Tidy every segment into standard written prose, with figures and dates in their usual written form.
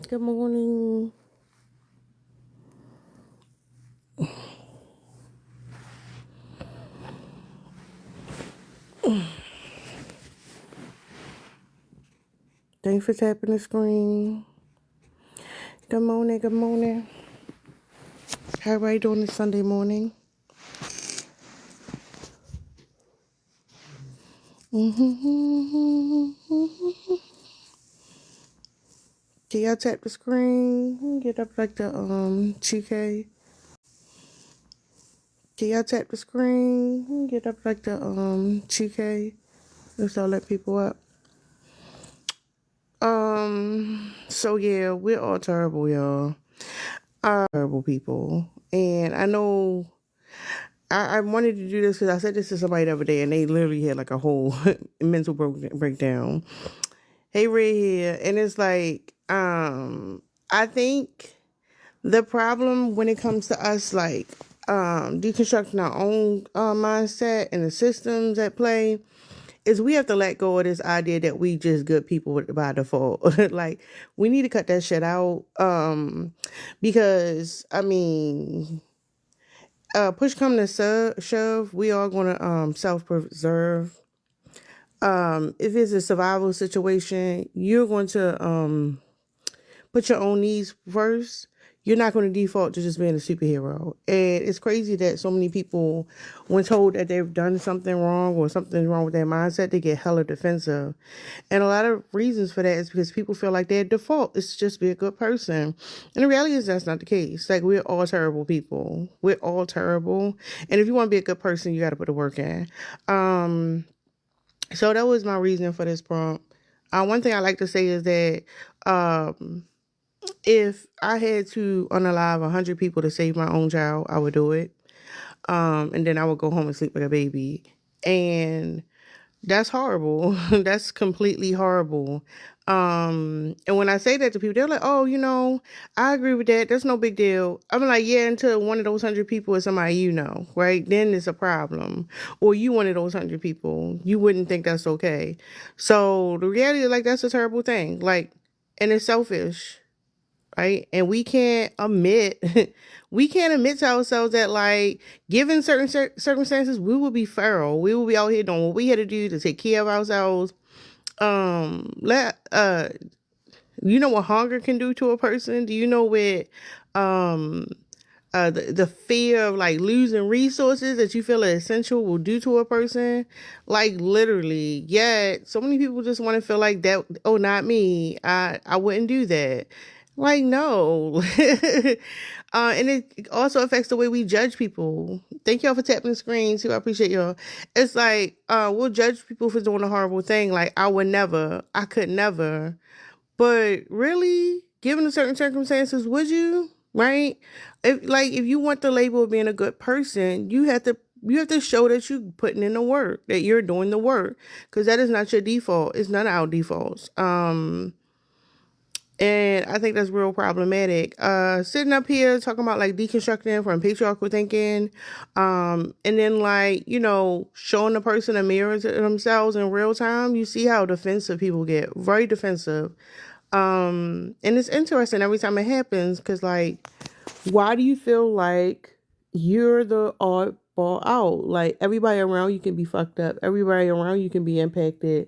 Good morning. Thanks for tapping the screen. Good morning. Good morning. How everybody doing this Sunday morning? Can y'all tap the screen? Get up like the TK. Can y'all tap the screen? Get up like the TK. Let's all let people up. So yeah, we're all terrible, y'all. Terrible people. And I know I wanted to do this because I said this to somebody the other day and they literally had like a whole mental breakdown. Hey, Ray here. And it's like, I think the problem when it comes to us, like, deconstructing our own mindset and the systems at play is we have to let go of this idea that we just good people by default. Like, we need to cut that shit out. Because, I mean, push come to shove, we are going to self-preserve. If it's a survival situation, you're going to put your own needs first. You're not going to default to just being a superhero. And it's crazy that so many people, when told that they've done something wrong or something's wrong with their mindset, they get hella defensive. And a lot of reasons for that is because people feel like their default is to just be a good person. And the reality is that's not the case. Like, we're all terrible people. We're all terrible. And if you want to be a good person, you got to put the work in. So that was my reason for this prompt. One thing I like to say is that if I had to unalive 100 people to save my own child, I would do it. And then I would go home and sleep like a baby. And that's horrible. That's completely horrible. And when I say that to people, they're like, oh, I agree with that. That's no big deal. I'm like, yeah, until one of those 100 people is somebody right? Then it's a problem. Or you one of those 100 people. You wouldn't think that's okay. So the reality is, like, that's a terrible thing. Like, and it's selfish. Right? And we can't admit to ourselves that, like, given certain circumstances, we will be feral. We will be out here doing what we had to do to take care of ourselves. You know what hunger can do to a person? Do you know what the fear of, like, losing resources that you feel are essential will do to a person? Like, literally. Yet so many people just want to feel like that, oh, not me, I wouldn't do that. Like, no. And it also affects the way we judge people. Thank y'all for tapping the screen too. I appreciate y'all. It's like, we'll judge people for doing a horrible thing. Like, I could never. But really, given the certain circumstances, would you? Right? If you want the label of being a good person, you have to show that you're putting in the work, that you're doing the work, because that is not your default. It's none of our defaults. And I think that's real problematic. Sitting up here talking about, like, deconstructing from patriarchal thinking, and then, like, showing the person a mirror to themselves in real time, you see how defensive people get. Very defensive. And it's interesting every time it happens, because, like, why do you feel like you're the oddball out? Like, everybody around you can be fucked up. Everybody around you can be impacted,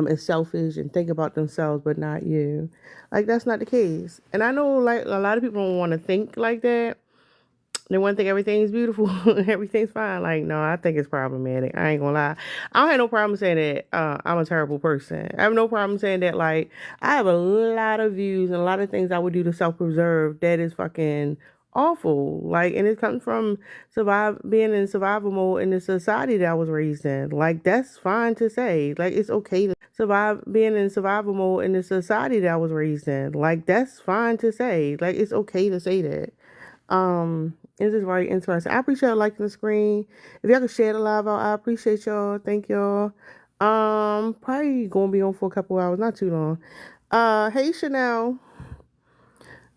as selfish and think about themselves, but not you. Like, that's not the case. And I know, like, a lot of people don't want to think like that. They want to think everything's beautiful and everything's fine. Like, no, I think it's problematic. I ain't gonna lie. I don't have no problem saying that I'm a terrible person. I have no problem saying that, like, I have a lot of views and a lot of things I would do to self-preserve that is fucking awful. Like, and it comes from being in survival mode in the society that I was raised in. Like, that's fine to say. Like, it's okay to being in survival mode in the society that I was raised in. Like, that's fine to say. Like, it's okay to say that. This is very interesting. I appreciate y'all liking the screen. If y'all could share the live out, I appreciate y'all. Thank y'all. Probably gonna be on for a couple hours, not too long. Hey, Chanel.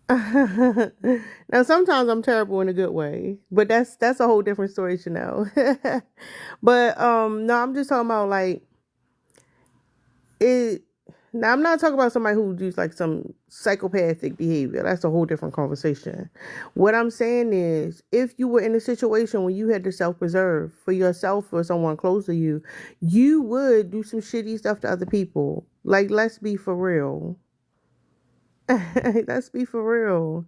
Now, sometimes I'm terrible in a good way, but that's a whole different story, Chanel. But no, I'm just talking about, like, it. Now, I'm not talking about somebody who does, like, some psychopathic behavior. That's a whole different conversation. What I'm saying is, if you were in a situation where you had to self-preserve for yourself or someone close to you, you would do some shitty stuff to other people. Like, let's be for real. Let's be for real.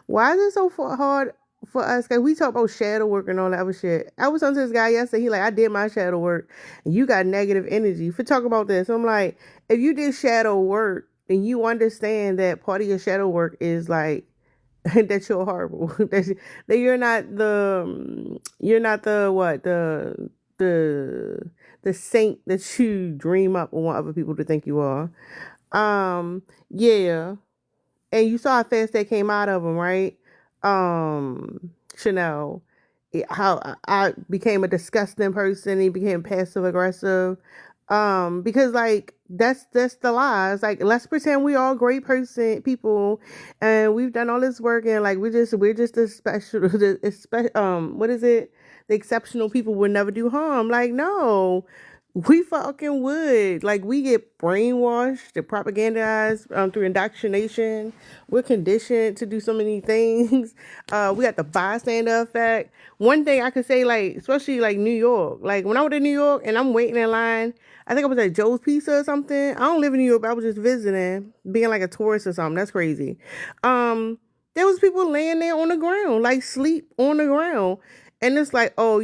Why is it so hard for us? Cause we talk about shadow work and all that other shit. I was talking to this guy yesterday. He like, I did my shadow work, and you got negative energy for talking about this. I'm like, if you did shadow work and you understand that part of your shadow work is like that you're horrible, that you're not the what the the saint that you dream up and want other people to think you are. Yeah, and you saw how fast that came out of him, right? Chanel, how I became a disgusting person. He became passive aggressive. Because like that's the lie. It's like, let's pretend we all great people, and we've done all this work, and like we're just the special, what is it? The exceptional people would never do harm. Like, no, we fucking would. Like, we get brainwashed and propagandized through indoctrination. We're conditioned to do so many things. We got the bystander effect. One thing I could say, like, especially like New York, like when I went to New York and I'm waiting in line, I think I was at Joe's Pizza or something. I don't live in New York, but I was just visiting, being like a tourist or something. That's crazy. Um, there was people laying there on the ground, like sleep on the ground. And it's like, oh,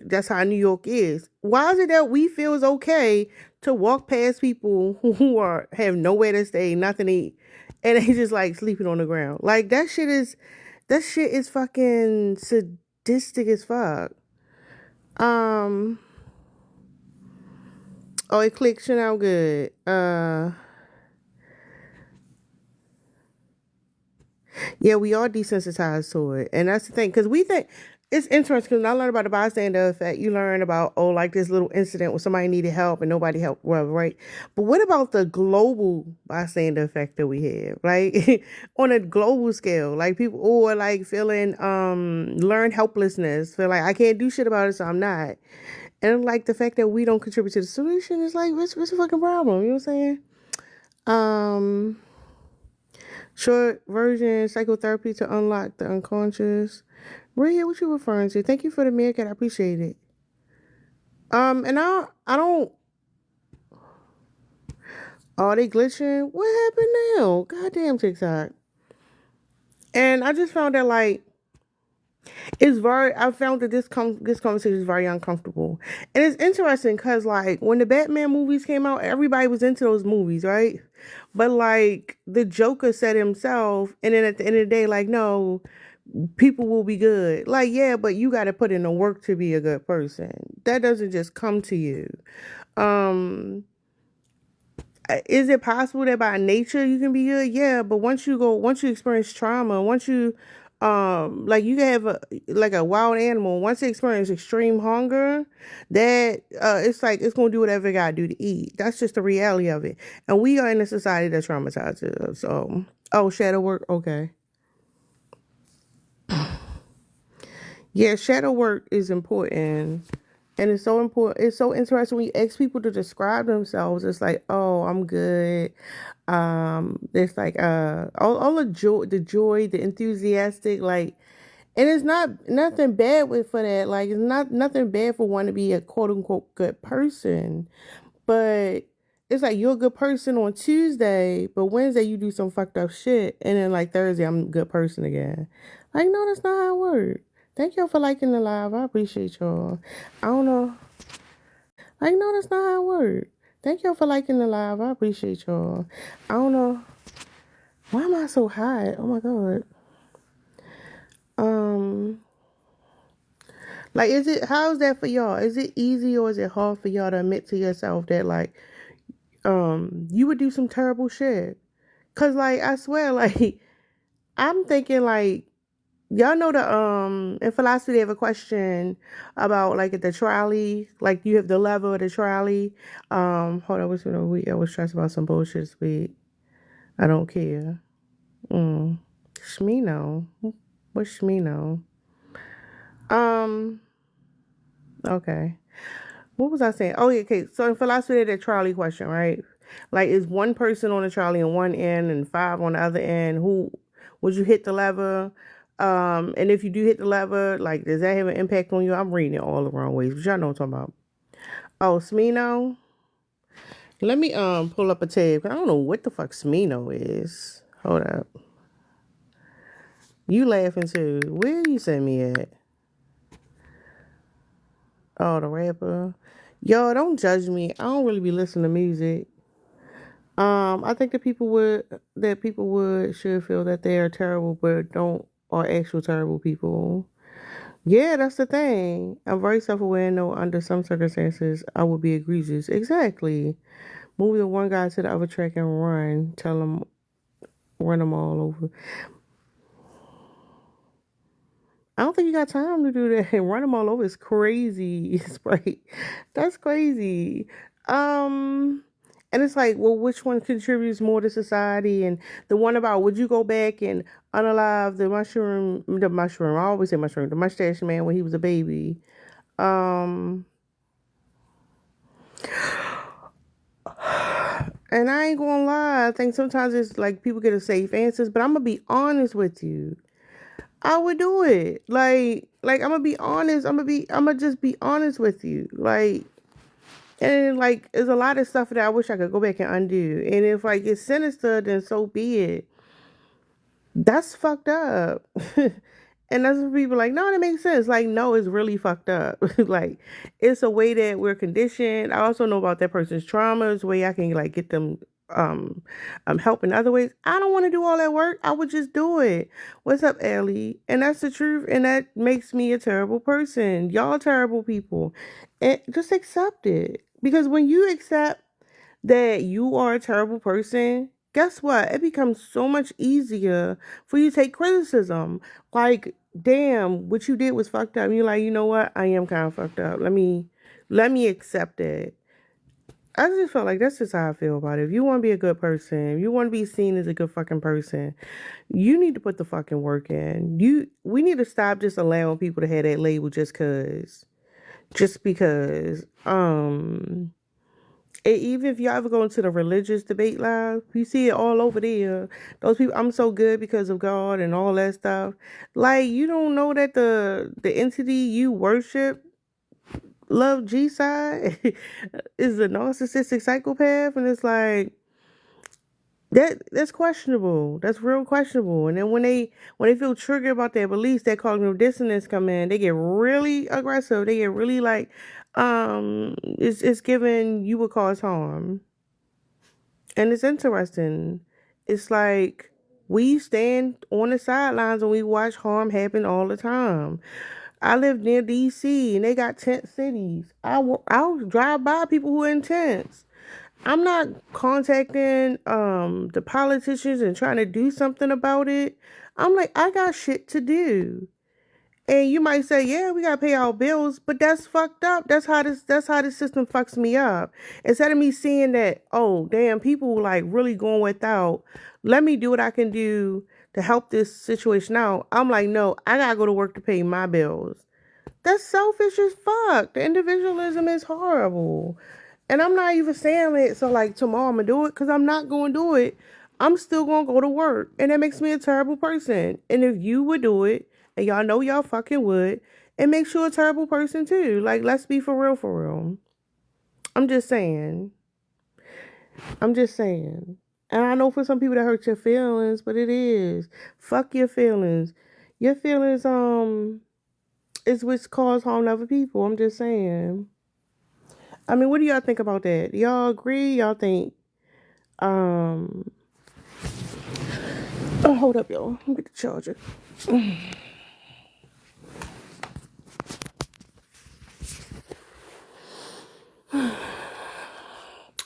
that's how New York is. Why is it that we feel it's okay to walk past people who have nowhere to stay, nothing to eat, and they just like sleeping on the ground? Like, that shit is fucking sadistic as fuck. Um, oh, it clicked Chanel good. Yeah, we are desensitized to it, and that's the thing. Because we think it's interesting. Because I learned about the bystander effect. You learn about, oh, like this little incident where somebody needed help and nobody helped, well, right? But what about the global bystander effect that we have, like on a global scale? Like, people or like feeling learned helplessness, feel like I can't do shit about it, so I'm not. And like the fact that we don't contribute to the solution is like, what's the fucking problem? You know what I'm saying? Um. Short version, psychotherapy to unlock the unconscious. Ria, what you referring to? Thank you for the meerkat. I appreciate it. And I don't. Oh, they glitching. What happened now? Goddamn TikTok. And I just found that like it's very. I found that this conversation is very uncomfortable, and it's interesting because like when the Batman movies came out, everybody was into those movies, right? But like the Joker said himself, and then at the end of the day, like, no, people will be good. Like, yeah, but you got to put in the work to be a good person. That doesn't just come to you. Um, is it possible that by nature you can be good? Yeah, but once you experience trauma, once you, like you can have like a wild animal. Once they experience extreme hunger, that it's like it's gonna do whatever it gotta do to eat. That's just the reality of it. And we are in a society that traumatizes us. So, oh, shadow work. Okay. Yeah, shadow work is important. And it's so important. It's so interesting when you ask people to describe themselves. It's like, oh, I'm good. There's like all the joy, the enthusiastic, like, and it's not nothing bad with for that. Like, it's not nothing bad for one to be a quote unquote good person. But it's like you're a good person on Tuesday, but Wednesday you do some fucked up shit, and then like Thursday I'm a good person again. Like, no, that's not how it works. Thank y'all for liking the live. I appreciate y'all. I don't know. Like, no, that's not how it works. Thank y'all for liking the live. I appreciate y'all. I don't know. Why am I so hot? Oh my god. Um, like, how's that for y'all? Is it easy or is it hard for y'all to admit to yourself that like you would do some terrible shit? Cause like I swear, like I'm thinking like y'all know the in philosophy they have a question about like at the trolley, like you have the lever of the trolley. Hold on, what's the week? I was stressed about some bullshit this week. I don't care. Mm. Shmino. What's Shmino? Um, okay. What was I saying? Oh, yeah, okay. So in philosophy, they had a trolley question, right? Like, is one person on the trolley on one end and five on the other end? Who would you hit the lever? And if you do hit the lever, like, does that have an impact on you? I'm reading it all the wrong ways, but y'all know what I'm talking about. Oh, Smino. Let me pull up a tab. I don't know what the fuck Smino is. Hold up. You laughing too? Where you send me at? Oh, the rapper. Yo, don't judge me. I don't really be listening to music. I think people would should feel that they are terrible, but don't are actual terrible people. Yeah, that's the thing. I'm very self-aware. No, under some circumstances, I would be egregious. Exactly. Move the one guy to the other track and run. Tell him, run them all over. I don't think you got time to do that. And run them all over is crazy. It's right. That's crazy. Um, and it's like, well, which one contributes more to society? And the one about would you go back and unalive the mushroom? I always say mushroom, the mustache man when he was a baby. Um, and I ain't gonna lie. I think sometimes it's like people get a safe answers, but I'm gonna be honest with you. I would do it. Like I'm gonna be honest. I'm gonna just be honest with you. Like, and like, there's a lot of stuff that I wish I could go back and undo. And if like it's sinister, then so be it. That's fucked up. And that's what people like, no, that makes sense. Like, no, it's really fucked up. Like, it's a way that we're conditioned. I also know about that person's traumas, way I can like get them help in other ways. I don't want to do all that work. I would just do it. What's up, Ellie? And that's the truth. And that makes me a terrible person. Y'all terrible people. And just accept it. Because when you accept that you are a terrible person, guess what? It becomes so much easier for you to take criticism. Like, damn, what you did was fucked up. And you're like, you know what? I am kind of fucked up. Let me accept it. I just felt like that's just how I feel about it. If you want to be a good person, if you want to be seen as a good fucking person, you need to put the fucking work in. We need to stop just allowing people to have that label just because. Even if y'all ever go into the religious debate live, you see it all over there. Those people, I'm so good because of God and all that stuff. Like, you don't know that the entity you worship, love G side, is a narcissistic psychopath, and it's like that's questionable. That's real questionable. And then when they feel triggered about their beliefs, that cognitive dissonance come in. They get really aggressive. They get really like, it's giving you would cause harm. And it's interesting. It's like we stand on the sidelines and we watch harm happen all the time. I live near DC and they got tent cities. I'll drive by people who are in tents. I'm not contacting the politicians and trying to do something about it. I'm like, I got shit to do. And you might say, yeah, we gotta pay our bills, but that's fucked up. That's how this system fucks me up. Instead of me seeing that, oh damn, people like really going without, let me do what I can do to help this situation out. I'm like, no, I gotta go to work to pay my bills. That's selfish as fuck. The individualism is horrible. And I'm not even saying it so like tomorrow I'm gonna do it, because I'm not gonna do it. I'm still gonna go to work. And that makes me a terrible person. And if you would do it, and y'all know y'all fucking would, it makes you a terrible person too. Like, let's be for real, for real. I'm just saying. I'm just saying. And I know for some people that hurt your feelings, but it is. Fuck your feelings. Your feelings, is which cause harm to other people. I'm just saying. I mean, what do y'all think about that? Y'all agree? Y'all think, um, oh, hold up, y'all. Let me get the charger.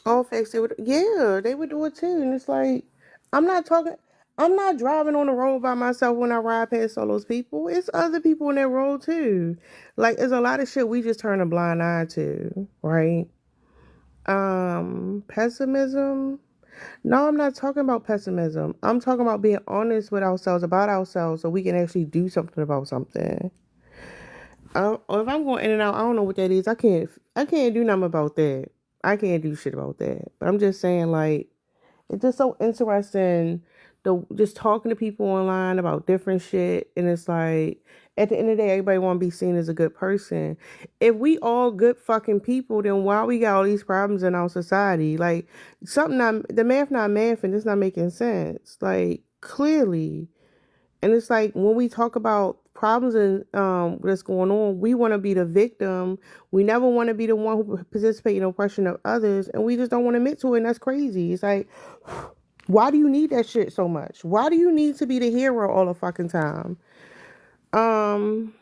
All facts, they would do it too. And it's like, I'm not talking, I'm not driving on the road by myself when I ride past all those people. It's other people in that road too. Like, there's a lot of shit we just turn a blind eye to, right? Pessimism. No, I'm not talking about pessimism. I'm talking about being honest with ourselves about ourselves so we can actually do something about something. Or if I'm going in and out, I don't know what that is. I can't do nothing about that. I can't do shit about that. But I'm just saying, like, it's just so interesting just talking to people online about different shit, and it's like at the end of the day, everybody want to be seen as a good person. If we all good fucking people, then why we got all these problems in our society? Like something not the math not math, and it's not making sense. Like clearly. And it's like when we talk about problems and that's going on, we want to be the victim. We never want to be the one who participate in oppression of others, and we just don't want to admit to it. And that's crazy. It's like, why do you need that shit so much? Why do you need to be the hero all the fucking time? Um,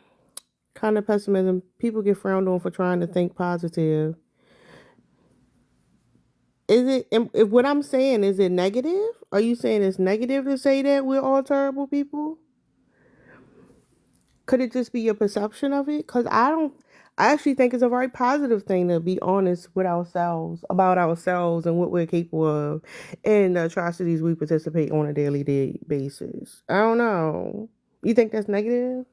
Kind of pessimism. People get frowned on for trying to think positive. Is it? If what I'm saying is it negative? Are you saying it's negative to say that we're all terrible people? Could it just be your perception of it? Because I don't. I actually think it's a very positive thing to be honest with ourselves about ourselves and what we're capable of, and the atrocities we participate on a daily day basis. I don't know. You think that's negative?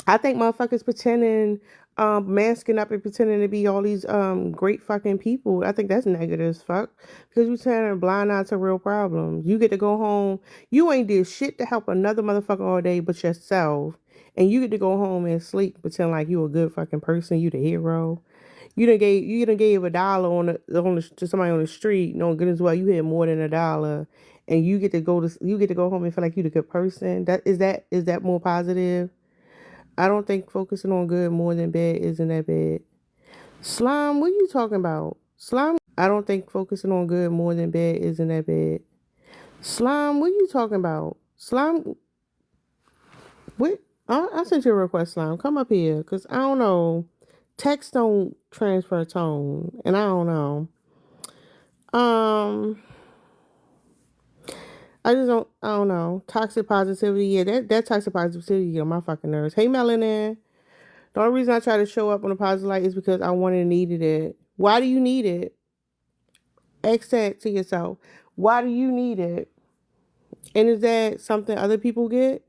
I think motherfuckers pretending, masking up and pretending to be all these great fucking people. I think that's negative as fuck because you turning a blind eye to real problems. You get to go home. You ain't did shit to help another motherfucker all day but yourself, and you get to go home and sleep, pretend like you a good fucking person. You the hero. You done gave $1 to somebody on the street. No goodness, well you had more than $1, and you get to go home and feel like you the good person. That is that more positive? I don't think focusing on good more than bad isn't that bad. Slime, what are you talking about? Slime, I don't think focusing on good more than bad isn't that bad. Slime, what are you talking about? Slime, what? I sent you a request, Slime. Come up here, because I don't know. Text don't transfer tone, and I don't know. Um, I don't know. Toxic positivity, yeah, that toxic positivity get on my fucking nerves. Hey, Melanin. The only reason I try to show up on a positive light is because I wanted and needed it. Why do you need it? Ask that to yourself. Why do you need it? And is that something other people get?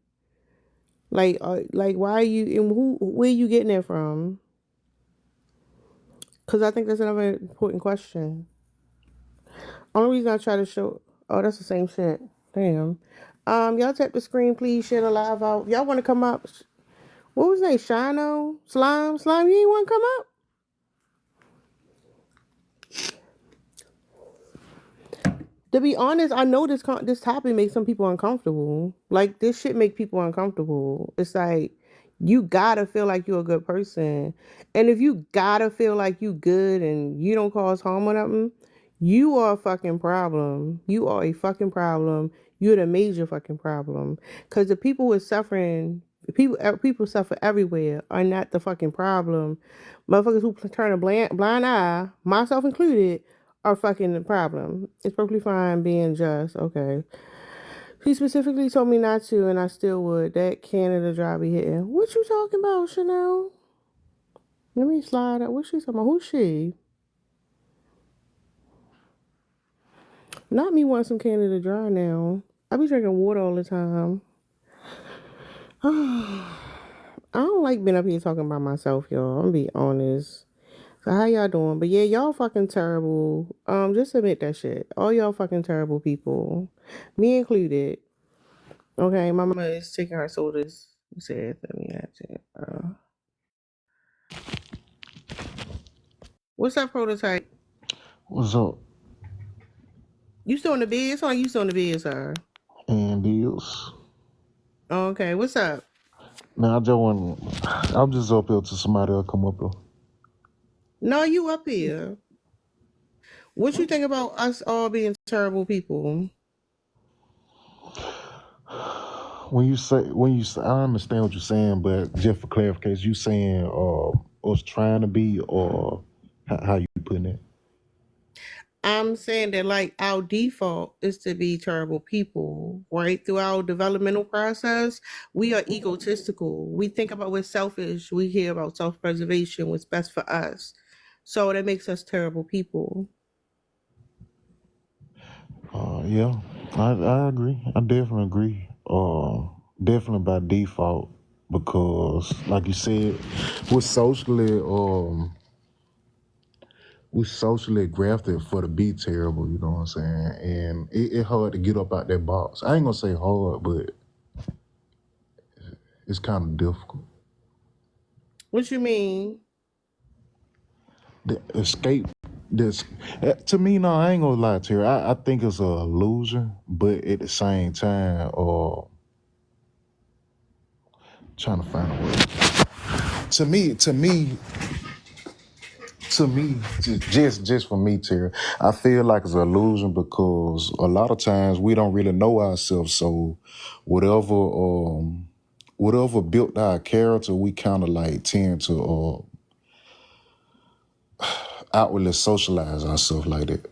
Like why are you and where are you getting it from? Because I think that's another important question. Only reason I try to show. Oh, that's the same shit. Damn. Y'all tap the screen, please. Share the live out. Y'all want to come up? What was his name? Shino? Slime. You ain't want to come up? To be honest, I know this topic makes some people uncomfortable. Like this shit make people uncomfortable. It's like you gotta feel like you're a good person, and if you gotta feel like you good and you don't cause harm or nothing, you are a fucking problem. You are a fucking problem. You're the major fucking problem. Cause the people who are suffering, people suffer everywhere, are not the fucking problem. Motherfuckers who turn a blind eye, myself included, are fucking the problem. It's perfectly fine being just. Okay. She specifically told me not to, and I still would. That Canada drive be hitting. What you talking about, Chanel? Let me slide up. What she talking about? Who's she? Not me wanting some Canada Dry now. I be drinking water all the time. I don't like being up here talking about myself, y'all. I'm gonna be honest. So how y'all doing? But yeah, y'all fucking terrible. Just admit that shit. All y'all fucking terrible people. Me included. Okay, my mama is taking her sodas. You said, let me ask it. What's that prototype? What's up? You still in the bed? It's like you still in the bed, sir. And deals. Okay, what's up? Now I just want. I'm just up here to somebody else come up here. No, you up here. What you think about us all being terrible people? When you say, I understand what you're saying, but just for clarification, you saying us trying to be, or how you putting it? I'm saying that like our default is to be terrible people, right? Through our developmental process, we are egotistical. We think about we're selfish. We hear about self-preservation, what's best for us. So that makes us terrible people. Yeah, I agree. I definitely agree. Definitely by default, because like you said, we're socially we socially grafted for to be terrible, you know what I'm saying? And it hard to get up out that box. I ain't gonna say hard, but it's kind of difficult. What you mean? The escape this to me, no, I ain't gonna lie to you. I think it's a illusion, but at the same time, trying to find a word. To me, just for me, Terry, I feel like it's an illusion because a lot of times we don't really know ourselves. So whatever built our character, we kind of like tend to outwardly socialize ourselves like that.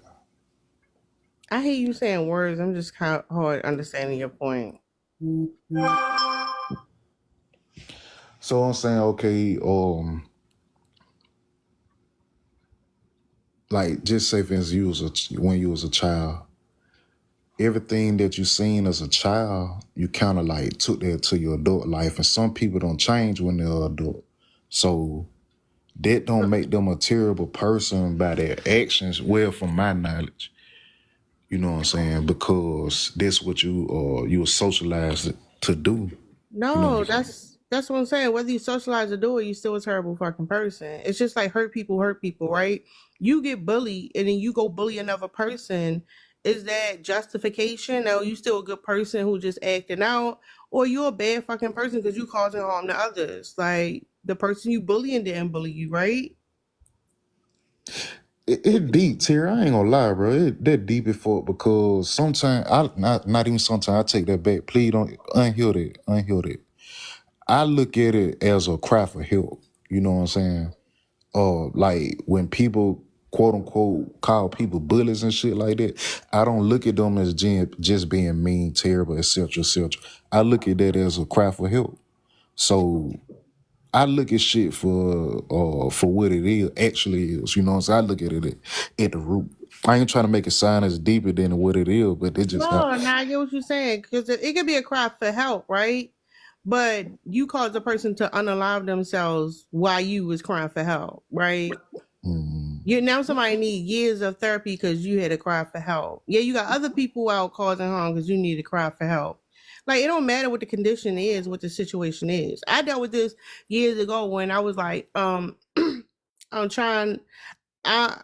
I hear you saying words. I'm just kind of hard understanding your point. So I'm saying, okay, like just say for instance, when you was a child, everything that you seen as a child, you kind of like took that to your adult life, and some people don't change when they're adult. So that don't make them a terrible person by their actions. Well, from my knowledge, you know what I'm saying, because that's what you were socialized to do. You know. No, that's what I'm saying. Whether you socialize or do it, you still a terrible fucking person. It's just like hurt people, right? You get bullied and then you go bully another person. Is that justification? Or you still a good person who just acting out? Or you a bad fucking person because you causing harm to others? Like the person you bullying didn't bully you, right? It deep, Terry. I ain't gonna lie, bro. That deep it for because sometimes I not even sometimes I take that back. Please don't unheal it. I look at it as a cry for help. You know what I'm saying? Like when people quote unquote call people bullies and shit like that, I don't look at them as just being mean, terrible, etc., etc. I look at that as a cry for help. So I look at shit for what it is actually is. You know what I'm saying? I look at it at the root. I ain't trying to make it sound as deeper than what it is, but it just No, now I get what you're saying because it could be a cry for help, right? But you caused the person to unalive themselves while you was crying for help, right? You now somebody need years of therapy because you had to cry for help. Yeah, you got other people out causing harm because you need to cry for help. Like it don't matter what the condition is, what the situation is. I dealt with this years ago when I was like, I'm trying. I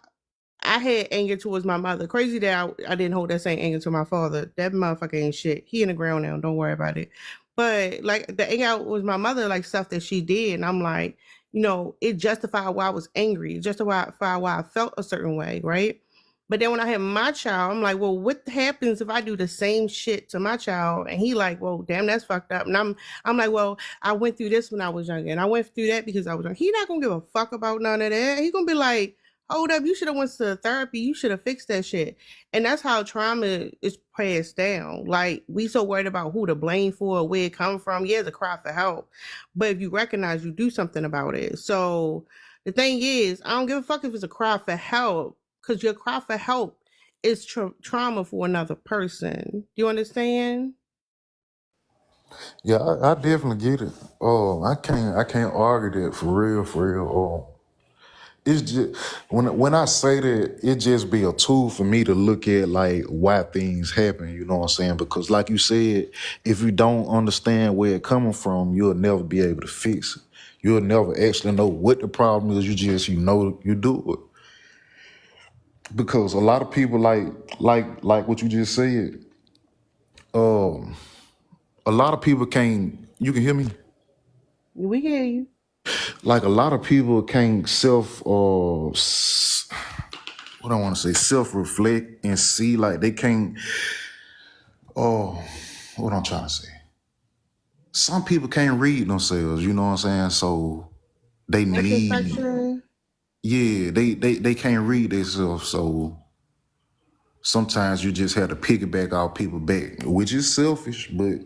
I had anger towards my mother. Crazy that I didn't hold that same anger to my father. That motherfucker ain't shit. He in the ground now. Don't worry about it. But like the anger was my mother, like stuff that she did, and I'm like, it justified why I was angry, it justified why I felt a certain way, right? But then when I had my child, I'm like, well, what happens if I do the same shit to my child? And he like, well, damn, that's fucked up. And I'm like, well, I went through this when I was younger, and I went through that because I was young. He not gonna give a fuck about none of that. He gonna be like, hold up, you should have went to therapy. You should have fixed that shit. And that's how trauma is passed down. Like we so worried about who to blame for, where it come from. Yeah, it's a cry for help. But if you recognize, you do something about it. So the thing is, I don't give a fuck if it's a cry for help, because your cry for help is trauma for another person. Do you understand? yeah, I definitely get it. I can't argue that for real. It's just when I say that, it just be a tool for me to look at like why things happen. You know what I'm saying? Because like you said, if you don't understand where it coming from, you'll never be able to fix it. You'll never actually know what the problem is. You do it because a lot of people like what you just said. Um, a lot of people can't. You can hear me. We hear you. Like a lot of people can't what I want to say, self-reflect and see, like they can't, oh, what I'm trying to say. Some people can't read themselves, you know what I'm saying? So they need, Introspection. yeah, they can't read themselves. So sometimes you just have to piggyback off people back, which is selfish, but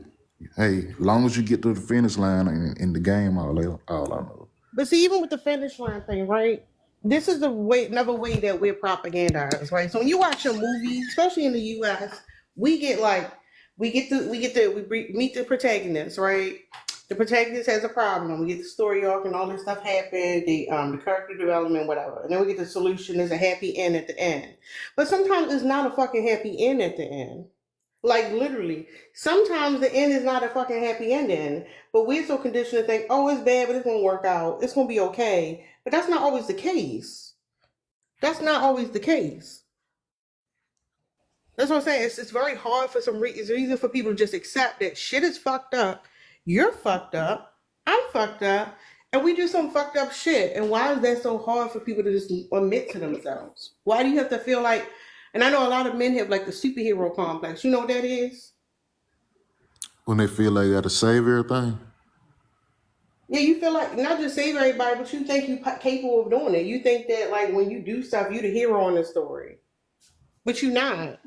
hey, as long as you get to the finish line in the game, all I know. But see, even with the finish line thing, right? This is the way, another way that we're propagandized, right? So when you watch a movie, especially in the U.S., we get like, we meet the protagonist, right? The protagonist has a problem. We get the story arc and all this stuff happen, the character development, whatever. And then we get the solution. There's a happy end at the end. But sometimes it's not a fucking happy end at the end. Like literally. Sometimes the end is not a fucking happy ending. But we're so conditioned to think, oh, it's bad, but it's gonna work out. It's gonna be okay. But that's not always the case. That's not always the case. That's what I'm saying. It's very hard for some reason. It's easy for people to just accept that shit is fucked up. You're fucked up. I'm fucked up. And we do some fucked up shit. And why is that so hard for people to just admit to themselves? Why do you have to feel like, and I know a lot of men have like the superhero complex. You know what that is? When they feel like they gotta save everything. Yeah, you feel like not just save everybody, but you think you capable of doing it. You think that like when you do stuff, you're the hero in the story. But you're not.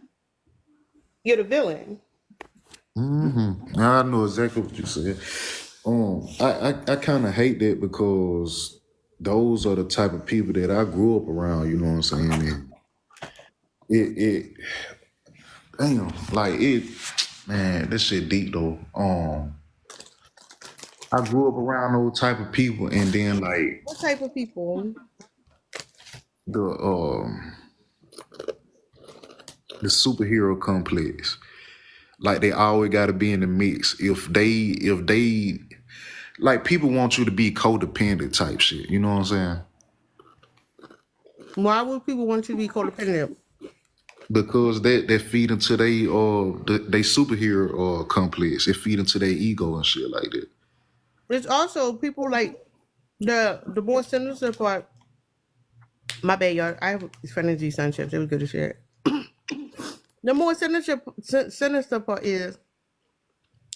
You're the villain. I know exactly what you said. I kind of hate that because those are the type of people that I grew up around. You know what I'm saying? And it damn, like it, man, this shit deep though. I grew up around those type of people, and then like What type of people? the the superhero complex. Like they always got to be in the mix. If they like people want you to be codependent type shit. You know what I'm saying? Why would people want you to be codependent? Because that feed into they superhero complex. It feed into their ego and shit like that. It's also people like the more sinister part. My bad, y'all. I have Frenzy Sunships. It was good to share. The more sinister part is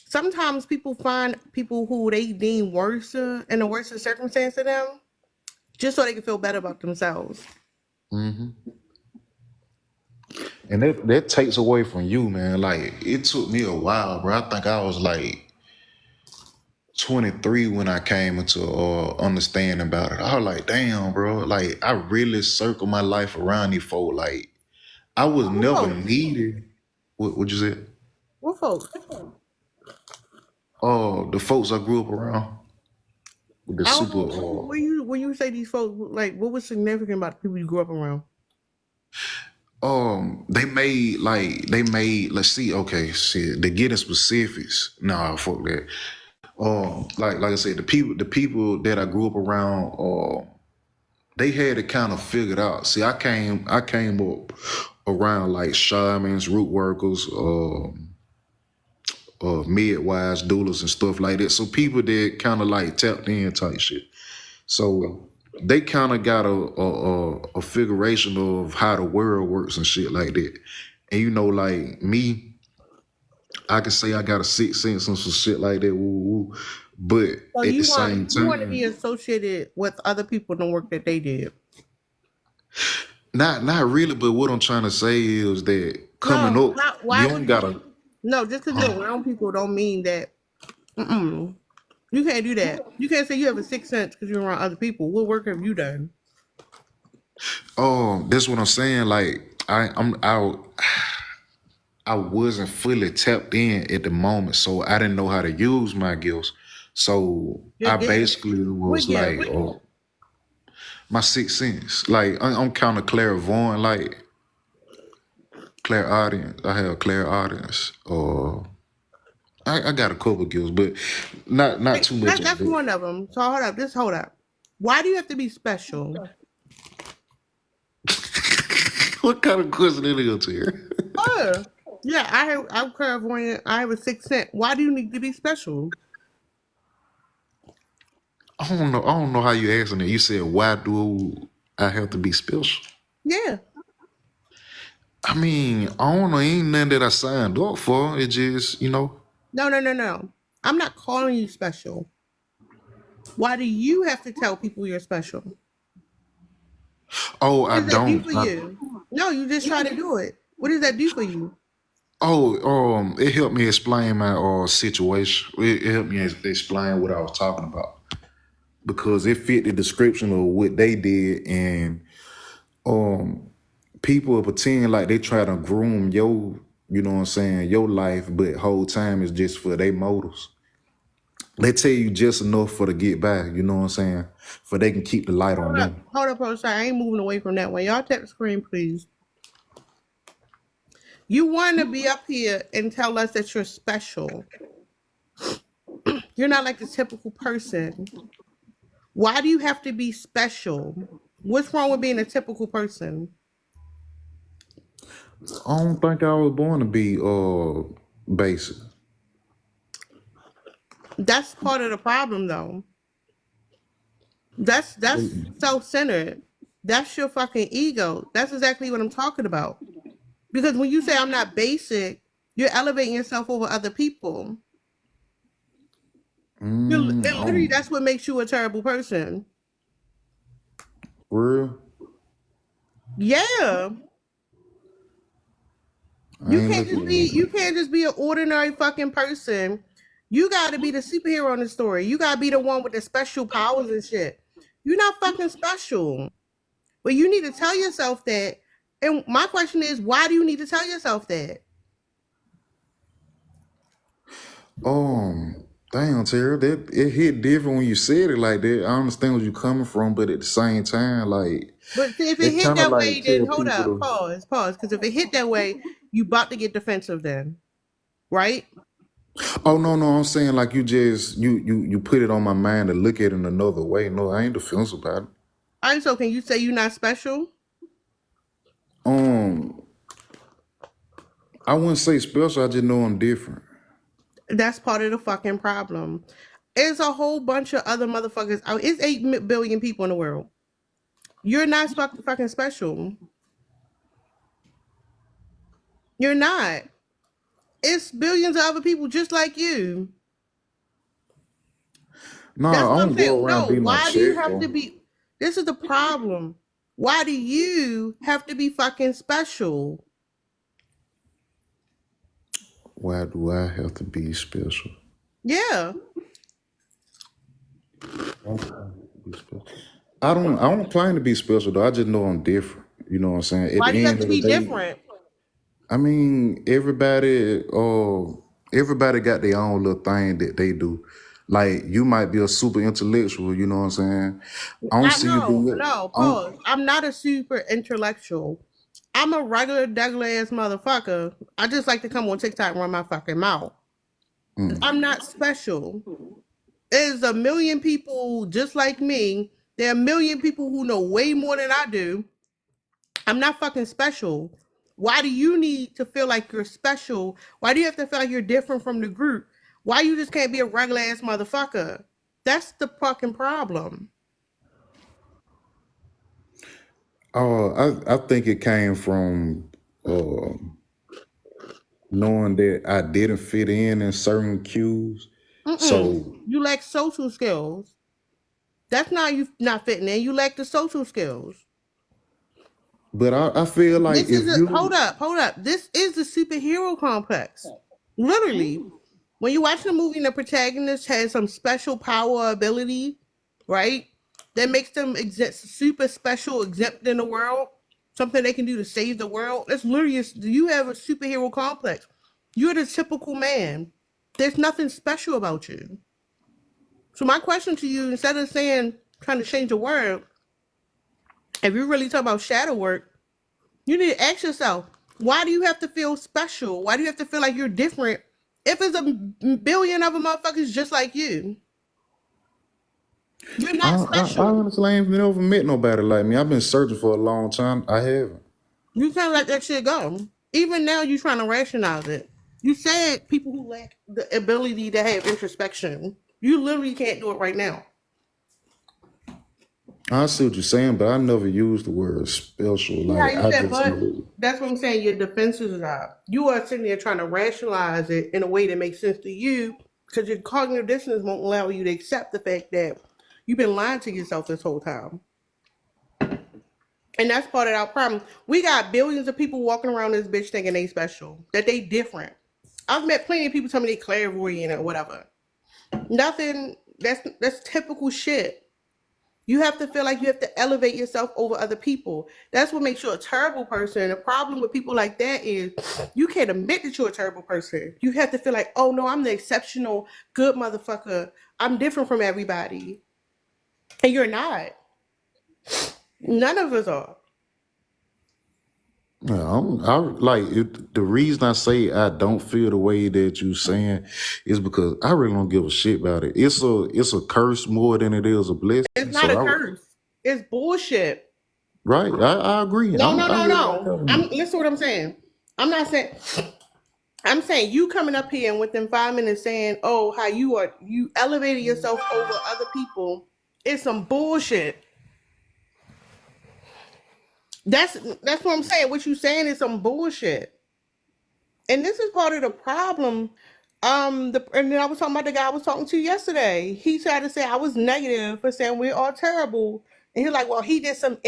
sometimes people find people who they deem worse in a worse circumstance than them, just so they can feel better about themselves. And that takes away from you, man. Like it took me a while, bro. I think I was like 23 when I came into understanding about it. I was like, damn, bro. Like I really circled my life around these folk. Like I was What never folks? needed. What you said? What folks? Oh, the folks I grew up around with the I don't super. know. When you say these folks, like what was significant about the people you grew up around? They made. Let's see. Okay, shit. They get in specifics. Nah, fuck that. Like I said, the people that I grew up around, they had it kind of figured out. See, I came up around like shamans, root workers, midwives, doulas, and stuff like that. So people that kind of like tapped in type shit. So they kind of got a figuration of how the world works and shit like that. And you know, like me, I can say I got a sixth sense and some shit like that. Woo, woo. But So at the you want same you want to be time, associated with other people in the work that they did. not really. But what I'm trying to say is that coming No, up, not why you would don't you? gotta. No, just because you're around people don't mean that. Mm-mm. You can't do that. You can't say you have a sixth sense because you're around other people. What work have you done? That's what I'm saying. Like I wasn't fully tapped in at the moment, so I didn't know how to use my gifts. So Your I gift. basically What was gift? like, my sixth sense. Like I'm kind of clairvoyant, like clairaudience. I have clairaudience. I got a couple gifts, but not too much of That's it. one of them. So hold up. Just hold up. Why do you have to be special? What kind of question it is here? Oh, yeah. I'm clairvoyant. I have a sixth sense. Why do you need to be special? I don't know. I don't know how you asking that. You said why do I have to be special? Yeah. I mean, I don't know. Ain't nothing that I signed up for. It just, No, no, no, no. I'm not calling you special. Why do you have to tell people you're special? Oh, What I does that do don't. for you? No, you just try to do it. What does that do for you? It helped me explain my situation. It helped me explain what I was talking about because it fit the description of what they did, and um, people pretend like they try to groom your, you know what I'm saying, your life, but whole time is just for their motives. They tell you just enough for to get by, you know what I'm saying? For they can keep the light on them. Hold up, hold up. I ain't moving away from that one. Y'all tap the screen, please. You want to be up here and tell us that you're special. You're not like the typical person. Why do you have to be special? What's wrong with being a typical person? I don't think I was born to be basic. That's part of the problem, though. That's self-centered. That's your fucking ego. That's exactly what I'm talking about. Because when you say I'm not basic, you're elevating yourself over other people. Literally, that's what makes you a terrible person. For real? Yeah. I ain't looking at it. You can't just be an ordinary fucking person. You gotta be the superhero in the story. You gotta be the one with the special powers and shit. You're not fucking special. But you need to tell yourself that. And my question is, why do you need to tell yourself that? Damn, Tara, that it hit different when you said it like that. I understand where you're coming from, but at the same time, like But see, if it it hit kind of that like way, then tell hold people up, to. pause. Because if it hit that way, you about to get defensive then, right? Oh no, I'm saying like you just you put it on my mind to look at it another way. No, I ain't defensive about it. All right, so can you say you're not special? Um, I wouldn't say special. I just know I'm different. That's part of the fucking problem. There's a whole bunch of other motherfuckers out. It's 8 billion people in the world. You're not fucking special. You're not. It's billions of other people just like you. No, That's I what I'm don't go saying. around No, beating my why do you chest have to though. be? This is the problem. Why do you have to be fucking special? Why do I have to be special? Yeah. I don't claim to be special though. I just know I'm different. You know what I'm saying? At Why the do you have end to of the be day, different? I mean, everybody got their own little thing that they do. Like you might be a super intellectual, you know what I'm saying? I don't I see you know, do it. no, I don't, pause. I'm not a super intellectual. I'm a regular, regular ass motherfucker. I just like to come on TikTok and run my fucking mouth. I'm not special. There's a million people just like me. There are a million people who know way more than I do. I'm not fucking special. Why do you need to feel like you're special? Why do you have to feel like you're different from the group? Why you just can't be a regular ass motherfucker? That's the fucking problem. I think it came from uh, knowing that I didn't fit in certain cues. Mm-mm. So, You lack social skills. That's not you not fitting in. You lack the social skills. but I feel like This is if a you, hold up. This is the superhero complex. Literally. When you watch the movie and the protagonist has some special power ability, right? That makes them super special, exempt in the world, something they can do to save the world. That's literally you have a superhero complex. You're the typical man. There's nothing special about you. So my question to you, instead of saying trying to change the world, if you really talk about shadow work, you need to ask yourself, why do you have to feel special? Why do you have to feel like you're different if it's a billion other motherfuckers just like you? You're not I special. honestly ain't never met nobody like me. I've been searching for a long time. I haven't. You can't let that shit go. Even now, you're trying to rationalize it. You said people who lack the ability to have introspection. You literally can't do it right now. I see what you're saying, but I never used the word special. Yeah, Like you I said, just but know. that's what I'm saying. Your defenses are up. You are sitting there trying to rationalize it in a way that makes sense to you because your cognitive dissonance won't allow you to accept the fact that you've been lying to yourself this whole time. And that's part of our problem. We got billions of people walking around this bitch thinking they special, that they different. I've met plenty of people tell me they clairvoyant or whatever. Nothing. That's typical shit. You have to feel like you have to elevate yourself over other people. That's what makes you a terrible person. The problem with people like that is you can't admit that you're a terrible person. You have to feel like, oh no, I'm the exceptional good motherfucker. I'm different from everybody. And you're not. None of us are. Yeah, I like it, the reason I say I don't feel the way that you saying is because I really don't give a shit about it. It's a curse more than it is a It's blessing. not So a I curse. It's bullshit. right, I agree. No, no, I no, really don't no. care. I'm listen to what I'm saying. I'm not saying I'm saying you coming up here and within 5 minutes saying, "Oh, how you elevated yourself over other people." It's some bullshit. That's what I'm saying. What you saying is some bullshit, and this is part of the problem. And then I was talking about the guy I was talking to yesterday. He tried to say I was negative for saying we're all terrible, and he's like, "Well, he did some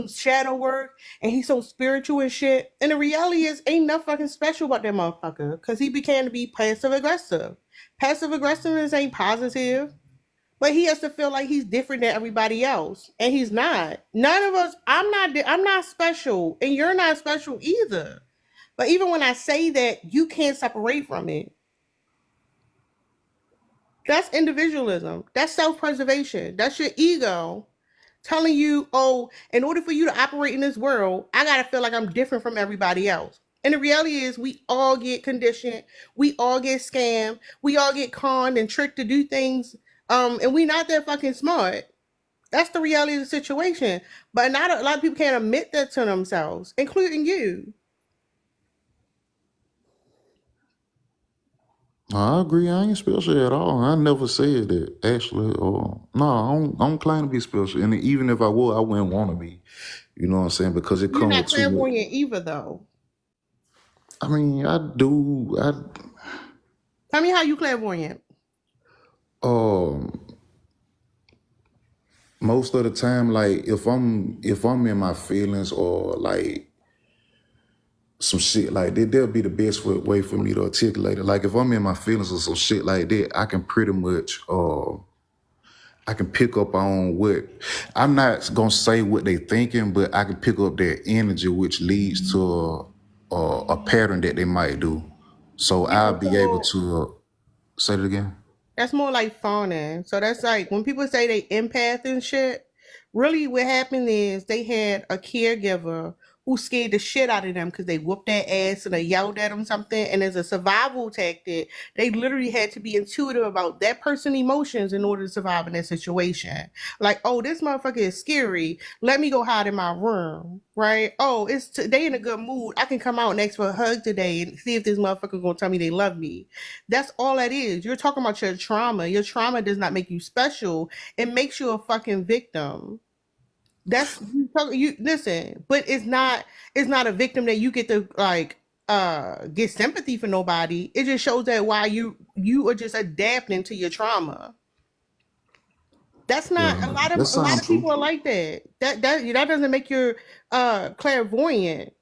shadow work, and he's so spiritual and shit." And the reality is, ain't nothing fucking special about that motherfucker because he began to be passive aggressive. Passive aggressiveness ain't positive. But he has to feel like he's different than everybody else, and he's not. None of us. I'm not special, and you're not special either. But even when I say that, you can't separate from it. That's individualism. That's self-preservation. That's your ego telling you, oh, in order for you to operate in this world, I gotta feel like I'm different from everybody else. And the reality is, we all get conditioned, we all get scammed, we all get conned and tricked to do things, and we not that fucking smart. That's the reality of the situation. But not a lot of people can't admit that to themselves, including you. I agree. I ain't special at all. I never said that actually. Or no, I don't claim to be special. And even if I would, I wouldn't want to be. You know what I'm saying? Because it You're comes not with too much. clairvoyant either, though. I mean, I do. Tell me how you clairvoyant. Um, most of the time, like if I'm in my feelings or like some shit like that, that'll be the best way for me to articulate it. Like if I'm in my feelings or some shit like that, I can pretty much I can pick up on what I'm not gonna say what they thinking, but I can pick up their energy, which leads to a pattern that they might do. So Yeah, I'll be able so to say it again. that's more like fawning. So that's like when people say they empath and shit, really what happened is they had a caregiver who scared the shit out of them because they whooped their ass and they yelled at them something. And as a survival tactic, they literally had to be intuitive about that person's emotions in order to survive in that situation. Like, oh, this motherfucker is scary. Let me go hide in my room, right? Oh, they in a good mood. I can come out and ask for a hug today and see if this motherfucker gonna tell me they love me. That's all that is. You're talking about your trauma. Your trauma does not make you special. It makes you a fucking victim. That's you listen, but it's not a victim that you get to like get sympathy for nobody. It just shows that why you are just adapting to your trauma. That's not Yeah, that a lot sounds of true. people are like that. That doesn't make you clairvoyant.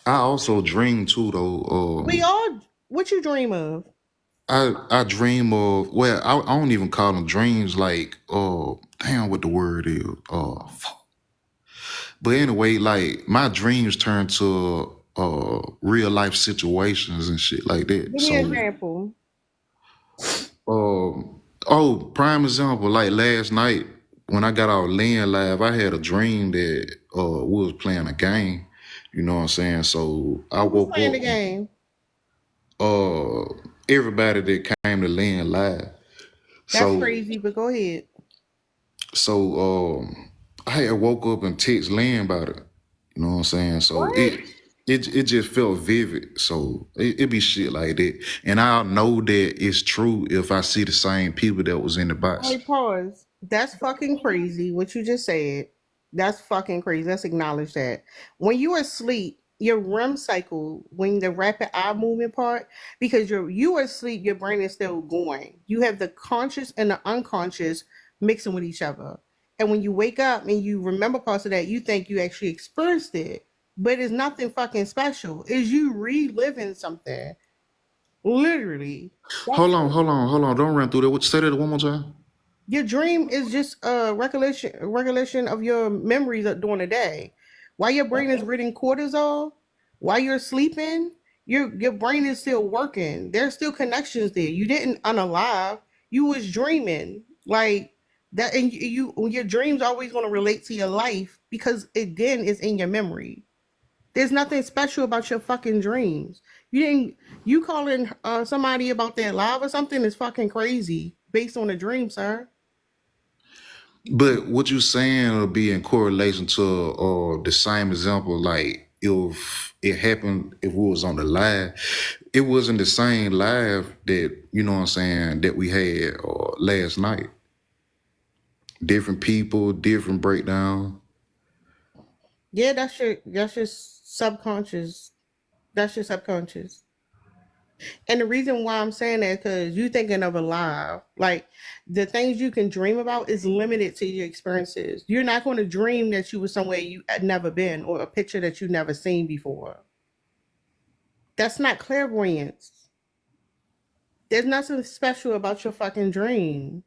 I also dream too, though. We all what you dream of. I dream of, well, I don't even call them dreams. Like, damn, what the word is. Fuck. But anyway, like my dreams turn to real life situations and shit like that. Give me an So, example. prime example, like last night when I got out laying live, I had a dream that we was playing a game. You know what I'm saying? So I Who's woke playing the up, game? uh, everybody that came to laying live. That's So crazy, but go ahead. So I had woke up and text Lynn about it. You know what I'm saying? So What? it just felt vivid. So it be shit like that. And I'll know that it's true if I see the same people that was in the box. Hey, pause. That's fucking crazy. What you just said. That's fucking crazy. Let's acknowledge that. When you are asleep, your REM cycle, when the rapid eye movement part, because you are asleep, your brain is still going. You have the conscious and the unconscious mixing with each other. And when you wake up and you remember parts of that, you think you actually experienced it. But it's nothing fucking special. It's you reliving something. Literally. That's Hold on. Don't run through that. Say that one more time. Your dream is just a recollection of your memories during the day. While your brain is reading cortisol, while you're sleeping, your brain is still working. There's still connections there. You didn't unalive. You was dreaming like that, and your dreams always going to relate to your life because again, it's in your memory. There's nothing special about your fucking dreams. You didn't you calling somebody about their live or something is fucking crazy based on a dream, sir. But what you saying will be in correlation to the same example, like if it happened, if we was on the live, it wasn't the same live that, you know what I'm saying, that we had last night. Different people, different breakdown. Yeah, that's your subconscious. That's your subconscious. And the reason why I'm saying that because you thinking of alive. Like the things you can dream about is limited to your experiences. You're not going to dream that you were somewhere you had never been or a picture that you never seen before. That's not clairvoyance. There's nothing special about your fucking dream.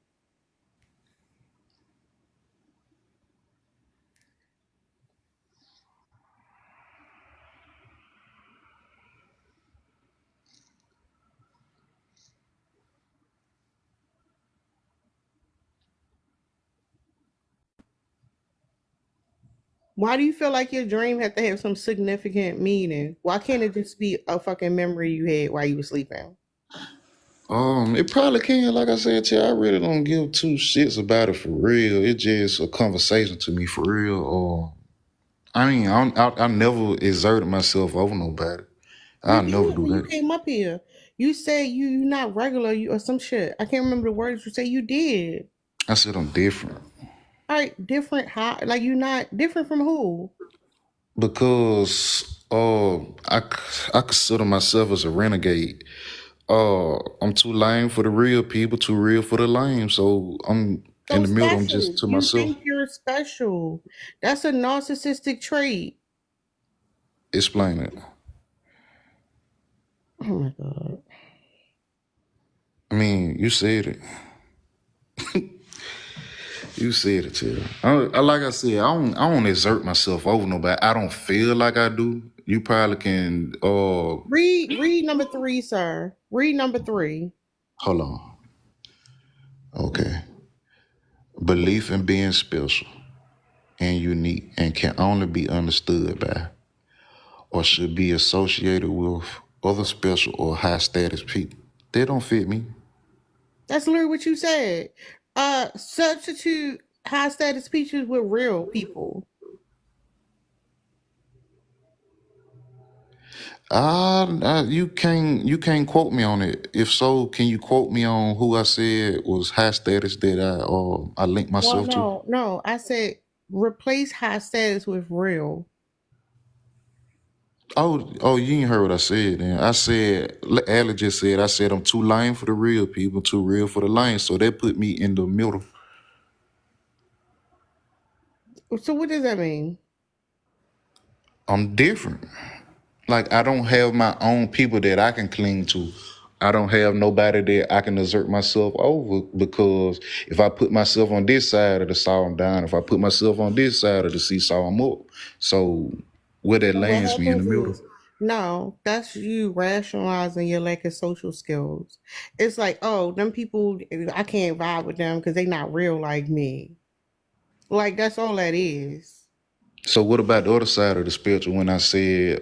Why do you feel like your dream had to have some significant meaning? Why can't it just be a fucking memory you had while you were sleeping? It probably can. Like I said to you, I really don't give two shits about it for real. It's just a conversation to me for real. I mean, I never exerted myself over nobody. You I'll never did do when you that. came up here. You said you not regular you or some shit. I can't remember the words you say you did. I said I'm different All right, different how like you not different from who? because I consider myself as a renegade. I'm too lame for the real people, too real for the lame. So I'm in So the middle. I'm just special. to You myself. think you're special. That's a narcissistic trait. Explain it. Oh my god. I mean, you said it. You said it, too. Like I said, I don't exert myself over nobody. I don't feel like I do. You probably can. Read number three, sir. Read number three. Hold on. Okay. Belief in being special and unique and can only be understood by or should be associated with other special or high status people. They don't fit me. That's literally what you said. Substitute high status speeches with real people. You can't quote me on it. If so, can you quote me on who I said was high status that I linked Well, myself to? no, no. I said replace high status with real. Oh, you ain't heard what I said. Then I said, Allie just said, I said I'm too lame for the real people, too real for the lame. So that put me in the middle. So what does that mean? I'm different. Like I don't have my own people that I can cling to. I don't have nobody that I can exert myself over because if I put myself on this side of the saw, I'm down. If I put myself on this side of the seesaw, I'm up. So where that So what lands me in the happens middle. is, no, that's you rationalizing your lack of social skills. It's like, oh, them people, I can't vibe with them because they not real like me. Like that's all that is. So what about the other side of the spectrum when I said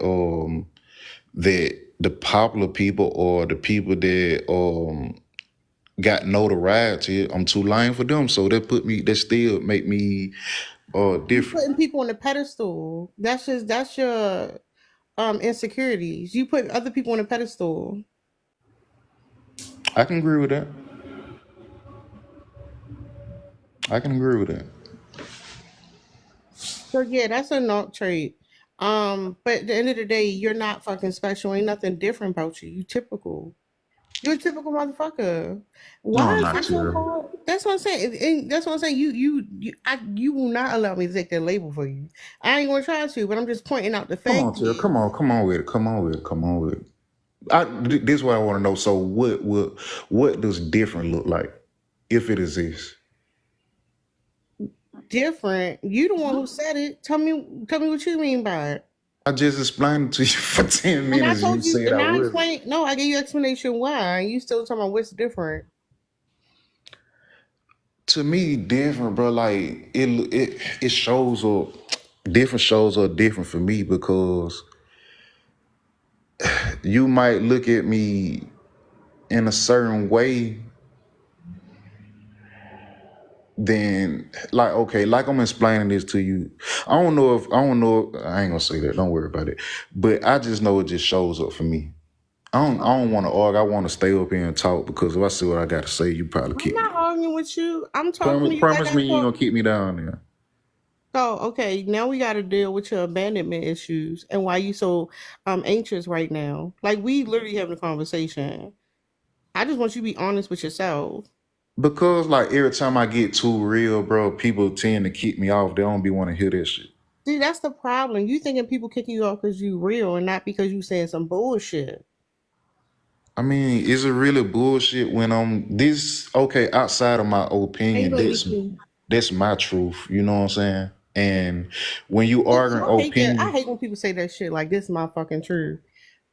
that the popular people or the people that got notoriety, I'm too lame for them. So that still make me You different. putting people on a pedestal. That's your insecurities. You put other people on a pedestal. I can agree with that. I can agree with that. So yeah, that's a not trait. But at the end of the day, you're not fucking special. Ain't nothing different about you. You typical. You're a typical motherfucker. No, Why I'm is not it so Tara. hard? That's what I'm saying. That's what I'm saying. You will not allow me to take that label for you. I ain't gonna try to, but I'm just pointing out the Come fact on, Tara. that Come on with it. Come on with it. Come on with it. This is what I want to know. So what does different look like if it exists? different. You the one who said it. Tell me what you mean by it. I just explained it to you for 10 And I minutes. You told you, said and I I wasn't. explained. No, I gave you explanation why. You still talking about what's different. To me, different, bro. Like it shows up. Different shows are different for me because you might look at me in a certain way, then like okay, like I'm explaining this to you. I ain't gonna say that, don't worry about it. But I just know it just shows up for me. I don't want to argue. I want to stay up here and talk because if I see what I got to say, you probably I'm kick me. not arguing with you. I'm talking to you like Promise I me you ain't talk. gonna kick me down there. So okay, now we got to deal with your abandonment issues and why you so anxious right now. Like we literally having a conversation. I just want you to be honest with yourself. Because like every time I get too real, bro, people tend to kick me off. They don't be want to hear that shit. See, that's the problem. You thinking people kicking you off because you real and not because you saying some bullshit. I mean, is it really bullshit when I'm this okay outside of my How you opinion? gonna leave me? That's my truth. You know what I'm saying? And when you Listen, arguing I hate that. I opinion, hate when people say that shit. Like this is my fucking truth.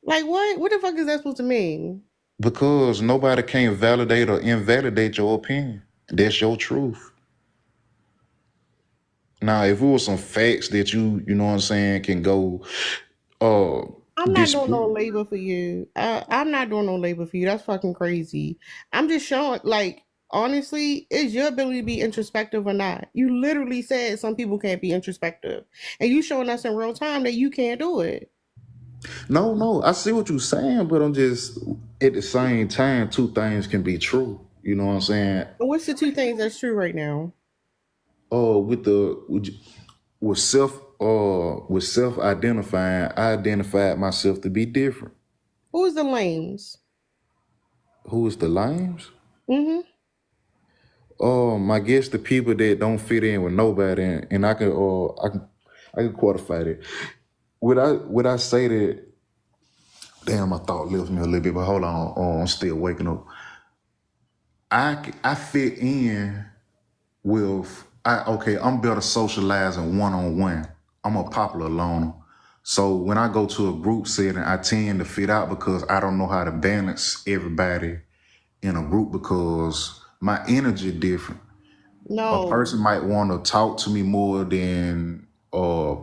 Like what? What the fuck is that supposed to mean? because nobody can validate or invalidate your opinion. That's your truth. Now, if it was some facts that you know what I'm saying, can go uh I'm not doing no dispute. labor for you. I'm not doing no labor for you. That's fucking crazy. I'm just showing, like, honestly, is your ability to be introspective or not? You literally said some people can't be introspective, and you showing us in real time that you can't do it. No, I see what you're saying, but I'm just at the same time, two things can be true. You know what I'm saying? And what's the two things that's true right now? With the with self identifying, I identified myself to be different. Who's the lames? Who is the limes? Mm-hmm. I guess the people that don't fit in with nobody, and I can quantify that. Would I say that? Damn, my thought left me a little bit, but hold on, I'm still waking up. I fit in with I'm better socializing one on one. I'm a popular loner. So when I go to a group setting, I tend to fit out because I don't know how to balance everybody in a group because my energy different. A No. person might want to talk to me more than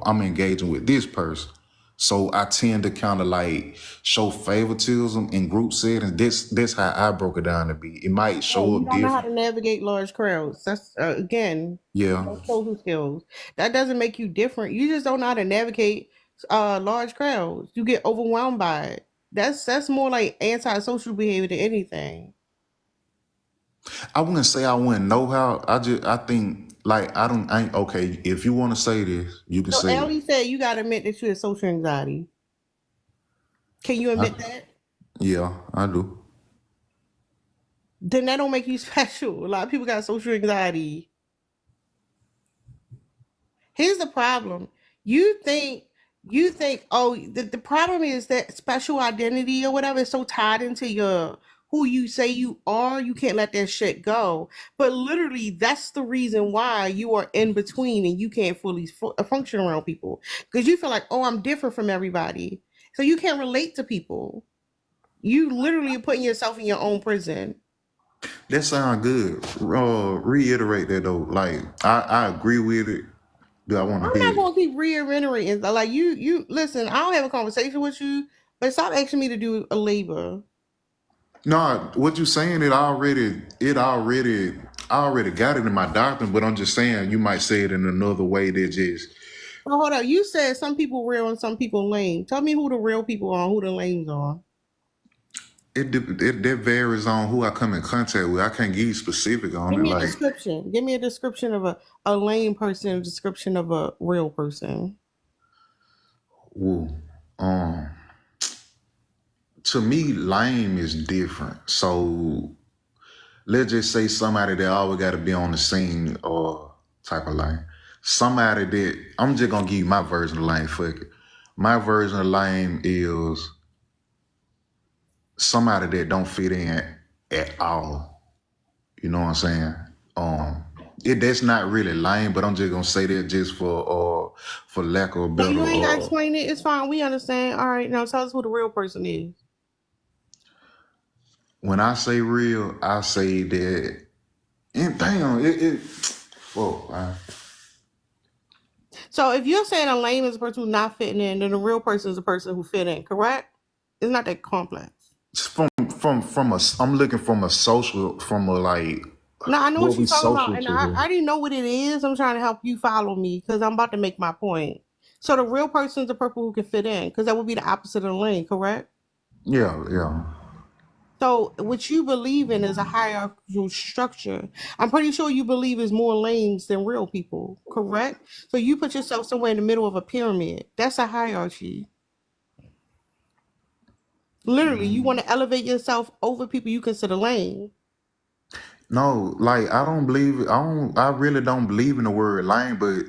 I'm engaging with this person. So I tend to kind of like show favoritism in group settings. That's how I broke it down to be. It might No, show you up don't know how different. to navigate large crowds. That's again, Yeah. no social skills. That doesn't make you different. You just don't know how to navigate large crowds. You get overwhelmed by it. That's more like antisocial behavior than anything. I wouldn't say I wouldn't know how. I think like I ain't okay. If you want to say this, you can So say it. Ellie said you gotta admit that you have social anxiety. Can you I, admit that? yeah, I do. Then that don't make you special. A lot of people got social anxiety. Here's the problem. You think oh the problem is that special identity or whatever is so tied into your who you say you are, you can't let that shit go. But literally that's the reason why you are in between and you can't fully function around people because you feel like, "Oh, I'm different from everybody." So you can't relate to people. You literally are putting yourself in your own prison. That sound good. Reiterate that though. Like I agree with it. Do I want I'm to not hear it? gonna keep reiterating. Like you listen. I'll have a conversation with you, but stop asking me to do a labor. No, what you saying? I already got it in my doctrine. But I'm just saying you might say it in another way that just Oh, hold up. You said some people real and some people lame. Tell me who the real people are, and who the lames are. it that varies on who I come in contact with. I can't give you specific on Give it. me a Like, description. Give me a description of a lame person, a description of a real person. woo. Um, to me, lame is different. So let's just say somebody that always got to be on the scene or type of lame. Somebody that I'm just gonna give you my version of lame. Fuck it. My version of lame is somebody that don't fit in at all. You know what I'm saying? Um, That's not really lame, but I'm just gonna say that just for lack of a No, you better ain't got to explain it. It's fine. We understand. All right, now tell us who the real person is. when I say real, I say that and damn it whoa, So if you're saying a lame is a person who's not fitting in, then the real person is a person who fit in, correct? It's not that complex. from a I'm looking from a social from a like No, I know what what we you're talking about, social and to I here. already know what it is. I'm trying to help you follow me because I'm about to make my point. So the real person is the person who can fit in, because that would be the opposite of lame, correct? Yeah, yeah. So what you believe in is a hierarchical structure. I'm pretty sure you believe is more lanes than real people, correct? So you put yourself somewhere in the middle of a pyramid. That's a hierarchy. Literally, you want to elevate yourself over people you consider lame. No, like I don't believe I really don't believe in the word lame, but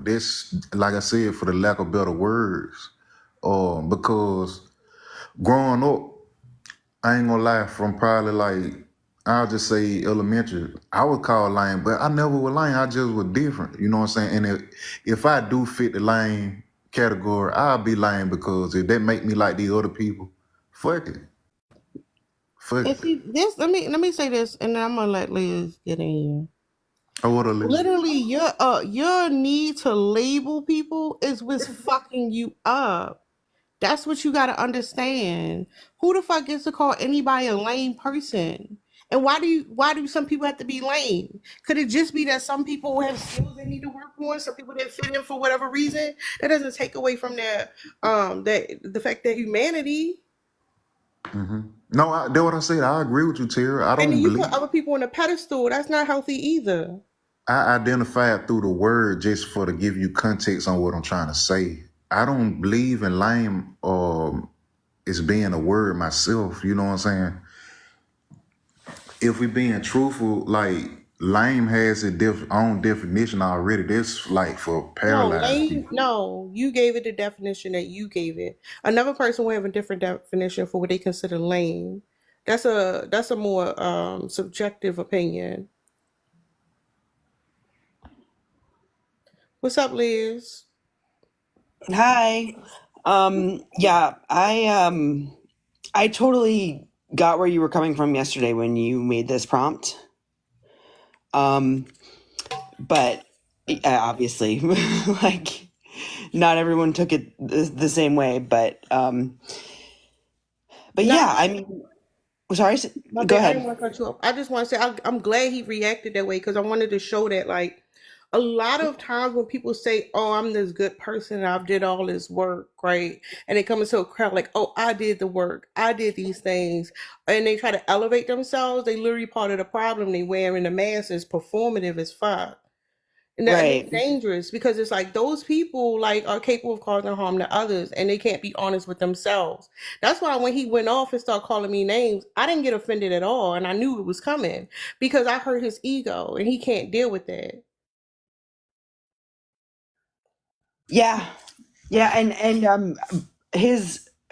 this like I said, for the lack of better words. Because growing up, I ain't gonna lie, from probably like I'll just say elementary, I was called lame, but I never was lame. I just was different. You know what I'm saying? And if I do fit the lame category, I'll be lame because if that make me like these other people, fuck it. Fuck And it. see, this let me say this, and then I'm gonna let Liz get in here. I would have listened. Literally, your need to label people is what's fucking you up. That's what you gotta understand. Who the fuck gets to call anybody a lame person? And why do some people have to be lame? Could it just be that some people have skills they need to work on, some people didn't fit in for whatever reason? That doesn't take away from their that the fact that humanity. No, that's what I said. I agree with you, Tara. I And then don't you put believe. other people on a pedestal. That's not healthy either. I identified through the word just for to give you context on what I'm trying to say. I don't believe in lame as being a word myself. You know what I'm saying? If we being truthful, like lame has a own definition already. That's like for No, paralyzed lame. people. No, you gave it the definition that you gave it. Another person will have a different definition for what they consider lame. That's a more subjective opinion. What's up, Liz? Hi. Yeah, I totally got where you were coming from yesterday when you made this prompt. Um, but obviously, like not everyone took it the same way, but No, yeah, I mean, sorry, my go bad. I didn't ahead. want to cut you off. I just want to say I'm glad he reacted that way because I wanted to show that like a lot of times when people say, "Oh, I'm this good person and I've did all this work," right? And they come into a crowd like, "Oh, I did the work. I did these things," and they try to elevate themselves. They literally part of the problem. They wearing the mask is performative as fuck. And that's Right. dangerous because it's like those people like are capable of causing harm to others and they can't be honest with themselves. That's why when he went off and started calling me names, I didn't get offended at all and I knew it was coming because I hurt his ego and he can't deal with that. Yeah. Yeah, and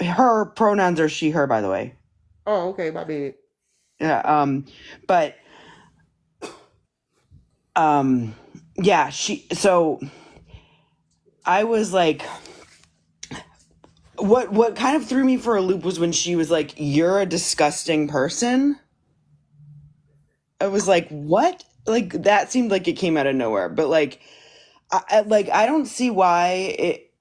her pronouns are she, her, by the way. Oh, okay, my bad. Yeah, but um yeah, so I was like, what kind of threw me for a loop was when she was like, "You're a disgusting person." I was like, "What?" Like that seemed like it came out of nowhere. But like, I don't see why it.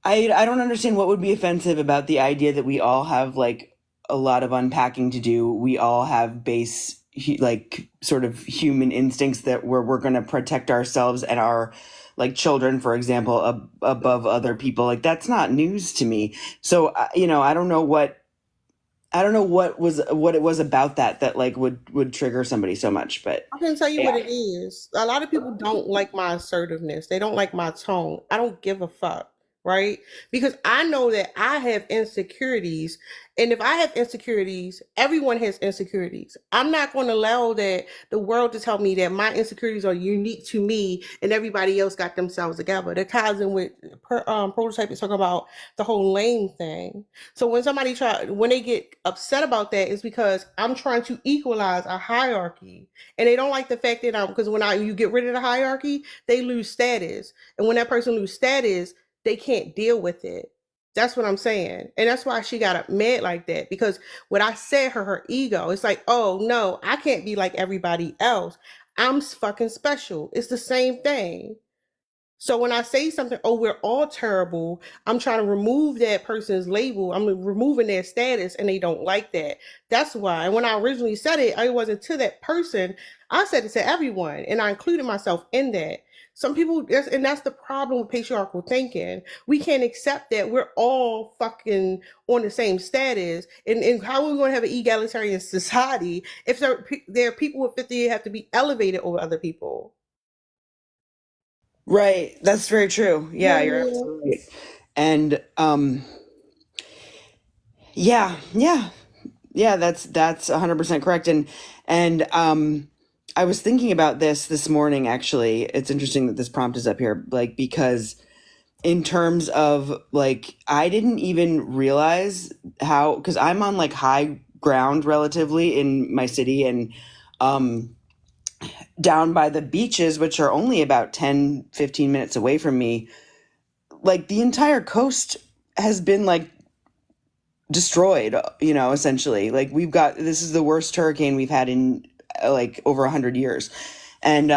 I don't understand what would be offensive about the idea that we all have like a lot of unpacking to do. We all have base like sort of human instincts that where we're going to protect ourselves and our like children, for example, above other people. Like that's not news to me. So I don't know what it was about that like would trigger somebody so much. But I can tell you what yeah, it is. A lot of people don't like my assertiveness. They don't like my tone. I don't give a fuck. right? Because I know that I have insecurities. And if I have insecurities, everyone has insecurities. I'm not going to allow that the world to tell me that my insecurities are unique to me and everybody else got themselves together. The cousin with prototype is talking about the whole lane thing. So when they get upset about that, it's because I'm trying to equalize a hierarchy, and they don't like the fact that because you get rid of the hierarchy, they lose status, and when that person loses status, they can't deal with it. That's what I'm saying. And that's why she got mad like that. Because what I said, her ego, it's like, oh no, I can't be like everybody else. I'm fucking special. It's the same thing. So when I say something, oh, we're all terrible, I'm trying to remove that person's label. I'm removing their status, and they don't like that. That's why. And when I originally said it, I wasn't to that person. I said it to everyone, and I included myself in that. Some people, and that's the problem with patriarchal thinking. We can't accept that we're all fucking on the same status. And how are we going to have an egalitarian society if there are people with 50 have to be elevated over other people? Right. That's very true. Yeah, you're Yeah. absolutely right. And yeah, yeah. Yeah, that's 100% correct. And I was thinking about this morning actually. It's interesting that this prompt is up here, like, because in terms of like I didn't even realize how, because I'm on like high ground relatively in my city, and down by the beaches, which are only about 10-15 minutes away from me, like the entire coast has been like destroyed, essentially. Like this is the worst hurricane we've had in like over 100 years. And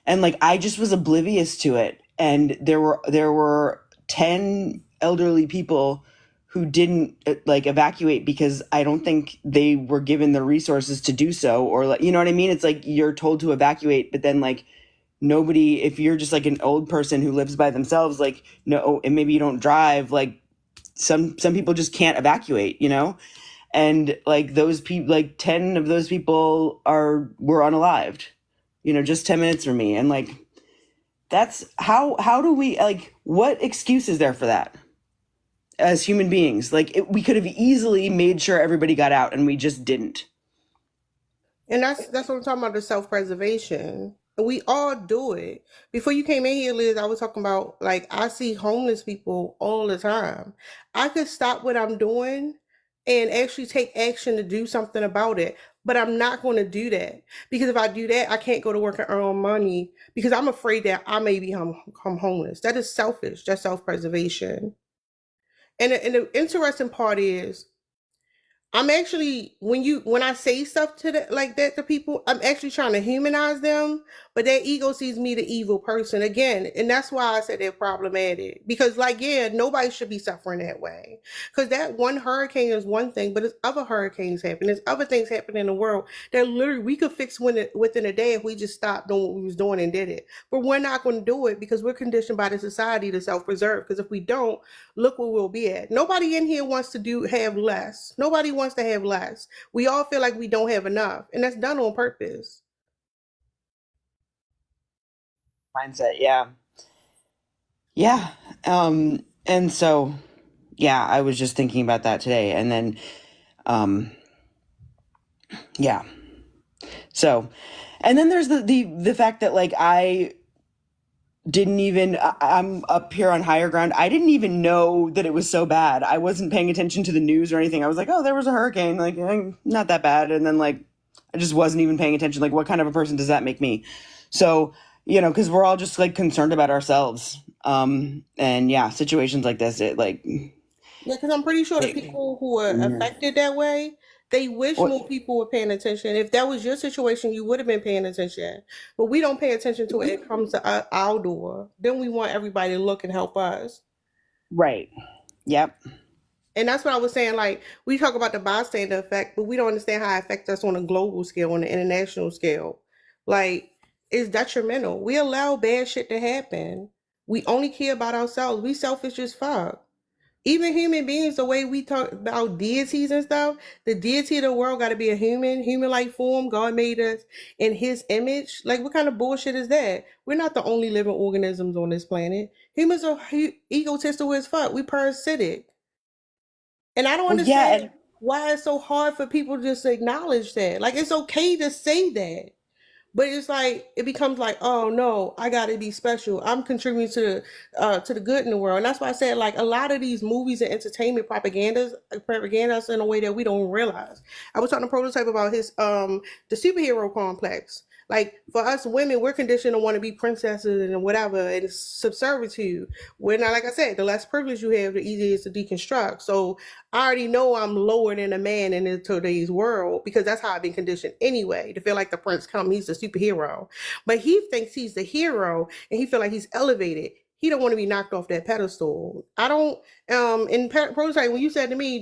like I just was oblivious to it. And there were 10 elderly people who didn't like evacuate because I don't think they were given the resources to do so, or like, you know what I mean? It's like you're told to evacuate, but then like nobody, if you're just like an old person who lives by themselves, like no, and maybe you don't drive, like some people just can't evacuate, and like those people, like 10 of those people were unalived, just 10 minutes from me. And like that's how do we, like, what excuse is there for that as human beings? Like we could have easily made sure everybody got out, and we just didn't. And that's what I'm talking about, the self-preservation. We all do it. Before you came in here, Liz, I was talking about like I see homeless people all the time. I could stop what I'm doing and actually take action to do something about it. But I'm not going to do that because if I do that, I can't go to work and earn money because I'm afraid that I may become homeless. That is selfish. That's self-preservation. And the interesting part is I'm actually when I say stuff like that to people, I'm actually trying to humanize them, but their ego sees me the evil person again, and that's why I said they're problematic. Because like, yeah, nobody should be suffering that way. Because that one hurricane is one thing, but there's other hurricanes happening. There's other things happening in the world that literally we could fix within a day if we just stopped doing what we was doing and did it. But we're not going to do it because we're conditioned by the society to self-preserve. Because if we don't, look where we'll be at. Nobody in here wants to have less. Nobody wants to have less. We all feel like we don't have enough, and that's done on purpose. Mindset, yeah. Yeah. And so, yeah, I was just thinking about that today. And then, yeah. So, and then there's the fact that like I'm up here on higher ground. I didn't even know that it was so bad. I wasn't paying attention to the news or anything. I was like, oh, there was a hurricane, like not that bad. And then like, I just wasn't even paying attention. Like, what kind of a person does that make me? So, because we're all just like concerned about ourselves. And yeah, situations like this, it like, yeah, because I'm pretty sure the people who are affected that way, they wish more people were paying attention. If that was your situation, you would have been paying attention. But we don't pay attention to it. It comes to our door. Then we want everybody to look and help us. Right. Yep. And that's what I was saying. Like, we talk about the bystander effect, but we don't understand how it affects us on a global scale, on the international scale. Like, it's detrimental. We allow bad shit to happen. We only care about ourselves. We selfish as fuck. Even human beings, the way we talk about deities and stuff, the deity of the world got to be a human like form. God made us in His image. Like, what kind of bullshit is that? We're not the only living organisms on this planet. Humans are egotistical as fuck. We parasitic, and I don't Well, yeah, understand and why it's so hard for people just to acknowledge that. Like, it's okay to say that. But it's like it becomes like, oh no, I gotta be special. I'm contributing to the good in the world, and that's why I said like a lot of these movies and entertainment propaganda us in a way that we don't realize. I was talking to Prototype about his the superhero complex. Like for us women, we're conditioned to want to be princesses and whatever, and subservitude. We're not, like I said, the less privilege you have, the easier it is to deconstruct. So I already know I'm lower than a man in today's world because that's how I've been conditioned anyway. To feel like the prince come, he's the superhero, but he thinks he's the hero and he feel like he's elevated. He don't want to be knocked off that pedestal. I don't. In Prototype, when you said to me,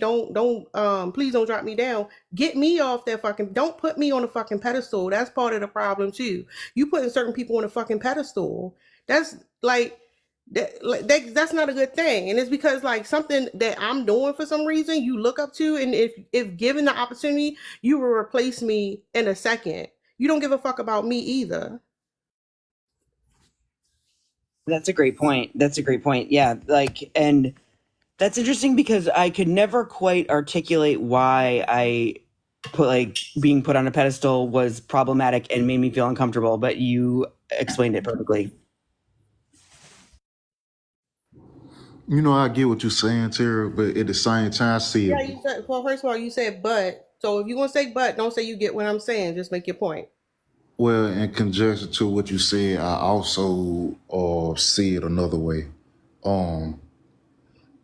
please don't drop me down. Get me off that fucking. Don't put me on a fucking pedestal. That's part of the problem too. You putting certain people on a fucking pedestal. That's like that's not a good thing, and it's because like something that I'm doing for some reason you look up to, and if given the opportunity you will replace me in a second. You don't give a fuck about me either. that's a great point. That's a great point. Yeah, like, and that's interesting because I could never quite articulate why I put like being put on a pedestal was problematic and made me feel uncomfortable, but you explained it perfectly. You know, I get what you're saying, Tara, but at the same time, I see it. Yeah, you said, well, first of all, you said but, so if you want to say but, don't say you get what I'm saying, just make your point. Well, in conjunction to what you said, I also see it another way. Um,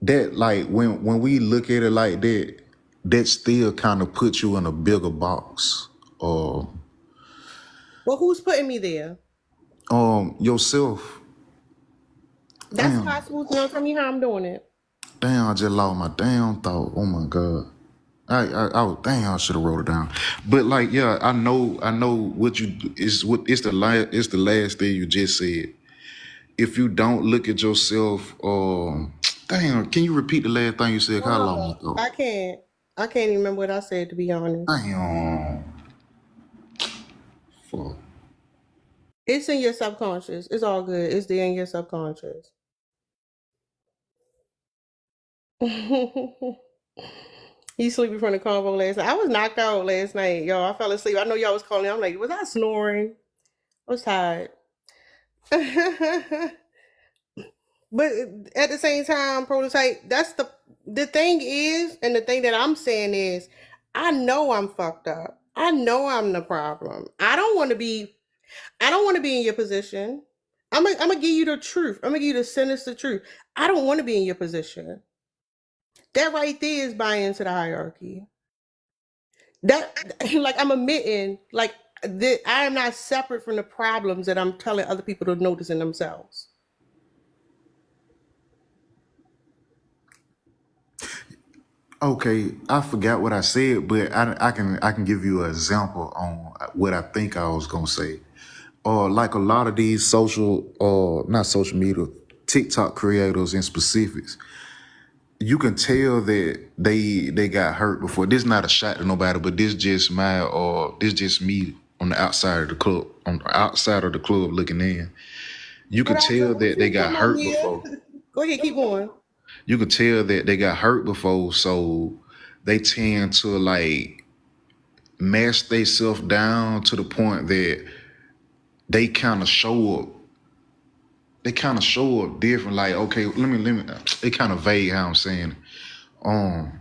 that like when we look at it like that, that still kind of puts you in a bigger box. Well, who's putting me there? Yourself. That's Damn, possible. You know, tell me how I'm doing it. damn, I just lost my damn thought. Oh my god. Damn, I should have wrote it down. But like, yeah, I know what you is. What it's the last thing you just said. If you don't look at yourself, damn, can you repeat the last thing you said? 'Cause I lost my thought. I can't even remember what I said, to be honest. Damn, fuck. It's in your subconscious. It's all good. It's there in your subconscious. He sleeping from the convo last night. I was knocked out last night, y'all. I fell asleep. I know y'all was calling. I'm like, was I snoring? I was tired. But at the same time, Prototype, that's the thing is, and the thing that I'm saying is, I know I'm fucked up. I know I'm the problem. I don't want to be in your position. I'm gonna give you the truth. I'm gonna give you the sinister truth. I don't want to be in your position. That right there is buying into the hierarchy. That like I'm admitting like that I am not separate from the problems that I'm telling other people to notice in themselves. Okay, I forgot what I said, but I can give you an example on what I think I was gonna say. Like a lot of these not social media, TikTok creators in specifics, you can tell that they got hurt before. This is not a shot to nobody, but this just me on the outside of the club, looking in. You What can I do? tell What that they you got come on hurt here? before. Go ahead, keep going. You can tell that they got hurt before, so they tend to like mash themselves down to the point that they kind of show up. They kind of show up different. Like, okay, let me. It kind of vague how I'm saying it. Um,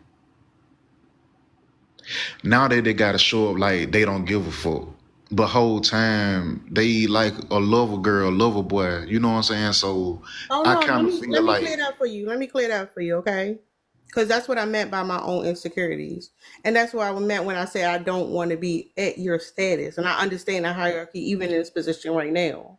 Now that they gotta show up like they don't give a fuck. But whole time they like a lover girl, lover boy. You know what I'm saying? So Oh I no, kind of let feel me clear like, that for you. Let me clear that for you, okay? Because that's what I meant by my own insecurities, and that's what I meant when I say I don't want to be at your status, and I understand the hierarchy even in this position right now.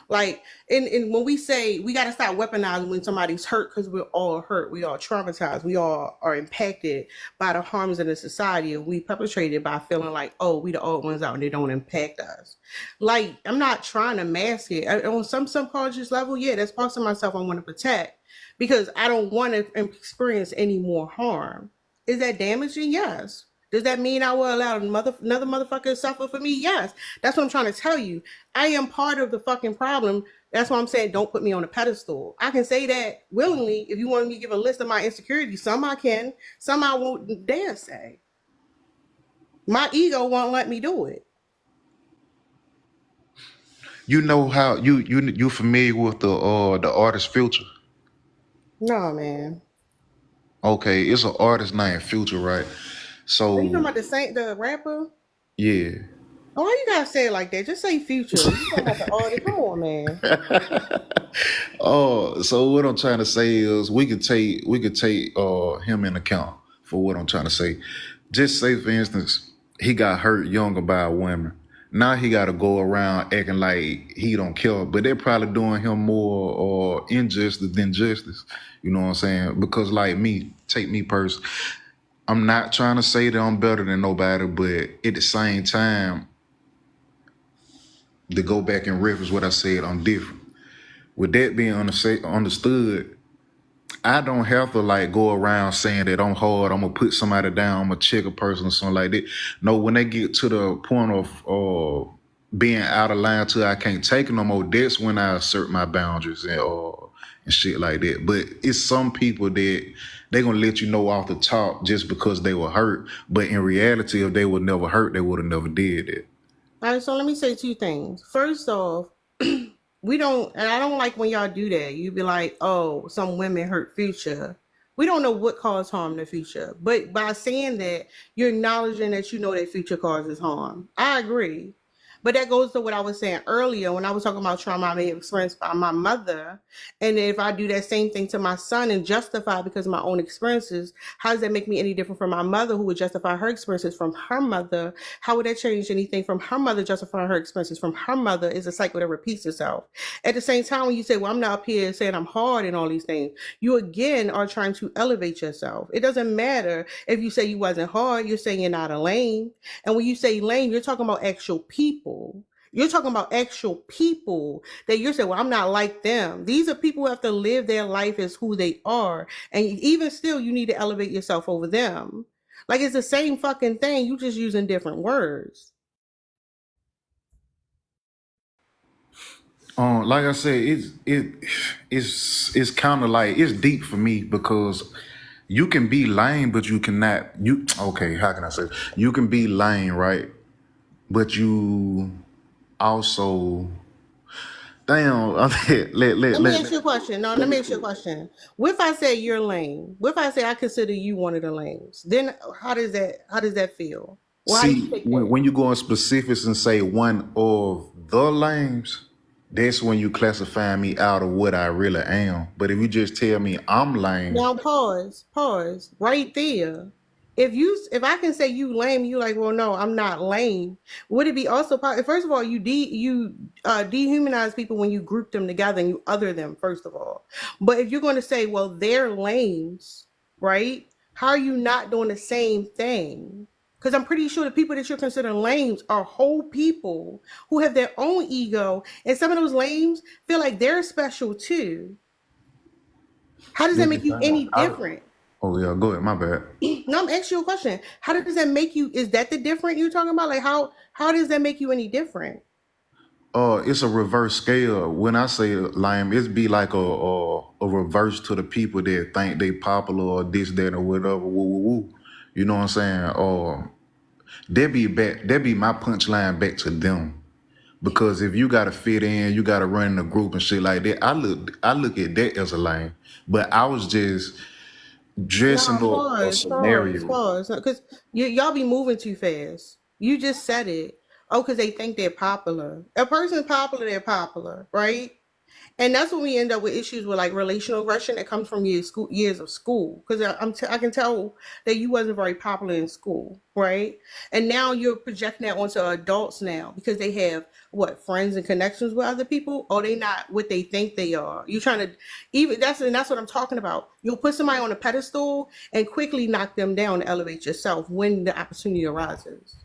Like, and when we say we got to stop weaponizing when somebody's hurt, because we're all hurt, we all traumatized, we all are impacted by the harms in the society, and we perpetrated by feeling like, oh, we the old ones out and they don't impact us. Like, I'm not trying to mask it. On some subconscious level, yeah, that's parts of myself I want to protect because I don't want to experience any more harm. Is that damaging? Yes. Does that mean I will allow another motherfucker to suffer for me? Yes. That's what I'm trying to tell you. I am part of the fucking problem. That's why I'm saying don't put me on a pedestal. I can say that willingly if you want me to give a list of my insecurities. Some I can, some I won't dare say. My ego won't let me do it. You know how you familiar with the artist Future? No, man. Okay, it's an artist named Future, right? Are you talking So about the rapper? yeah. Oh, why you gotta say it like that? Just say future. You talking about the artist? Come on, man. Oh, so what I'm trying to say is we could take him in account for what I'm trying to say. Just say for instance, he got hurt younger by a woman. Now he got to go around acting like he don't care, but they're probably doing him more or injustice than justice. You know what I'm saying? Because like me, take me first. I'm not trying to say that I'm better than nobody, but at the same time, to go back and reference what I said, I'm different. With that being understood, I don't have to like go around saying that I'm hard, I'm gonna put somebody down, I'm gonna check a person or something like that. No, when they get to the point of being out of line till I can't take it no more, that's when I assert my boundaries and shit like that. But it's some people that they gonna let you know off the top just because they were hurt. But in reality, if they were never hurt, they would have never did it. All right, so let me say two things. First off, we don't, and I don't like when y'all do that. You be like, oh, some women hurt Future. We don't know what caused harm to Future, but by saying that, you're acknowledging that you know that Future causes harm. I agree. But that goes to what I was saying earlier when I was talking about trauma I may have experienced by my mother. And if I do that same thing to my son and justify because of my own experiences, how does that make me any different from my mother who would justify her experiences from her mother? How would that change anything from her mother justifying her experiences from her mother? Is a cycle that repeats itself. At the same time, when you say, well, I'm not up here saying I'm hard and all these things, you again are trying to elevate yourself. It doesn't matter if you say you wasn't hard, you're saying you're not a lame. And when you say lame, you're talking about actual people. You're talking about actual people that you're saying, well, I'm not like them. These are people who have to live their life as who they are. And even still, you need to elevate yourself over them. Like it's the same fucking thing. You just using different words. Like I said, it's kind of like it's deep for me because you can be lame, but you cannot. You okay? How can I say? You can be lame, right? But you also damn. Let me ask you a question. No, let me ask you a question. What if I say you're lame? What if I say I consider you one of the lames? Then how does that feel? Well, how do you see take that? when you go in specifics and say one of the lames. That's when you classify me out of what I really am. But if you just tell me I'm lame, Now pause right there. If I can say you lame, you like, well, no, I'm not lame. Would it be also first of all, you dehumanize people when you group them together and you other them first of all. But if you're going to say, well, they're lames, right? How are you not doing the same thing? Because I'm pretty sure the people that you're considering lames are whole people who have their own ego, and some of those lames feel like they're special too. How does that this make is you any different? oh yeah, go ahead, my bad. No, I'm asking you a question. How does that make you? Is that the different you're talking about? Like how does that make you any different? It's a reverse scale. When I say lame, it's be like a reverse to the people that think they popular or this, that, or whatever. Woo, woo, woo. You know what I'm saying? That be my punchline back to them. Because if you gotta fit in, you gotta run in a group and shit like that. I look at that as a lane. But I was just dressing No, up a scenario. pause. Because y'all be moving too fast. You just said it. Oh, because they think they're popular. A person's popular, they're popular, right? And that's when we end up with issues with like relational aggression that comes from years of school. Because I can tell that you wasn't very popular in school, right? And now you're projecting that onto adults now because they have what friends and connections with other people, or they not what they think they are. You're trying to even that's what I'm talking about. You'll put somebody on a pedestal and quickly knock them down to elevate yourself when the opportunity arises.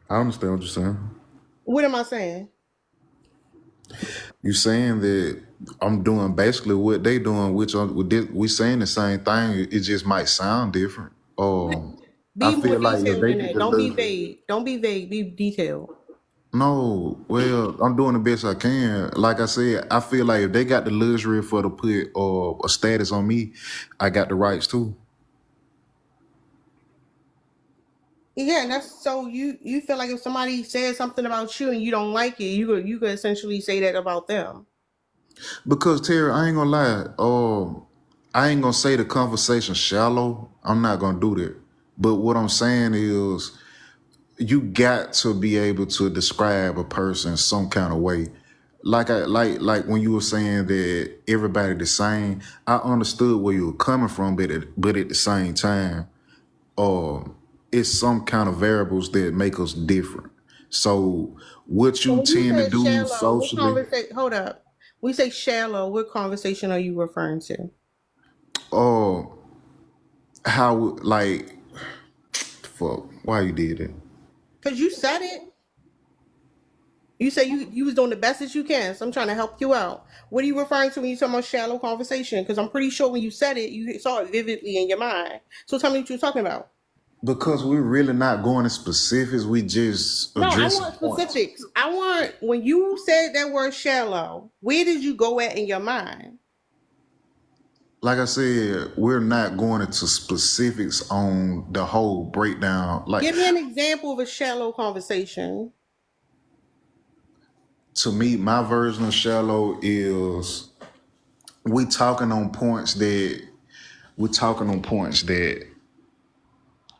I understand what you're saying. What am I saying? You saying that I'm doing basically what they doing, which we saying the same thing. It just might sound different. I Be more feel like if detailed they than get that. the Don't be look, vague. Don't be vague. Be detailed. no, well, I'm doing the best I can. Like I said, I feel like if they got the luxury for to put a status on me, I got the rights too. Yeah, and that's so you feel like if somebody says something about you and you don't like it, you could essentially say that about them. Because Terry, I ain't gonna lie. I ain't gonna say the conversation shallow. I'm not gonna do that. But what I'm saying is, you got to be able to describe a person some kind of way. Like when you were saying that everybody the same, I understood where you were coming from, but at the same time, uh, it's some kind of variables that make us different. So what So you when you tend to said do shallow, what socially, conversation? Hold up. When you say shallow, what conversation are you referring to? uh, how like fuck, why you did it? Because you said it. You say you was doing the best that you can. So I'm trying to help you out. What are you referring to when you talking about shallow conversation? Because I'm pretty sure when you said it, you saw it vividly in your mind. So tell me what you're talking about. Because we're really not going to specifics. We just No, I addressing want points. specifics. I want when you said that word shallow, where did you go at in your mind? Like I said, we're not going into specifics on the whole breakdown. Like, Give me an example of a shallow conversation. to me, my version of shallow is we talking on points that we're talking on points that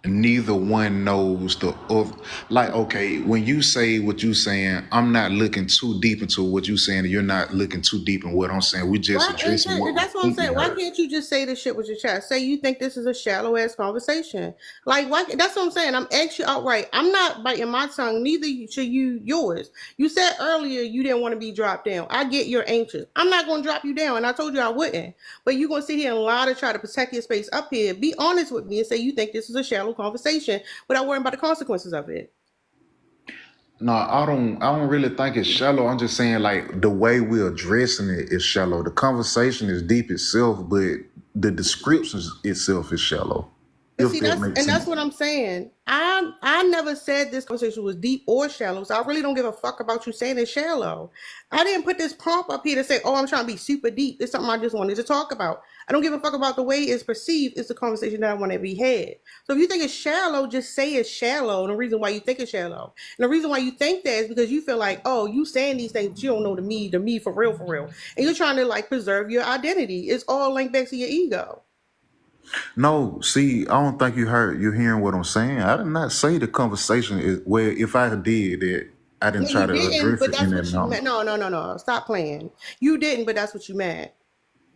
neither one knows the other. Like, okay, when you say what you saying, I'm not looking too deep into what you saying, and you're not looking too deep in what I'm saying. We just Why? addressing what we That's what I'm think we saying. Why heard. can't you just say this shit with your chest? Say you think this is a shallow ass conversation. Like, why? That's what I'm saying. I'm actually outright. I'm not biting my tongue. Neither should you yours. You said earlier you didn't want to be dropped down. I get you're anxious. I'm not going to drop you down, and I told you I wouldn't. But you're going to sit here and lie to try to protect your space up here. Be honest with me and say you think this is a shallow conversation without worrying about the consequences of it. No, I don't really think it's shallow. I'm just saying like the way we're addressing it is shallow. The conversation is deep itself, but the description itself is shallow. But If see, that makes that's sense. what I'm saying. I never said this conversation was deep or shallow, so I really don't give a fuck about you saying it's shallow. I didn't put this prompt up here to say, oh, I'm trying to be super deep. It's something I just wanted to talk about. I don't give a fuck about the way it's perceived. It's the conversation that I want to be had. So if you think it's shallow, just say it's shallow. And the reason why you think it's shallow, and the reason why you think that is because you feel like, oh, you saying these things, but you don't know the me for real, and you're trying to like preserve your identity. It's all linked back to your ego. No, see, I don't think you hearing what I'm saying. I did not say the conversation is where if I did it, I No, didn't try you to didn't, address but it in that's that what you manner. meant. No. Stop playing. You didn't, but that's what you meant.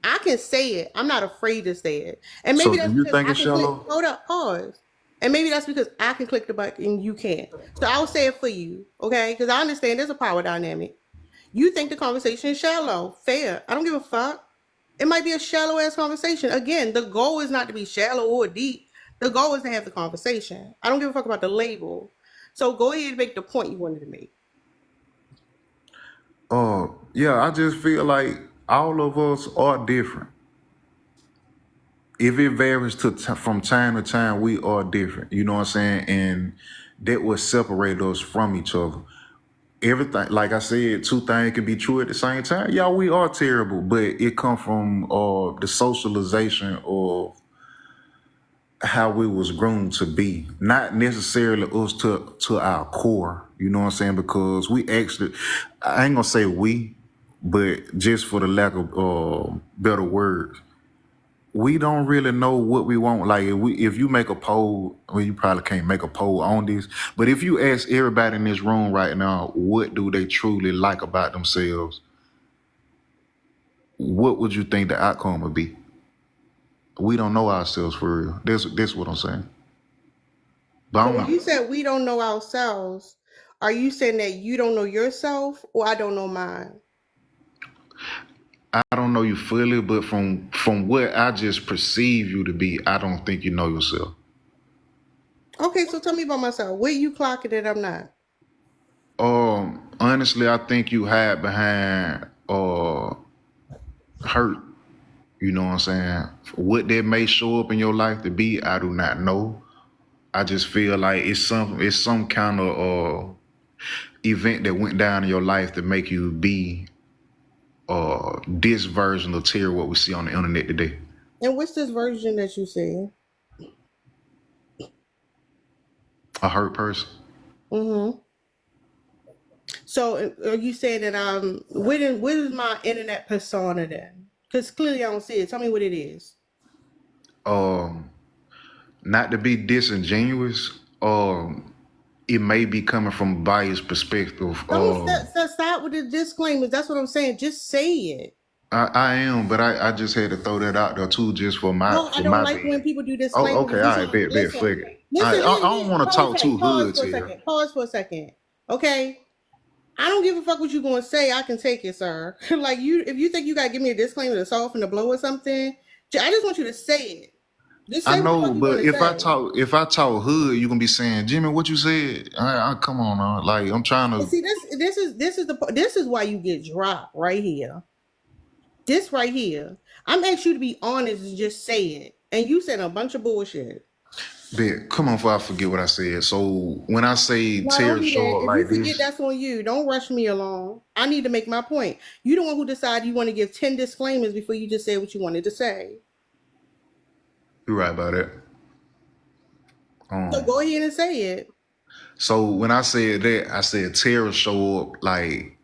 I can say it. I'm not afraid to say it. And maybe So do that's you because think I it's can click, shallow? hold up, pause. And maybe that's because I can click the button and you can't. So I'll say it for you, okay? Because I understand there's a power dynamic. You think the conversation is shallow. Fair. I don't give a fuck. It might be a shallow ass conversation. Again, the goal is not to be shallow or deep. The goal is to have the conversation. I don't give a fuck about the label. So go ahead and make the point you wanted to make. Yeah, I just feel like all of us are different. If it varies from time to time, we are different. You know what I'm saying? And that will separate us from each other. Everything, like I said, two things can be true at the same time. Yeah, we are terrible, but it come from the socialization of how we was groomed to be, not necessarily us to our core. You know what I'm saying? Because we actually, I ain't gonna say we, but just for the lack of better words, we don't really know what we want. Like if you make a poll, well, you probably can't make a poll on this, but if you ask everybody in this room right now, what do they truly like about themselves? What would you think the outcome would be? We don't know ourselves for real. This what I'm saying. But So I'm when you not, said we don't know ourselves, are you saying that you don't know yourself or I don't know mine? I don't know you fully, but from what I just perceive you to be, I don't think you know yourself. Okay, so tell me about myself. Where you clocking that I'm not? Honestly, I think you hide behind hurt. You know what I'm saying? What that may show up in your life to be, I do not know. I just feel like it's some kind of event that went down in your life to make you be this version of Terry what we see on the internet today. And what's this version that you see? A hurt person. Mm-hmm. So are you saying that what is my internet persona then? Because clearly I don't see it. Tell me what it is. Not to be disingenuous, it may be coming from a biased perspective. Don't stop with the disclaimers. That's what I'm saying. Just say it. I am, but I just had to throw that out there too, just for No, I for don't my like when bad. people do Oh, disclaimers. okay, all right, bet, fuck it. Listen, I don't want to talk too pause hoods for a here. second. Pause for a second. Okay. I don't give a fuck what you're gonna say. I can take it, sir. Like if you think you gotta give me a disclaimer to soften the blow or something, I just want you to say it. Just I say what the know, fuck you but want to say. if I talk hood, you gonna be saying, Jimmy, what you said? Come on, like I'm trying And to. see, this is why you get dropped right here. This right here. I'm asking you to be honest and just say it. And you said a bunch of bullshit. Bet, come on, before I forget what I said. So when I say No, don't tears do show that. up If you like forget, this, that's on you. Don't rush me along. I need to make my point. You the one who decided you want to give 10 disclaimers before you just say what you wanted to say. you're right about that. So go ahead and say it. So when I said that, I said tears show up like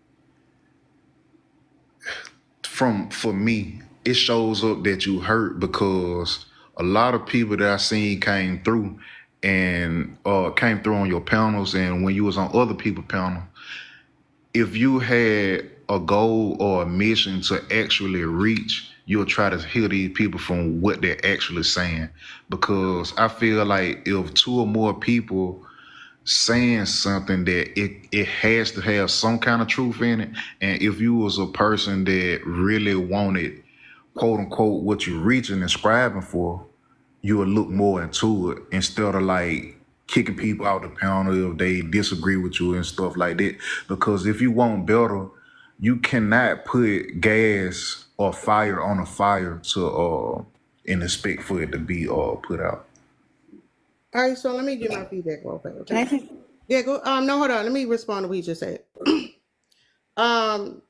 for me, it shows up that you hurt because a lot of people that I seen came through and came through on your panels, and when you was on other people's panel, if you had a goal or a mission to actually reach, you'll try to hear these people from what they're actually saying. Because I feel like if two or more people saying something that it has to have some kind of truth in it, and if you was a person that really wanted quote unquote what you're reaching and striving for, you would look more into it instead of like kicking people out the panel if they disagree with you and stuff like that. Because if you want better, you cannot put gas or fire on a fire to and expect for it to be put out. All right, so let me give my feedback real quick. Can I Okay. think? Yeah, go. No, hold on. Let me respond to what you just said.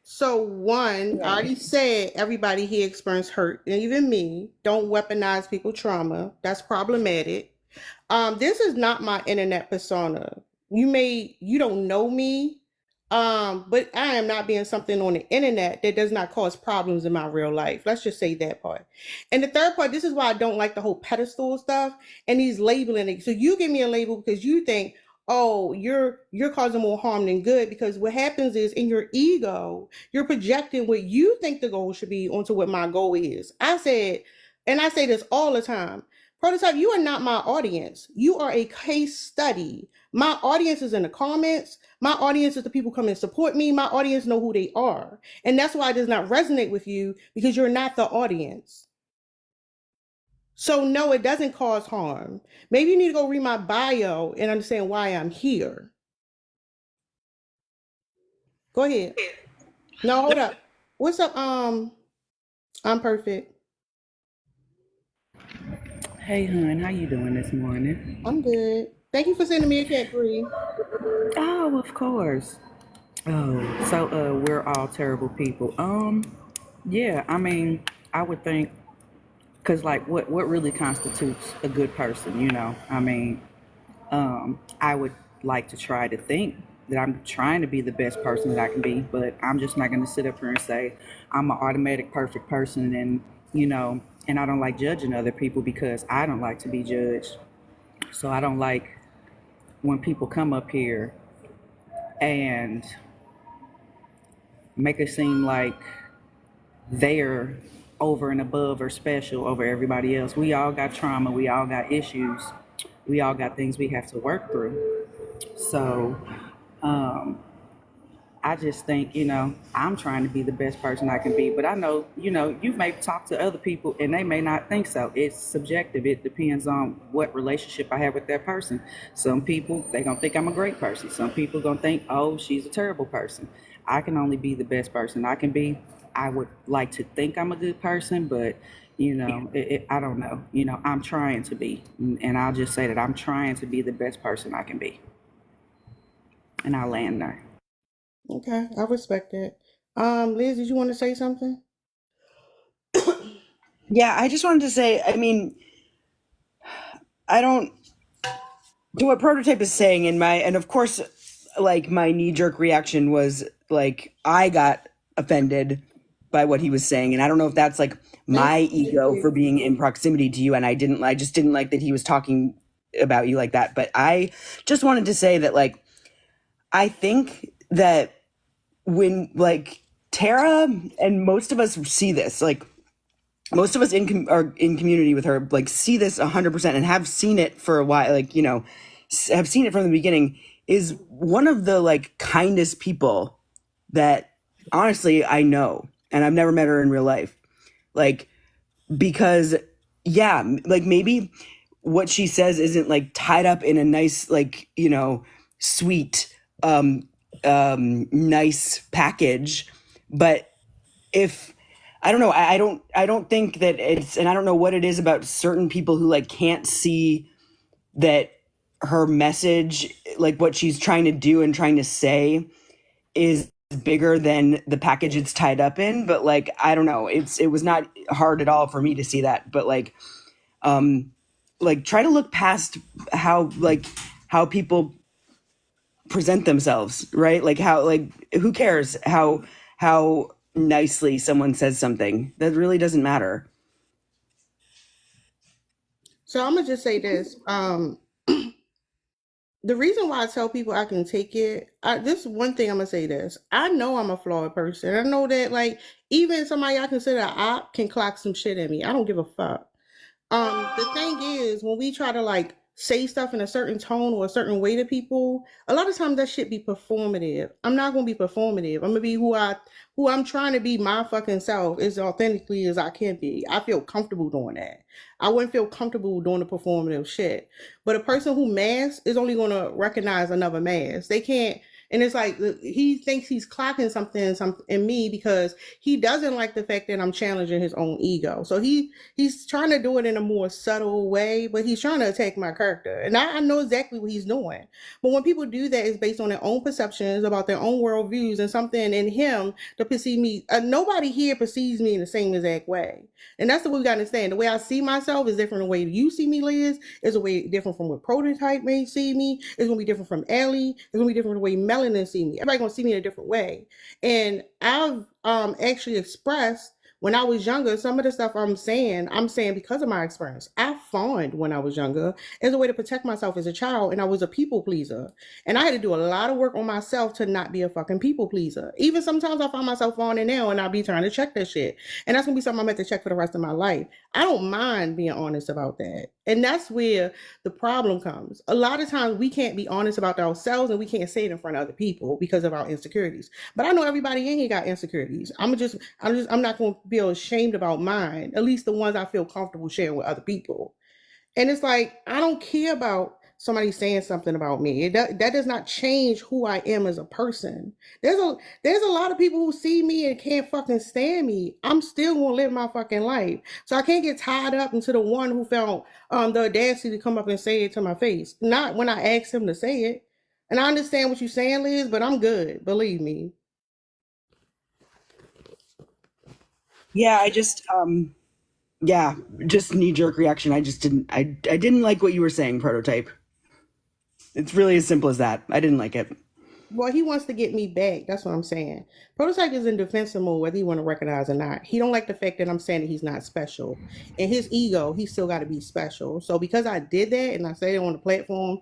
So one, I already said everybody here experienced hurt, and even me. Don't weaponize people trauma. That's problematic. This is not my internet persona. You don't know me. But I am not being something on the internet that does not cause problems in my real life. Let's just say that part. And the third part, this is why I don't like the whole pedestal stuff and these labeling it. So you give me a label because you think, oh, you're causing more harm than good, because what happens is in your ego, you're projecting what you think the goal should be onto what my goal is. I said, and I say this all the time, Prototype, you are not my audience. You are a case study. My audience is in the comments. My audience is the people come and support me. My audience know who they are. And that's why it does not resonate with you, because you're not the audience. So no, it doesn't cause harm. Maybe you need to go read my bio and understand why I'm here. Go ahead. No, hold up. What's up? I'm perfect. Hey, hon, how you doing this morning? I'm good. Thank you for sending me a cat free. Oh, of course. Oh, so we're all terrible people. Yeah, I mean, I would think, cause like, what really constitutes a good person? You know, I mean, I would like to try to think that I'm trying to be the best person that I can be, but I'm just not going to sit up here and say I'm an automatic perfect person and, you know, and I don't like judging other people because I don't like to be judged. So I don't like when people come up here and make it seem like they're over and above or special over everybody else. We all got trauma, we all got issues, we all got things we have to work through. So um, I just think, I'm trying to be the best person I can be. But I know, you may talk to other people and they may not think so. It's subjective. It depends on what relationship I have with that person. Some people, they going to think I'm a great person. Some people going to think, oh, she's a terrible person. I can only be the best person I can be. I would like to think I'm a good person, but, I don't know. I'm trying to be. And I'll just say that I'm trying to be the best person I can be. And I'll land there. Okay, I respect it. Liz, did you want to say something? Yeah, I just wanted to say, I mean, I don't do what Prototype is saying and of course, like my knee-jerk reaction was like I got offended by what he was saying, and I don't know if that's like my ego for being in proximity to you, and I just didn't like that he was talking about you like that. But I just wanted to say that like I think that when like Tara and most of us see this, like most of us are in community with her, like see this 100% and have seen it for a while, like, have seen it from the beginning, is one of the like kindest people that honestly I know, and I've never met her in real life. Like, because yeah, like maybe what she says isn't like tied up in a nice, like, sweet, nice package, but if I don't know, I don't think that it's, and I don't know what it is about certain people who like can't see that her message, like what she's trying to do and trying to say, is bigger than the package it's tied up in. But like I don't know, it was not hard at all for me to see that, but like try to look past how people present themselves, right? Like how, like, who cares how nicely someone says something? That really doesn't matter. So I'm gonna just say this. The reason why I tell people I can take it, this one thing I'm gonna say this. I know I'm a flawed person. I know that like even somebody I consider an op can clock some shit at me. I don't give a fuck. The thing is, when we try to like say stuff in a certain tone or a certain way to people, a lot of times that shit be performative. I'm not gonna be performative. I'm gonna be who I'm trying to be, my fucking self, as authentically as I can be. I feel comfortable doing that. I wouldn't feel comfortable doing the performative shit. But a person who masks is only gonna recognize another mask. They can't. And it's like he thinks he's clocking something in me because he doesn't like the fact that I'm challenging his own ego. So he's trying to do it in a more subtle way, but he's trying to attack my character. And I know exactly what he's doing. But when people do that, it's based on their own perceptions about their own worldviews and something in him to perceive me. Nobody here perceives me in the same exact way. And that's the way we got to understand. The way I see myself is different. The way you see me, Liz, is a way different from what Prototype may see me. It's going to be different from Ellie. It's going to be different from the way Melanin see me. Everybody going to see me in a different way. And I've actually expressed when I was younger, some of the stuff I'm saying because of my experience. I fawned when I was younger as a way to protect myself as a child, and I was a people pleaser. And I had to do a lot of work on myself to not be a fucking people pleaser. Even sometimes I find myself fawning now, and I'll be trying to check that shit. And that's going to be something I'm going to have to check for the rest of my life. I don't mind being honest about that. And that's where the problem comes. A lot of times we can't be honest about ourselves, and we can't say it in front of other people because of our insecurities. But I know everybody in here got insecurities. I'm not going to feel ashamed about mine, at least the ones I feel comfortable sharing with other people. And it's like, I don't care about somebody saying something about me. That does not change who I am as a person. There's a lot of people who see me and can't fucking stand me. I'm still gonna live my fucking life. So I can't get tied up into the one who felt the audacity to come up and say it to my face. Not when I asked him to say it. And I understand what you're saying, Liz, but I'm good. Believe me. Yeah, I just just knee-jerk reaction. I didn't like what you were saying, Prototype. It's really as simple as that. I didn't like it. Well, he wants to get me back. That's what I'm saying. Prototype is in defensive mode, whether you want to recognize or not. He don't like the fact that I'm saying that he's not special. And his ego, he still got to be special. So because I did that and I said it on the platform,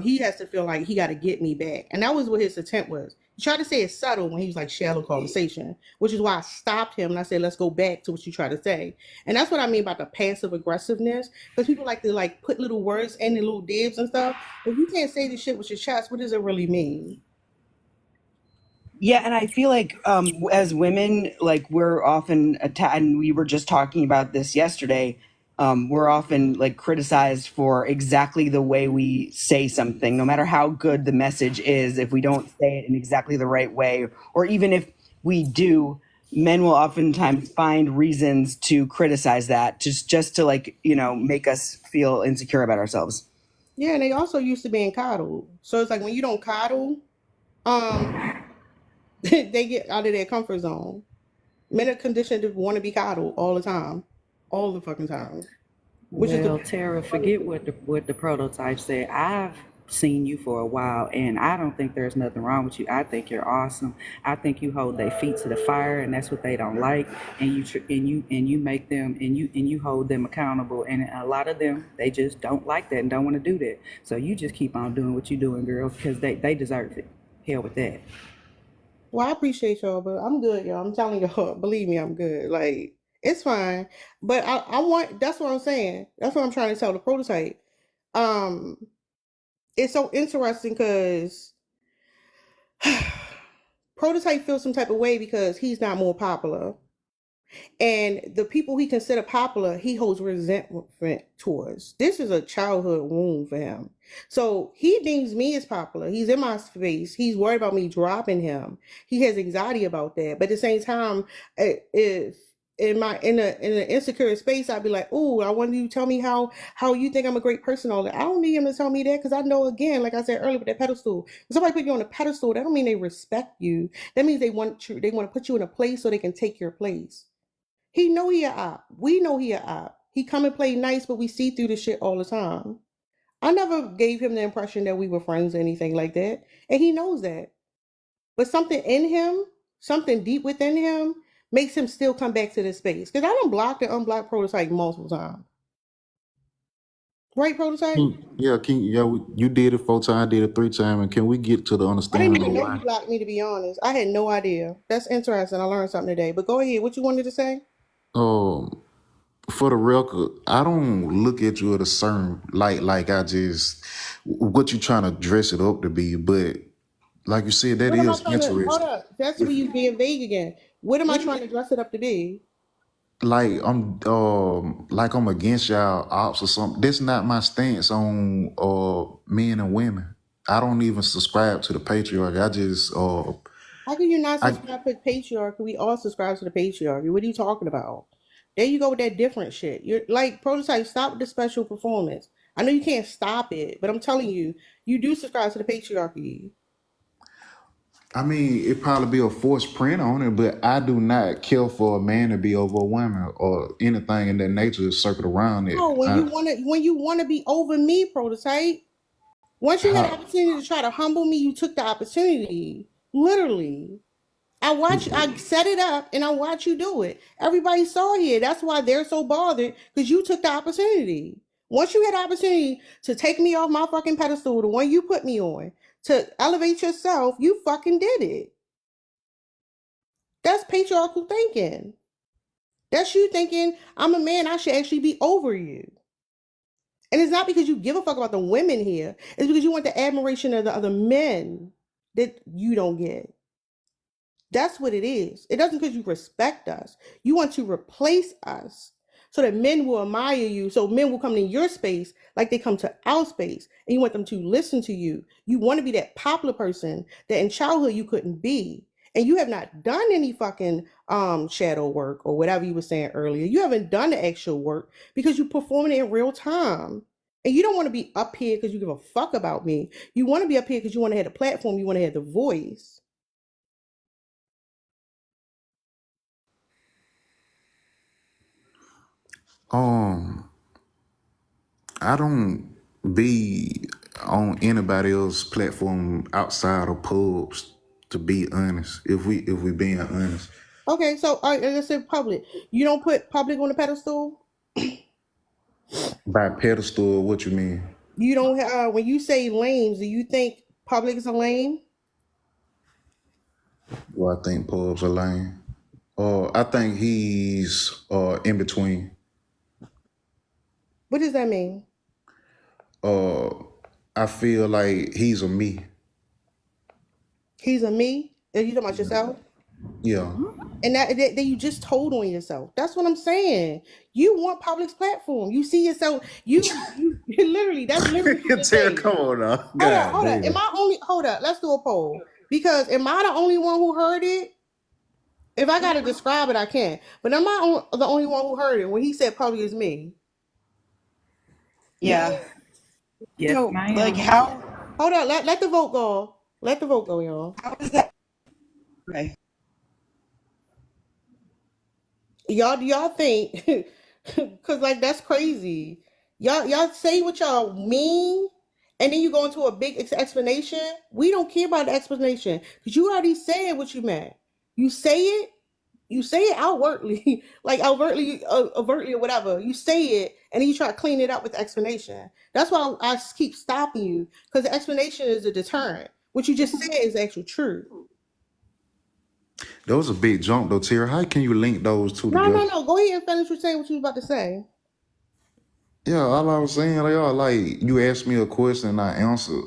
he has to feel like he got to get me back. And that was what his attempt was. He tried to say it subtle when he was like shallow conversation, which is why I stopped him and I said, let's go back to what you try to say. And that's what I mean about the passive aggressiveness. Because people like to like put little words in the little dibs and stuff. If you can't say this shit with your chest, what does it really mean? Yeah, and I feel like as women, like we're often attacked, and we were just talking about this yesterday. We're often like criticized for exactly the way we say something, no matter how good the message is. If we don't say it in exactly the right way, or even if we do, men will oftentimes find reasons to criticize that, just to like make us feel insecure about ourselves. Yeah, and they also used to being coddled. So it's like when you don't coddle, um, they get out of their comfort zone. Men are conditioned to want to be coddled all the time, all the fucking time, which is the Well, Tara, forget what the prototype said. I've seen you for a while, and I don't think there's nothing wrong with you. I think you're awesome. I think you hold their feet to the fire, and that's what they don't like. And you make them and you hold them accountable. And a lot of them they just don't like that and don't want to do that. So you just keep on doing what you're doing, girl, because they deserve it. Hell with that. well, I appreciate y'all, but I'm good, y'all. I'm telling y'all, believe me, I'm good. Like it's fine, but I want. That's what I'm saying. That's what I'm trying to tell the prototype. Um, it's so interesting because prototype feels some type of way because he's not more popular. And the people he consider popular, he holds resentment towards. This is a childhood wound for him. So he deems me as popular. He's in my space. He's worried about me dropping him. He has anxiety about that. But at the same time, if in an insecure space, I'd be like, "Oh, I want you to tell me how you think I'm a great person." All that. I don't need him to tell me that because I know again, like I said earlier, with that pedestal. When somebody put you on a pedestal, that don't mean they respect you. That means they want you. They want to put you in a place so they can take your place. He know he a op. We know he a op. He come and play nice, but we see through the shit all the time. I never gave him the impression that we were friends or anything like that, and he knows that. But something in him, something deep within him, makes him still come back to this space. Because I don't block and unblock prototype multiple times. Right, prototype? Yeah, you did it 4 times, I did it 3 times, and can we get to the I didn't understanding even of know you why? blocked me, to be honest. I had no idea. That's interesting. I learned something today. But go ahead. What you wanted to say? Um, for the record, I don't look at you at a certain like I just what you trying to dress it up to be, but like you said, that What am I is trying to hold interesting. up? That's where you being vague again. What am I trying to dress it up to be? Like I'm against y'all ops or something. That's not my stance on men and women. I don't even subscribe to the patriarchy. How can you not I subscribe to the patriarchy? We all subscribe to the patriarchy. What are you talking about? There you go with that different shit. You're like prototype. Stop with the special performance. I know you can't stop it, but I'm telling you, you do subscribe to the patriarchy. I mean, it probably be a forced print on it, but I do not care for a man to be over a woman or anything in that nature to circle around it. No, when you wanna be over me, prototype. Once you had the How, opportunity to try to humble me, you took the opportunity. Literally. I set it up and I watch you do it. Everybody saw here. That's why they're so bothered because you took the opportunity. Once you had the opportunity to take me off my fucking pedestal, the one you put me on, to elevate yourself, you fucking did it. That's patriarchal thinking. That's you thinking, I'm a man, I should actually be over you. And it's not because you give a fuck about the women here, it's because you want the admiration of the other men that you don't get. That's what it is. It doesn't because you respect us. You want to replace us so that men will admire you. So men will come in your space like they come to our space. And you want them to listen to you. You want to be that popular person that in childhood you couldn't be. And you have not done any fucking shadow work or whatever you were saying earlier. You haven't done the actual work because you're performing it in real time. And you don't want to be up here because you give a fuck about me. You want to be up here because you want to have the platform, you want to have the voice. um, I don't be. on anybody else's platform outside of pubs. To be honest, if we being honest, Okay, so all right, let's say public. You don't put public on the pedestal. by pedestal, what you mean? You don't. When you say lames, do you think public is a lame? Well, I think pubs are lame. I think he's in between. What does that mean? Uh, I feel like he's a me. He's a me. Are you talking about yourself? Yeah. And that you just told on yourself. That's what I'm saying. You want public's platform. You see yourself. You literally. That's literally what you're Tara, saying. come on now. Hold up, God hold up. damn. Am I only? Hold up. Let's do a poll. Because am I the only one who heard it? If I gotta describe it, I can. But am I the only one who heard it when he said public is me? Yeah. Yes, So, ma'am. like, how Hold up. Let the vote go. Let the vote go, y'all. is that? Okay. Y'all think? Cause like that's crazy. Y'all say what y'all mean, and then you go into a big explanation. We don't care about the explanation because you already said what you meant. You say it. You say it outwardly, like overtly or whatever. You say it, and then you try to clean it up with the explanation. That's why I keep stopping you because the explanation is a deterrent. What you just said is actually true. That was a big jump though, Tara. How can you link those two No, together? no, no. Go ahead and finish what you was about to say. Yeah, all I was saying, like you asked me a question and I answered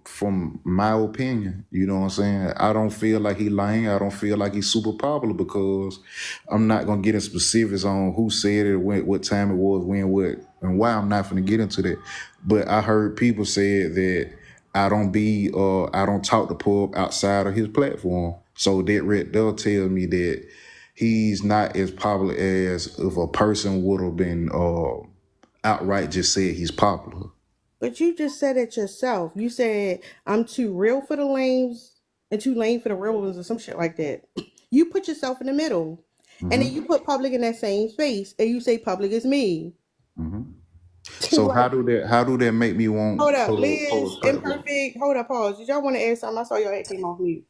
from my opinion. You know what I'm saying? I don't feel like he lying. I don't feel like he's super popular because I'm not gonna get in specifics on who said it, when, what time it was, when, what, and why. I'm not gonna get into that. But I heard people say that I don't talk to pub outside of his platform. So that right there tell me that he's not as popular as if a person would have been outright just said he's popular. But you just said it yourself. You said I'm too real for the lames and too lame for the real ones or some shit like that. You put yourself in the middle. And then you put public in that same space and you say public is me. So Like, how do that make me want hold up, pub Liz, platform? imperfect. Hold up, pause. Did y'all want to add something? I saw your head came off mute.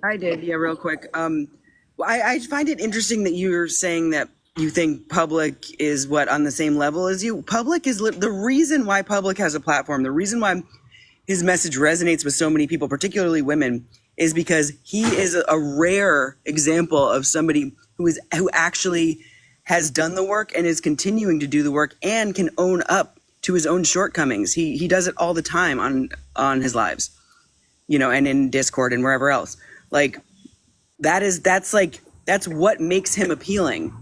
I did, yeah, real quick. Well, I find it interesting that you're saying that you think public is what on the same level as you. Public is the reason why public has a platform. The reason why his message resonates with so many people, particularly women, is because he is a rare example of somebody who actually has done the work and is continuing to do the work and can own up to his own shortcomings. He does it all the time on his lives, you know, and in Discord and wherever else. Like that's what makes him appealing.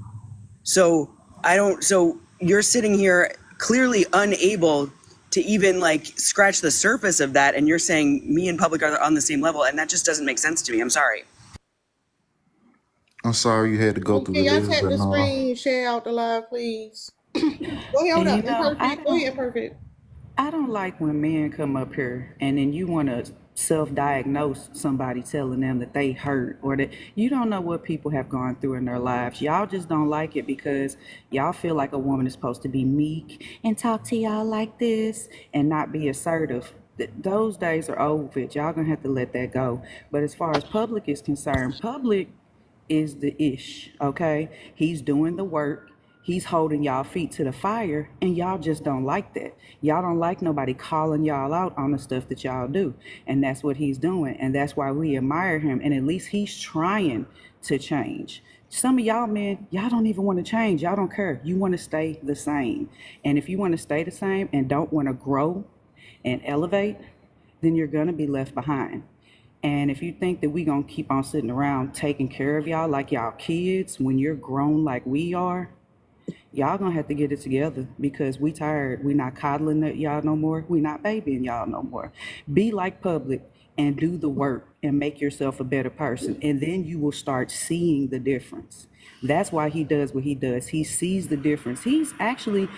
So you're sitting here clearly unable to even like scratch the surface of that, and you're saying me and public are on the same level, and that just doesn't make sense to me. I'm sorry. I'm sorry you had to go Can through the y'all list, tap but the no. screen and share out the live, please? Go ahead, hold And up. you know, Imperfect. Go ahead, imperfect. I don't like when men come up here and then you want to self-diagnose somebody telling them that they hurt or that you don't know what people have gone through in their lives. Y'all just don't like it because y'all feel like a woman is supposed to be meek and talk to y'all like this and not be assertive. Those days are over with. Y'all gonna have to let that go. But as far as public is concerned, public is the ish, okay? He's doing the work. He's holding y'all feet to the fire, and y'all just don't like that. Y'all don't like nobody calling y'all out on the stuff that y'all do. And that's what he's doing. And that's why we admire him. And at least he's trying to change. Some of y'all men, y'all don't even want to change. Y'all don't care. You want to stay the same. And if you want to stay the same and don't want to grow and elevate, then you're going to be left behind. And if you think that we going to keep on sitting around taking care of y'all like y'all kids when you're grown like we are, y'all gonna have to get it together because we tired. We not coddling y'all no more. We not babying y'all no more. Be like public and do the work and make yourself a better person. And then you will start seeing the difference. That's why he does what he does. He sees the difference. He's actually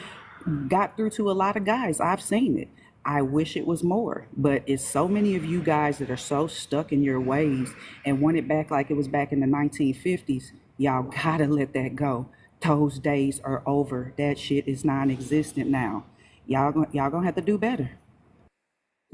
got through to a lot of guys. I've seen it. I wish it was more, but it's so many of you guys that are so stuck in your ways and want it back like it was back in the 1950s. Y'all gotta let that go. Those days are over. That shit is non-existent now. Y'all gonna have to do better.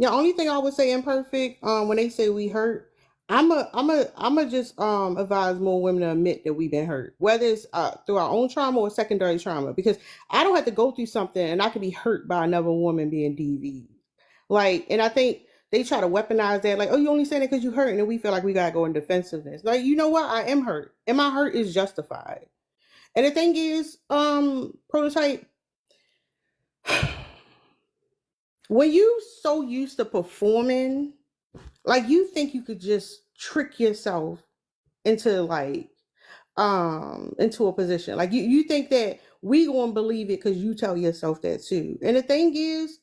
The only thing I would say imperfect, when they say we hurt, I'm a just advise more women to admit that we've been hurt, whether it's through our own trauma or secondary trauma, because I don't have to go through something and I could be hurt by another woman being DV. Like, and I think they try to weaponize that, like, oh, you only saying it because you hurt, and then we feel like we gotta go in defensiveness. Like, you know what? I am hurt, and my hurt is justified. And the thing is, prototype, when you so used to performing, like you think you could just trick yourself into like into a position. Like you think that we gonna believe it because you tell yourself that too. And the thing is,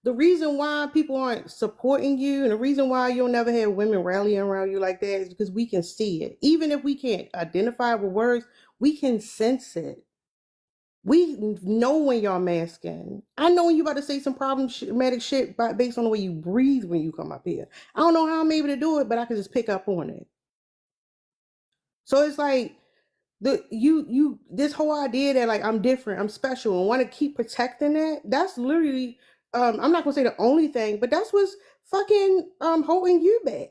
the reason why people aren't supporting you and the reason why you'll never have women rallying around you like that is because we can see it. Even if we can't identify it with words, we can sense it. We know when y'all masking. I know when you about to say some problematic shit based on the way you breathe when you come up here. I don't know how I'm able to do it, but I can just pick up on it. So it's like this whole idea that like I'm different, I'm special, and want to keep protecting that. That's literally I'm not gonna say the only thing, but that's what's fucking holding you back.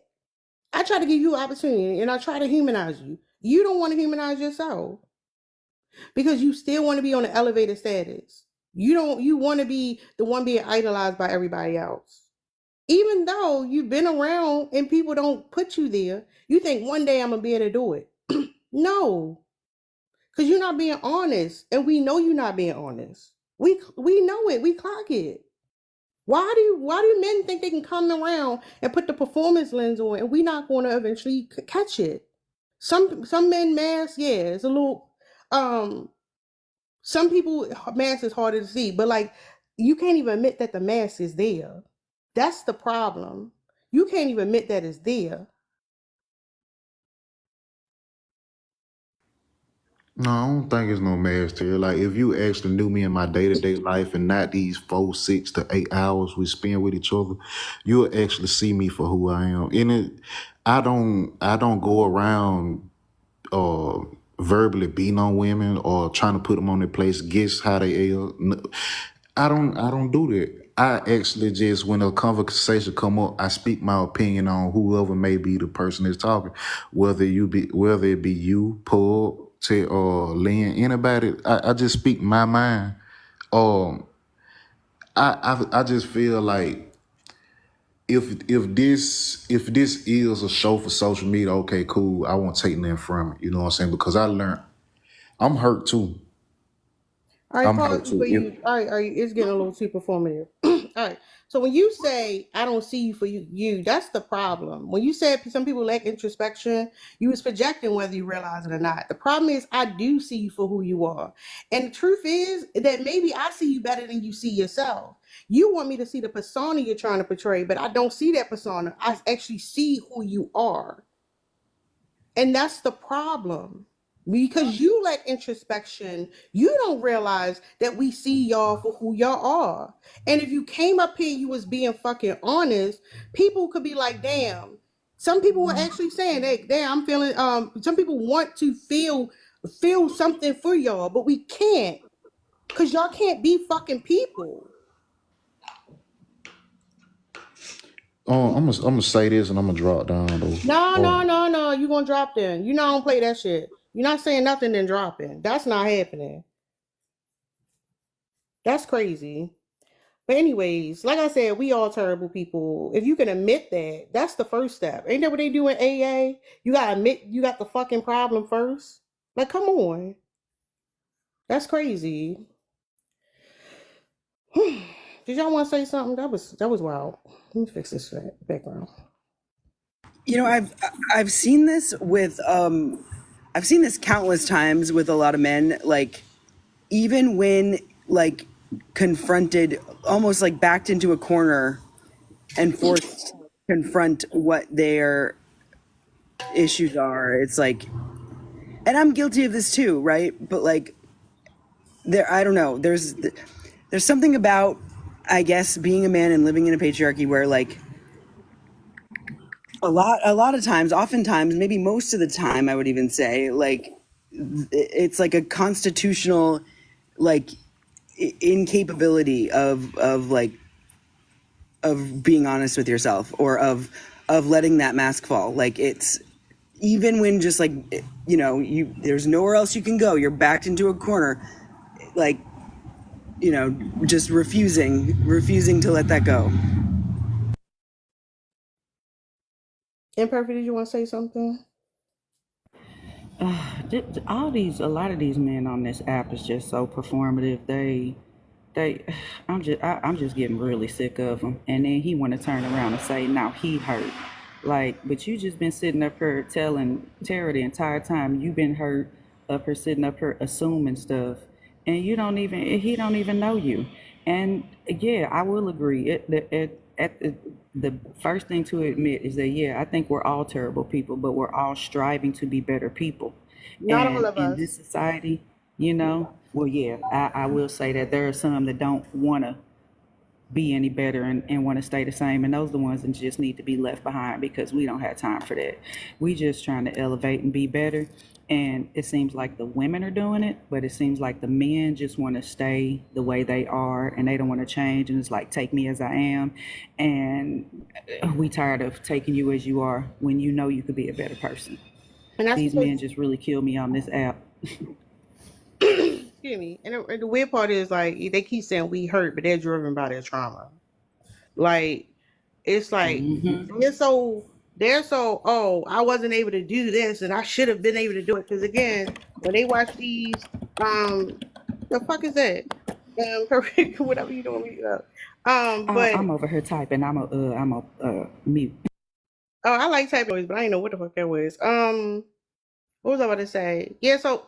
I try to give you opportunity and I try to humanize you. You don't want to humanize yourself because you still want to be on the elevated status. You want to be the one being idolized by everybody else. Even though you've been around and people don't put you there, you think one day I'm gonna be able to do it. No, because you're not being honest, and we know you're not being honest. We know it. We clock it. Why do men think they can come around and put the performance lens on, and we're not going to eventually catch it? Some men mask, yeah, it's a little. Some people mask is harder to see, but like you can't even admit that the mask is there. That's the problem. You can't even admit that it's there. No, I don't think it's no mask here. Like, if you actually knew me in my day to day life and not these 4, 6 to 8 hours we spend with each other, you'll actually see me for who I am. And I don't go around uh verbally beating on women or trying to put them on their place, guess how they are. I don't do that. I actually just, when a conversation come up, I speak my opinion on whoever may be the person that's talking, whether it be you, Paul, Ted, or Lynn, anybody. I just speak my mind. Um, I just feel like if this is a show for social media, okay, cool. I won't take nothing from it. You know what I'm saying? Because I learned I'm hurt too. All right, I'm Paul, hurt too. for you. All right, it's getting a little too performative. All right. So when you say I don't see you for you, that's the problem. When you said some people lack introspection, you was projecting whether you realize it or not. The problem is I do see you for who you are. And the truth is that maybe I see you better than you see yourself. You want me to see the persona you're trying to portray, but I don't see that persona. I actually see who you are. And that's the problem. Because you lack introspection, you don't realize that we see y'all for who y'all are. And if you came up here, you was being fucking honest, people could be like, damn. Some people were actually saying, hey, damn, I'm feeling some people want to feel something for y'all, but we can't. Because y'all can't be fucking people. I'm gonna say this and I'm gonna drop down though. No. You gonna drop then. You know I don't play that shit. You're not saying nothing then dropping. That's not happening. That's crazy. But anyways, like I said, we all terrible people. If you can admit that, that's the first step. Ain't that what they do in AA? You gotta admit you got the fucking problem first. Like, come on. That's crazy. Did y'all want to say something? That was wild. Let me fix this background. You know, I've seen this with I've seen this countless times with a lot of men, like even when like confronted, almost like backed into a corner and forced to confront what their issues are. It's like, and I'm guilty of this too, right? But like I don't know, there's something about, I guess, being a man and living in a patriarchy where like a lot of times, oftentimes, maybe most of the time, I would even say, like it's like a constitutional like incapability of being honest with yourself, or of letting that mask fall. Like, it's even when just like, you know, there's nowhere else you can go, you're backed into a corner, like, you know, just refusing to let that go. Imperfect, did you want to say something? A lot of these men on this app is just so performative. They, I'm just getting really sick of them. And then he want to turn around and say, now he hurt. Like, but you just been sitting up here telling Tara the entire time you've been hurt, up here sitting up here assuming stuff, and he don't even know you. And yeah, I will agree. The first thing to admit is that yeah, I think we're all terrible people, but we're all striving to be better people. Not all And of in this us. society, well, yeah, I will say that there are some that don't want to be any better and want to stay the same. And those are the ones that just need to be left behind because we don't have time for that. We just trying to elevate and be better. And it seems like the women are doing it, but it seems like the men just want to stay the way they are and they don't want to change. And it's like, take me as I am. And we tired of taking you as you are when you know you could be a better person. And that's These men because, just really kill me on this app. excuse me. And the weird part is like they keep saying we hurt, but they're driven by their trauma. Like it's like Hmm. they're so oh, I wasn't able to do this and I should have been able to do it. Because again, when they watch these, the fuck is that? Perfect, whatever you doing, mute up. But I'm over here typing. I'm a mute. oh, I like type noise, but I didn't know what the fuck that was. What was I about to say? Yeah, so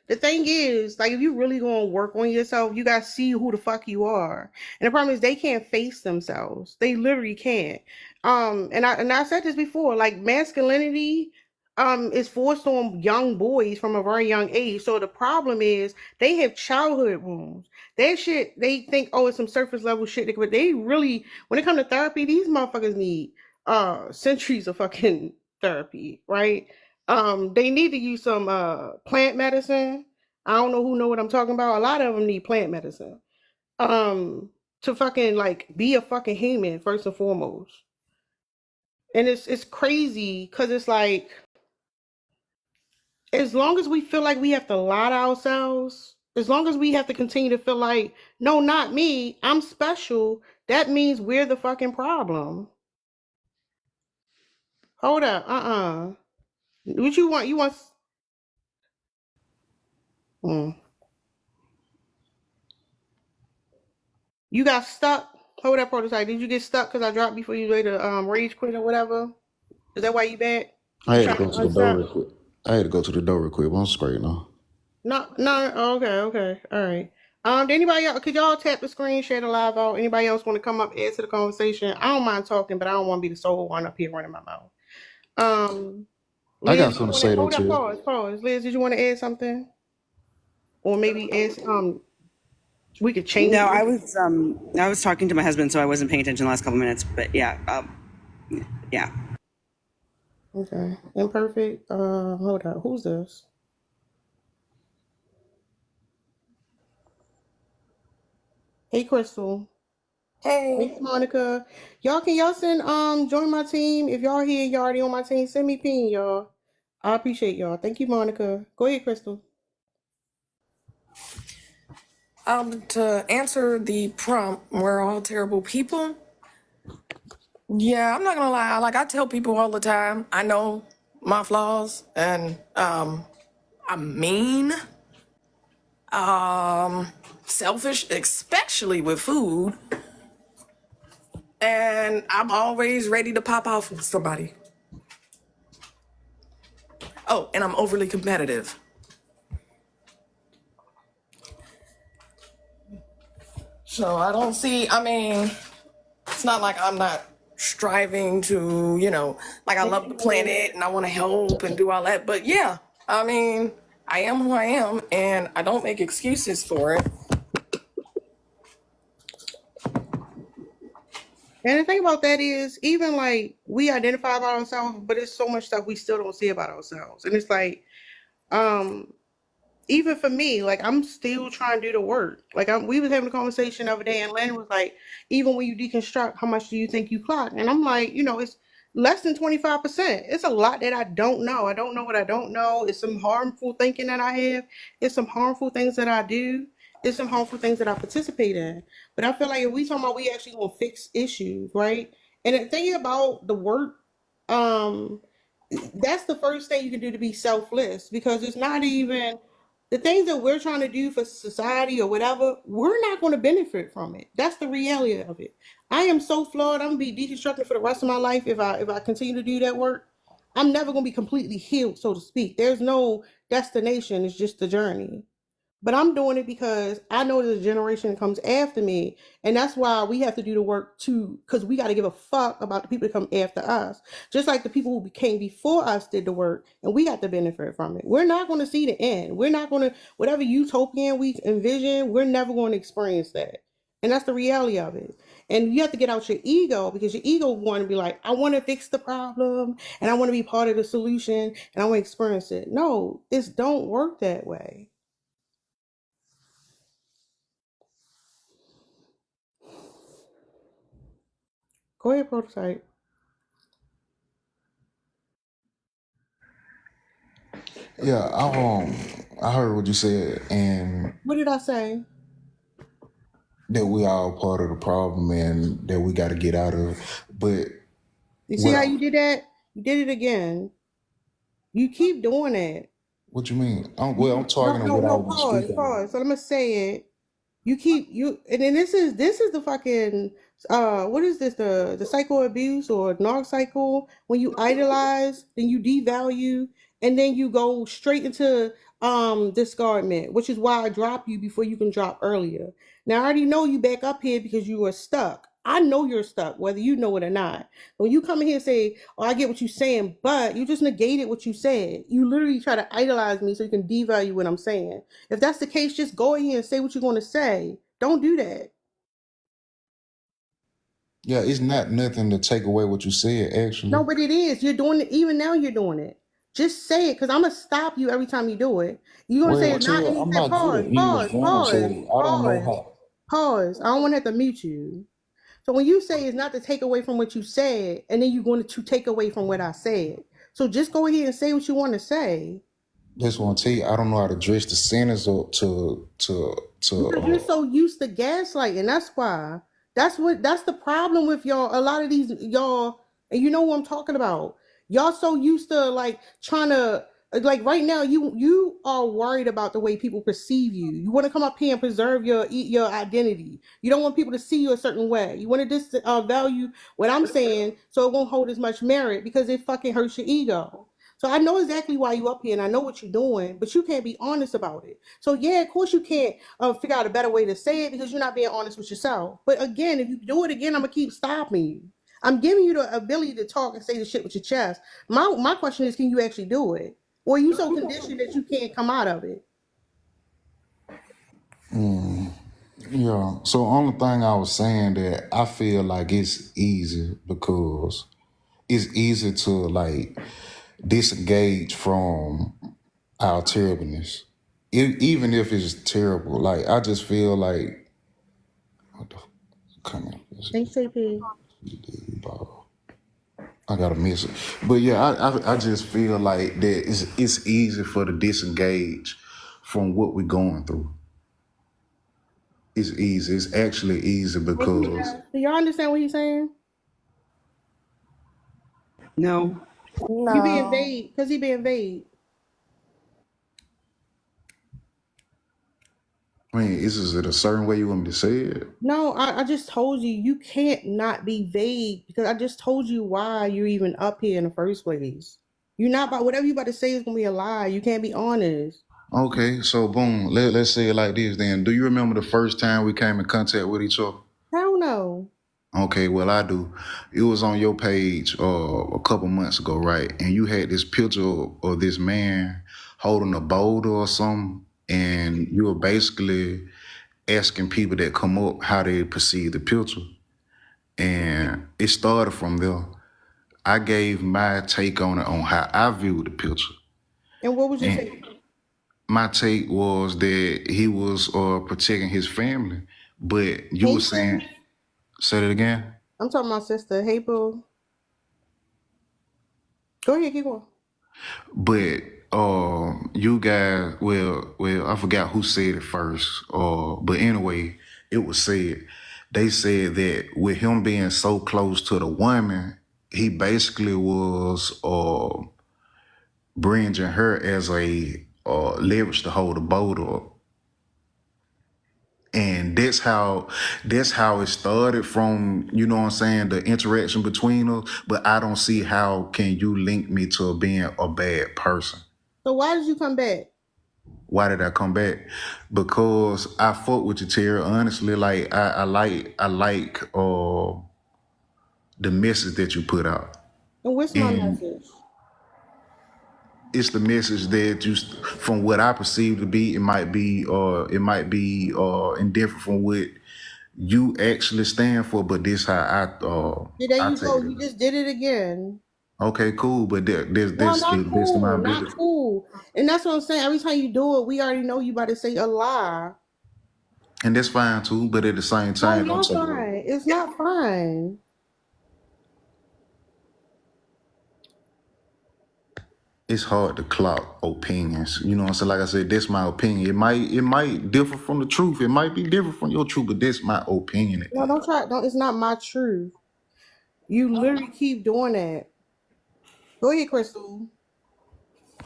the thing is, like, if you really gonna work on yourself, you gotta see who the fuck you are. And the problem is they can't face themselves. They literally can't. And I said this before, like masculinity is forced on young boys from a very young age. So the problem is they have childhood wounds. That shit, they think, oh, it's some surface level shit, but they really, when it comes to therapy, these motherfuckers need centuries of fucking therapy, right? They need to use some plant medicine. I don't know who know what I'm talking about. A lot of them need plant medicine. Um, to fucking like be a fucking human first and foremost. And it's crazy because it's like as long as we feel like we have to lie to ourselves, as long as we have to continue to feel like, no, not me, I'm special, that means we're the fucking problem. Hold up, What you want? You want? Mm. You got stuck? Hold up, prototype. Did you get stuck because I dropped before you ready to rage quit or whatever? Is that why you back? I You had to trying go to to the door unstuck? real quick. I had to go to the door real quick. But I'm straight now. No, no. Oh, okay, okay, all right. Did anybody else? Could y'all tap the screen, share the live out? Anybody else want to come up, add to the conversation? I don't mind talking, but I don't want to be the sole one up here running my mouth. Um, I got Liz, did you something to want to say though hold up? too. Pause. Liz, did you want to add something, or maybe add? We could change. No, I was talking to my husband, so I wasn't paying attention the last couple minutes. But yeah, yeah. Okay, imperfect. Hold up. Who's this? Hey, Crystal. Hey, Hey, Monica. Y'all send join my team. If y'all here, y'all already on my team. Send me ping, y'all. I appreciate y'all. Thank you, Monica. Go ahead, Crystal. to answer the prompt, we're all terrible people. Yeah, I'm not gonna lie. Like I tell people all the time, I know my flaws, and I'm mean, selfish, especially with food, and I'm always ready to pop off with somebody. Oh, and I'm overly competitive. So I don't see. I mean, it's not like I'm not striving to, like I love the planet and I want to help and do all that. But yeah, I mean, I am who I am and I don't make excuses for it. And the thing about that is, even like we identify about ourselves, but it's so much stuff we still don't see about ourselves. And it's like, um, even for me, like I'm still trying to do the work. Like we was having a conversation the other day, and Len was like, even when you deconstruct, how much do you think you clock? And I'm like, it's less than 25%. It's a lot that I don't know. I don't know what I don't know. It's some harmful thinking that I have. It's some harmful things that I do. It's some harmful things that I participate in. But I feel like if we talking about we actually gonna fix issues, right? And the thing about the work, um, that's the first thing you can do to be selfless, because it's not even the things that we're trying to do for society or whatever, we're not going to benefit from it. That's the reality of it. I am so flawed. I'm gonna be deconstructed for the rest of my life if I continue to do that work. I'm never gonna be completely healed, so to speak. There's no destination, it's just the journey. But I'm doing it because I know there's a generation that comes after me. And that's why we have to do the work too, because we got to give a fuck about the people that come after us. Just like the people who came before us did the work, and we got to benefit from it. We're not going to see the end. We're not going to, whatever utopian we envision, we're never going to experience that. And that's the reality of it. And you have to get out your ego, because your ego want to be like, I want to fix the problem and I want to be part of the solution and I want to experience it. No, it don't work that way. Go ahead, prototype. Yeah, I heard what you said, and What did I say? that we all part of the problem and that we got to get out of. But You see how what you did that? You did it again. You keep doing it. what you mean? I'm No, talking to no, what I no. was Pause, speaking on. pause. So I'm gonna say it. And then this is the fucking what is this, the psycho abuse or narc cycle, when you idolize, then you devalue, and then you go straight into discardment, which is why I drop you before you can drop earlier. Now I already know you back up here because you were stuck. I know you're stuck, whether you know it or not. When you come in here and say, oh, I get what you're saying, but you just negated what you said. You literally try to idolize me so you can devalue what I'm saying. If that's the case, just go ahead and say what you're going to say. Don't do that. Yeah, it's not nothing to take away what you said, No, actually. but it is. You're doing it. Even now, you're doing it. Just say it, because I'm going to stop you every time you do it. You're going to say Well, it's not, and tell you I'm say not good pause, at English pause, grammar, so pause, I don't know pause, how. pause. I don't want to have to mute you. So when you say it's not to take away from what you said, and then you're going to take away from what I said. So just go ahead and say what you want to say. That's what I tell you. I don't know how to dress the sentence up Because you're so used to gaslighting. That's why. That's the problem with y'all. A lot of these y'all, and you know what I'm talking about. Y'all so used to like trying to, like, right now you are worried about the way people perceive you. You want to come up here and preserve your identity. You don't want people to see you a certain way. You want to value what I'm saying so it won't hold as much merit, because it fucking hurts your ego. So I know exactly why you up here, and I know what you're doing, but you can't be honest about it. So yeah, of course you can't figure out a better way to say it, because you're not being honest with yourself. But again, if you do it again, I'm gonna keep stopping you. I'm giving you the ability to talk and say the shit with your chest. My question is, can you actually do it, or are you so conditioned that you can't come out of it? Yeah. So only thing I was saying that I feel like it's easy because it's easy to like disengage from our terribleness. Even if it's terrible. Like I just feel like what the come on. Thanks, AP. I gotta miss it. But yeah, I just feel like that it's easy for to disengage from what we're going through. It's easy. It's actually easy because Do y'all understand what he's saying? No. You being No. vague, because he being vague. I mean, is it a certain way you want me to say it? No, I just told you you can't not be vague, because I just told you why you're even up here in the first place. You're not about whatever you about to say is gonna be a lie. You can't be honest. Okay, so boom, let's say it like this then. Do you remember the first time we came in contact with each other? I don't know. Okay, well I do. It was on your page a couple months ago, right? And you had this picture of this man holding a boulder or something, and you were basically asking people that come up how they perceive the picture. And it started from there. I gave my take on it on how I viewed the picture. And what was your And take? my take was that he was protecting his family, but you Hey, were saying, sis. say it again. I'm talking about sister. Hey, boo. Go ahead, keep going. But you guys, well, I forgot who said it first. But anyway, it was said. They said that with him being so close to the woman, he basically was bringing her as a leverage to hold the boat up. And that's how it started from, you know what I'm saying, the interaction between us. But I don't see how can you link me to being a bad person. So why did you come back? Why did I come back? Because I fuck with you, Terry. Honestly, like I like the message that you put out. And what's my And message? it's the message that you, from what I perceive to be, it might be indifferent from what you actually stand for, but this how Yeah, there I you take go. it. You just did it again. Okay, cool, but No, this not is best of my cool. Not ability. cool. And that's what I'm saying. Every time you do it, we already know you about to say a lie. And that's fine too, but at the same No, time, it's don't not take it over. fine. It's not fine. It's hard to clock opinions. You know what I'm saying? Like I said, that's my opinion. It might differ from the truth. It might be different from your truth, but that's my opinion at the No, end. don't try. Don't. It's not my truth. You literally keep doing that. Go ahead, Crystal.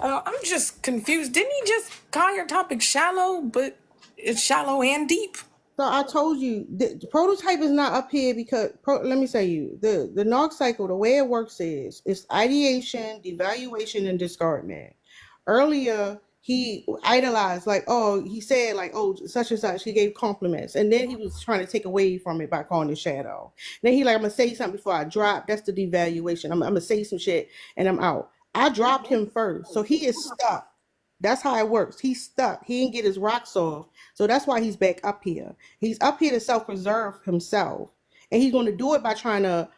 I'm just confused. Didn't he just call your topic shallow? But it's shallow and deep. So I told you the prototype is not up here because let me say you the NOG cycle, the way it works is it's ideation, devaluation, and discardment. Earlier he idolized, like, oh, he said like, oh, such and such, he gave compliments, and then he was trying to take away from it by calling it shadow. Then he like, I'm gonna say something before I drop. That's the devaluation. I'm gonna say some shit and I'm out. I dropped him first, so he is stuck. That's how it works. He's stuck. He didn't get his rocks off. So that's why he's back up here. He's up here to self-preserve himself. And he's going to do it by trying to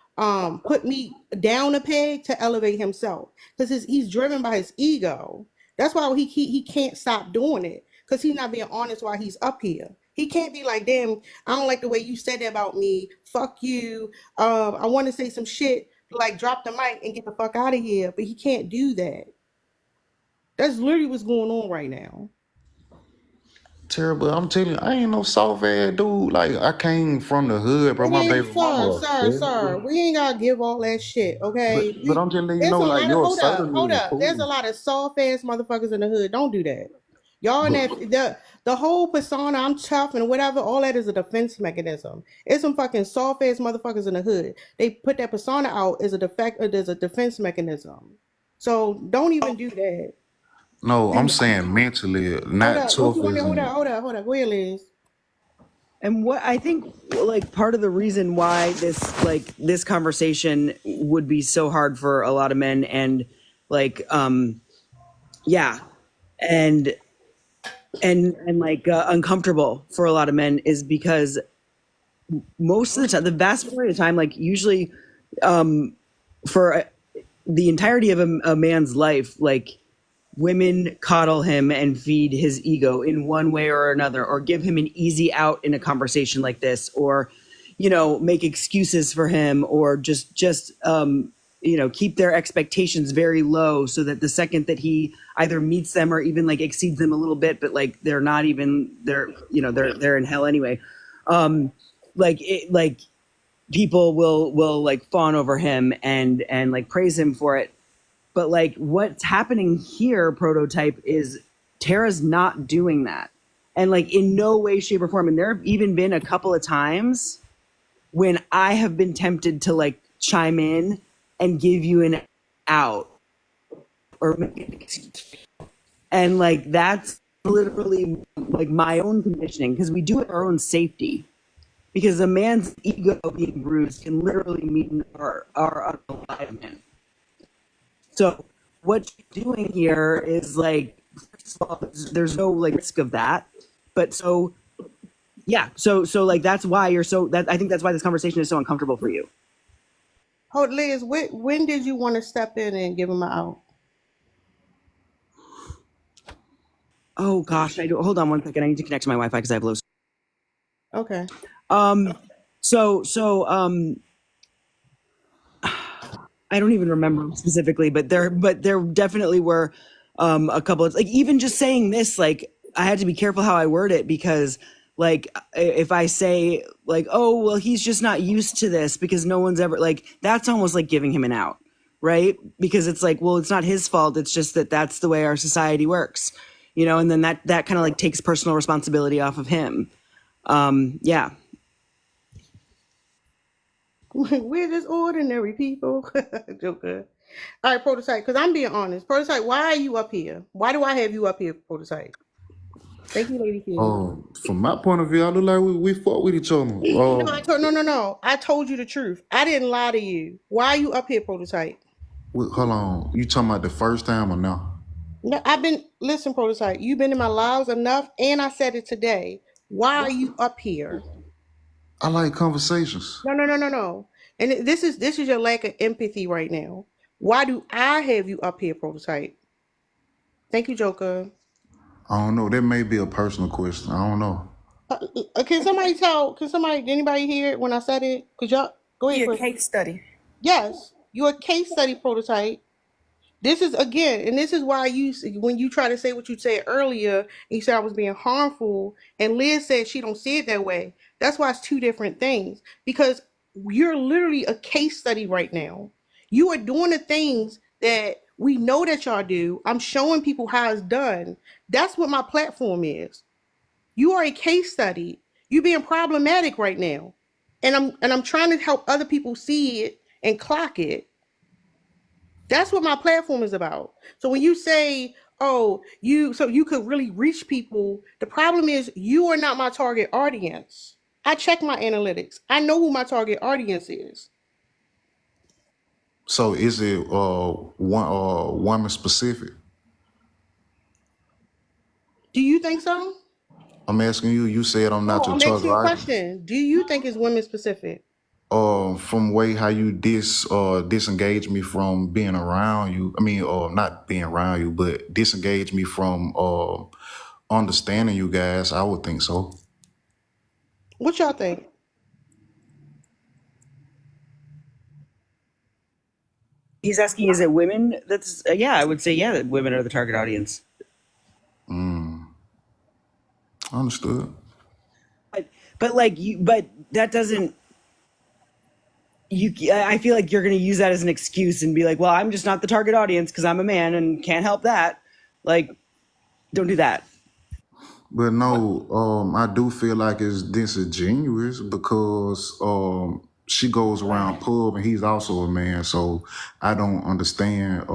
put me down a peg to elevate himself. Because he's driven by his ego. That's why he can't stop doing it. Because he's not being honest while he's up here. He can't be like, damn, I don't like the way you said that about me. Fuck you. I want to say some shit, like drop the mic and get the fuck out of here. But he can't do that. That's literally what's going on right now. Terrible. I'm telling you, I ain't no soft ass dude. Like I came from the hood, bro. It My ain't, baby sir, mama. sir, sir. We ain't gotta give all that shit, But okay? but I'm just letting you There's know, a like lot of your certainly hold is up. There's a cool. lot of soft ass motherfuckers in the hood. Don't do that. Y'all in But that the whole persona, I'm tough and whatever, all that is a defense mechanism. It's some fucking soft ass motherfuckers in the hood. They put that persona out as a defect, as a defense mechanism. So don't even do that. no, I'm And saying mentally, hold not up, what you tough want to as in. hold up. Go ahead, Liz. And what I think, like, part of the reason why this conversation would be so hard for a lot of men, and like, yeah, and like uncomfortable for a lot of men, is because most of the time, the vast majority of the time, like usually, for the entirety of a man's life, like women coddle him and feed his ego in one way or another, or give him an easy out in a conversation like this, or, you know, make excuses for him, or just you know, keep their expectations very low so that the second that he either meets them or even like exceeds them a little bit, but like they're not even, they're, you know, they're in hell anyway. Like people will like fawn over him and like praise him for it. But like what's happening here, Prototype, is Tara's not doing that. And like in no way, shape, or form. And there have even been a couple of times when I have been tempted to like chime in and give you an out or make an excuse. And like that's literally like my own conditioning, because we do it our own safety. Because a man's ego being bruised can literally mean our unalivement. So what you're doing here is like, first of all, there's no like risk of that. But so, yeah. So like, that's why I think that's why this conversation is so uncomfortable for you. Hold, Liz, when did you want to step in and give him an out? Oh gosh, hold on one second. I need to connect to my Wi-Fi because I have low. Okay. So I don't even remember specifically, but there definitely were a couple of, like, even just saying this, like, I had to be careful how I word it, because like if I say like, oh well, he's just not used to this because no one's ever, like, that's almost like giving him an out, right? Because it's like, well, it's not his fault, it's just that that's the way our society works, you know, and then that kind of like takes personal responsibility off of him. Yeah. We're just ordinary people. Joker. All right, Prototype, because I'm being honest. Prototype, why are you up here? Why do I have you up here, Prototype? Thank you, Lady Q. From my point of view, I look like we fought with each other. No. I told you the truth. I didn't lie to you. Why are you up here, Prototype? Hold on. You talking about the first time or now? No, listen, Prototype, you've been in my lives enough, and I said it today. Why are you up here? I like conversations. No. And this is your lack of empathy right now. Why do I have you up here, Prototype? Thank you, Joker. I don't know. That may be a personal question. I don't know. Can anybody hear it when I said it? Could y'all go ahead? Be a case study. Yes, you're a case study, Prototype. This is, again, and this is why when you try to say what you said earlier, you said I was being harmful, and Liz said she don't see it that way. That's why it's two different things, because you're literally a case study right now. You are doing the things that we know that y'all do. I'm showing people how it's done. That's what my platform is. You are a case study. You're being problematic right now, and I'm trying to help other people see it and clock it. That's what my platform is about. So when you say, oh, you could really reach people, the problem is you are not my target audience. I check my analytics. I know who my target audience is. So is it one woman specific? Do you think so? I'm asking you. You said I'm not your I'm target asking you a audience. question. Do you think it's women specific? From way how you disengage me from being around you. I mean, not being around you, but disengage me from understanding you guys. I would think so. What y'all think? He's asking, is it women? That's yeah, I would say yeah, that women are the target audience. Understood. But that doesn't. I feel like you're going to use that as an excuse and be like, well, I'm just not the target audience because I'm a man and can't help that. Like, don't do that. But no, I do feel like it's disingenuous because she goes around pub and he's also a man, so I don't understand.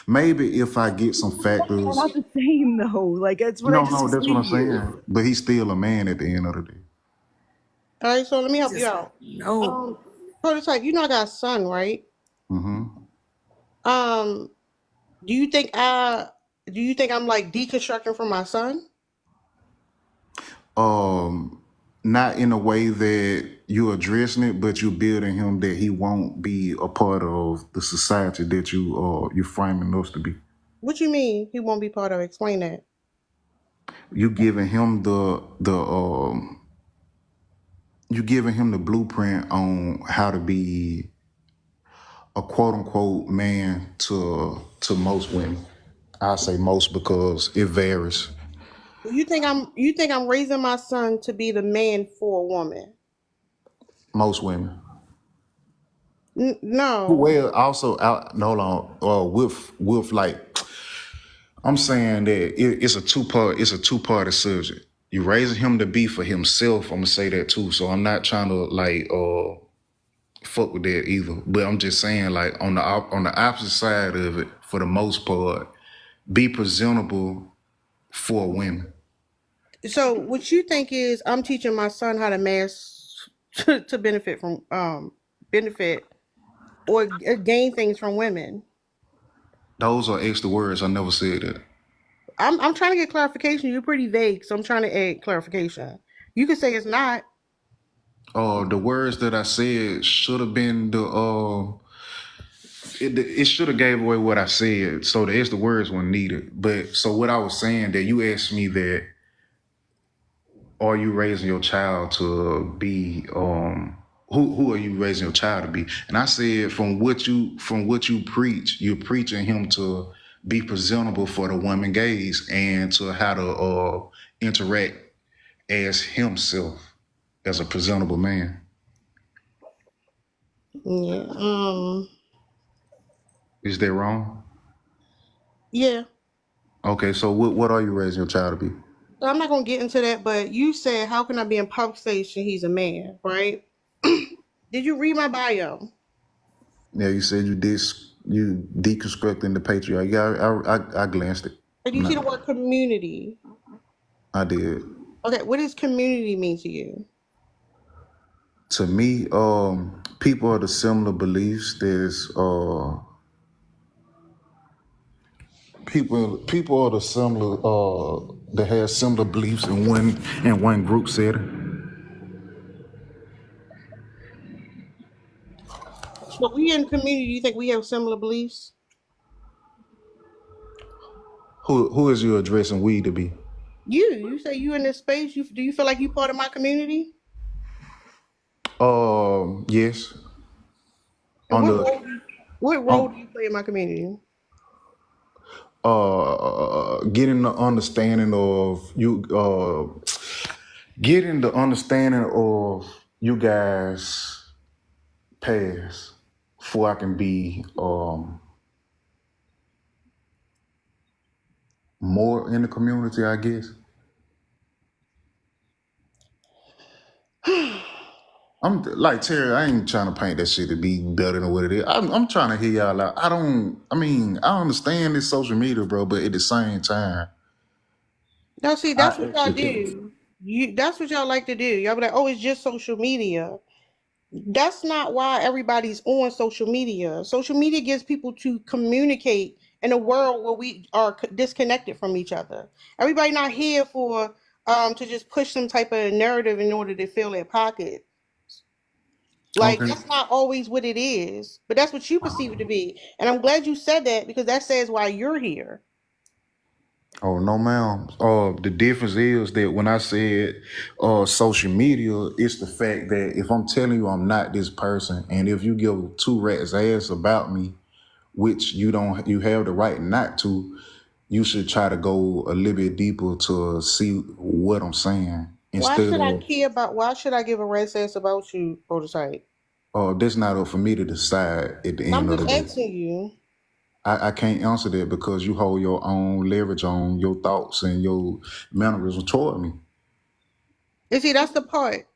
Maybe if I get some factors. They're not the same though. Like, that's what No, I just that's what I'm explained to you. saying. But he's still a man at the end of the day. All right, so let me help you out. No. Prototype, you know I got a son, right? Mm-hmm. Do you think I'm like deconstructing from my son? Not in a way that you're addressing it, but you're building him that he won't be a part of the society that you're framing us to be. What you mean he won't be part of it? Explain that. You giving him you giving him the blueprint on how to be a quote unquote man to most women. I say most because it varies. You think I'm raising my son to be the man for a woman? Most women. No. Well, also, hold on. With like, I'm saying that it's a two-party subject. You raising him to be for himself. I'm gonna say that too. So I'm not trying to like fuck with that either. But I'm just saying, like, on the opposite side of it, for the most part, be presentable for women. So what you think is I'm teaching my son how to mass to benefit from benefit or gain things from women. Those are extra words. I never said that. I'm trying to get clarification. You're pretty vague, so I'm trying to add clarification. You can say it's not. The words that I said should have been it should have gave away what I said, so the extra words weren't needed. But so what I was saying that you asked me that, are you raising your child to be who are you raising your child to be? And I said from what you preach, you're preaching him to be presentable for the woman gaze and to how to interact as himself as a presentable man. Yeah. Is that wrong? Yeah. Okay, so what are you raising your child to be? So I'm not gonna get into that, but you said, "How can I be in public station? He's a man, right?" Did you read my bio? Yeah, you said you deconstructing the patriarchy. Yeah, I glanced it. Or do you see the word community? I did. Okay, what does community mean to you? To me, people are the similar beliefs. There's people are the similar that have similar beliefs in one group setting. But we in community, do you think we have similar beliefs? Who is you addressing we to be? You say you in this space. Do you feel like you part of my community? Yes. And On what the role? What role do you play in my community? getting the understanding of you getting the understanding of you guys past before I can be more in the community, I guess. I'm like Terry, I ain't trying to paint that shit to be better than what it is. I'm trying to hear y'all out. I understand this social media, bro, but at the same time, No, see, I that's what y'all actually do. That's what y'all like to do. Y'all be like, "Oh, it's just social media." That's not why everybody's on social media. Social media gives people to communicate in a world where we are disconnected from each other. Everybody not here for to just push some type of narrative in order to fill their pocket. Like okay. that's not always what it is, but that's what you perceive it to be. And I'm glad you said that because that says why you're here. Oh no, ma'am. The difference is that when I said social media, it's the fact that if I'm telling you I'm not this person, and if you give two rats ass about me, which you have the right not to, you should try to go a little bit deeper to see what I'm saying instead of Why should I give a red sense about you, prototype? that's not up for me to decide at the I'm end of the just day. asking you. I can't answer that because you hold your own leverage on your thoughts and your mannerism toward me. And see, that's the part.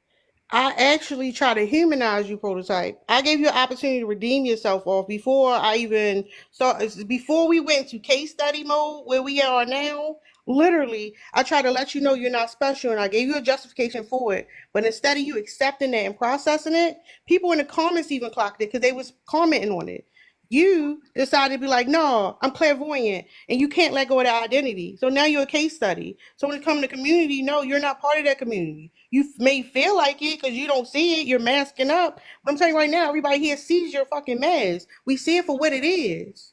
I actually try to humanize you, prototype. I gave you an opportunity to redeem yourself off before I even started. Before we went to case study mode, where we are now, literally, I tried to let you know you're not special, and I gave you a justification for it. But instead of you accepting it and processing it, people in the comments even clocked it because they was commenting on it. You decided to be like, no, I'm clairvoyant, and you can't let go of that identity. So now you're a case study. So when it comes to community, no, you're not part of that community. You may feel like it because you don't see it. You're masking up. But I'm telling you right now, everybody here sees your fucking mask. We see it for what it is.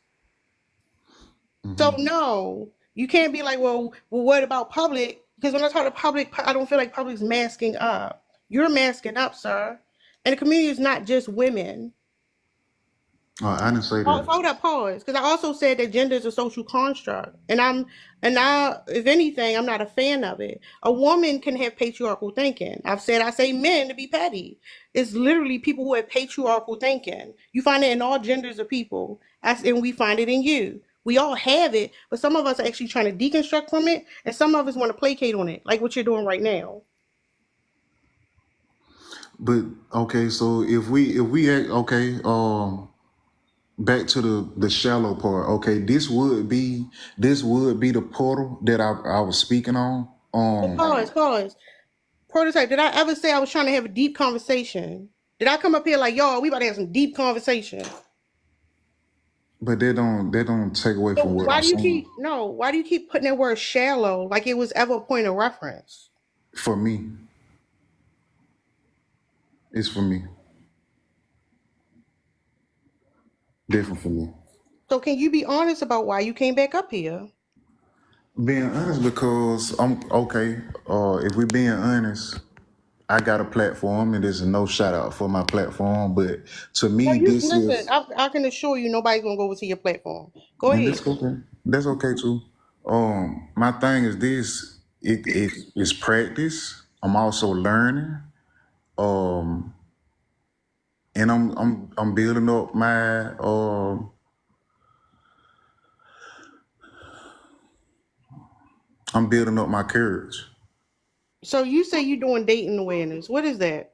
So no, you can't be like, well, what about public? Because when I talk to public, I don't feel like public's masking up. You're masking up, sir. And the community is not just women. I didn't say Oh, that. hold up, pause. Because I also said that gender is a social construct, if anything, I'm not a fan of it. A woman can have patriarchal thinking. I say men to be petty. It's literally people who have patriarchal thinking. You find it in all genders of people, and we find it in you. We all have it, but some of us are actually trying to deconstruct from it, and some of us want to placate on it, like what you're doing right now. But okay, so if we act okay, back to the shallow part. Okay, this would be the portal that I was speaking on. But pause. Prototype, did I ever say I was trying to have a deep conversation? Did I come up here like, y'all, we about to have some deep conversation? But they don't take away So from what I'm saying. why do you keep putting that word shallow like it was ever a point of reference? For me, it's for me. Different for me. So can you be honest about why you came back up here? Being honest, because I'm okay. If we being honest, I got a platform, and there's a no shout out for my platform. But to No, me, you this listen. is, I can assure you, nobody's gonna go over to your platform. Go and ahead. that's okay. That's okay too. My thing is this. It's practice. I'm also learning. Um, and I'm building up my I'm building up my courage. So you say you're doing dating awareness. What is that?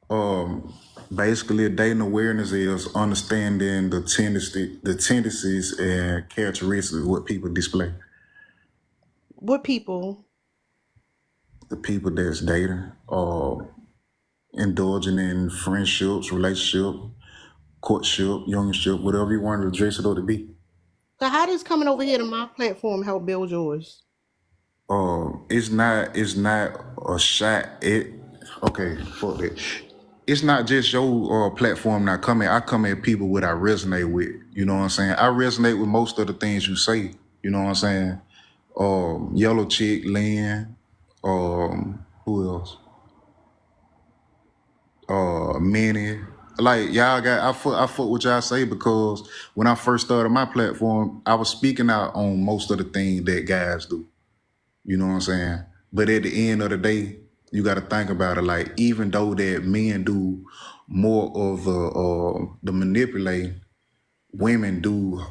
Um, Basically, dating awareness is understanding the tendencies and characteristics of what people display. What people? The people that's dating, indulging in friendships, relationship, courtship, youngship, whatever you want to address it or to be. So how does coming over here to my platform help build yours? It's not a shot. Okay, fuck that. It's not just your platform not coming. I come at people what I resonate with. You know what I'm saying? I resonate with most of the things you say. You know what I'm saying? Yellow Chick, Lynn, who else? Minnie. Like y'all got I fuck what y'all say because when I first started my platform, I was speaking out on most of the things that guys do. You know what I'm saying? But at the end of the day, you got to think about it. Like even though that men do more of the manipulating, women do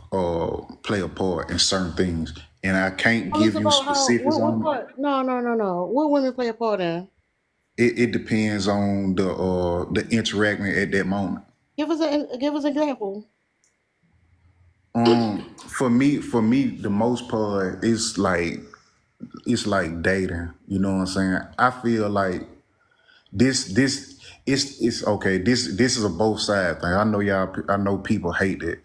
play a part in certain things. And I can't Tell us give you about how specifics what on part? No. What women play a part in? it. It depends on the interaction at that moment. Give us an example. For me, the most part it's like dating. You know what I'm saying? I feel like this it's okay. This is a both side thing. I know people hate it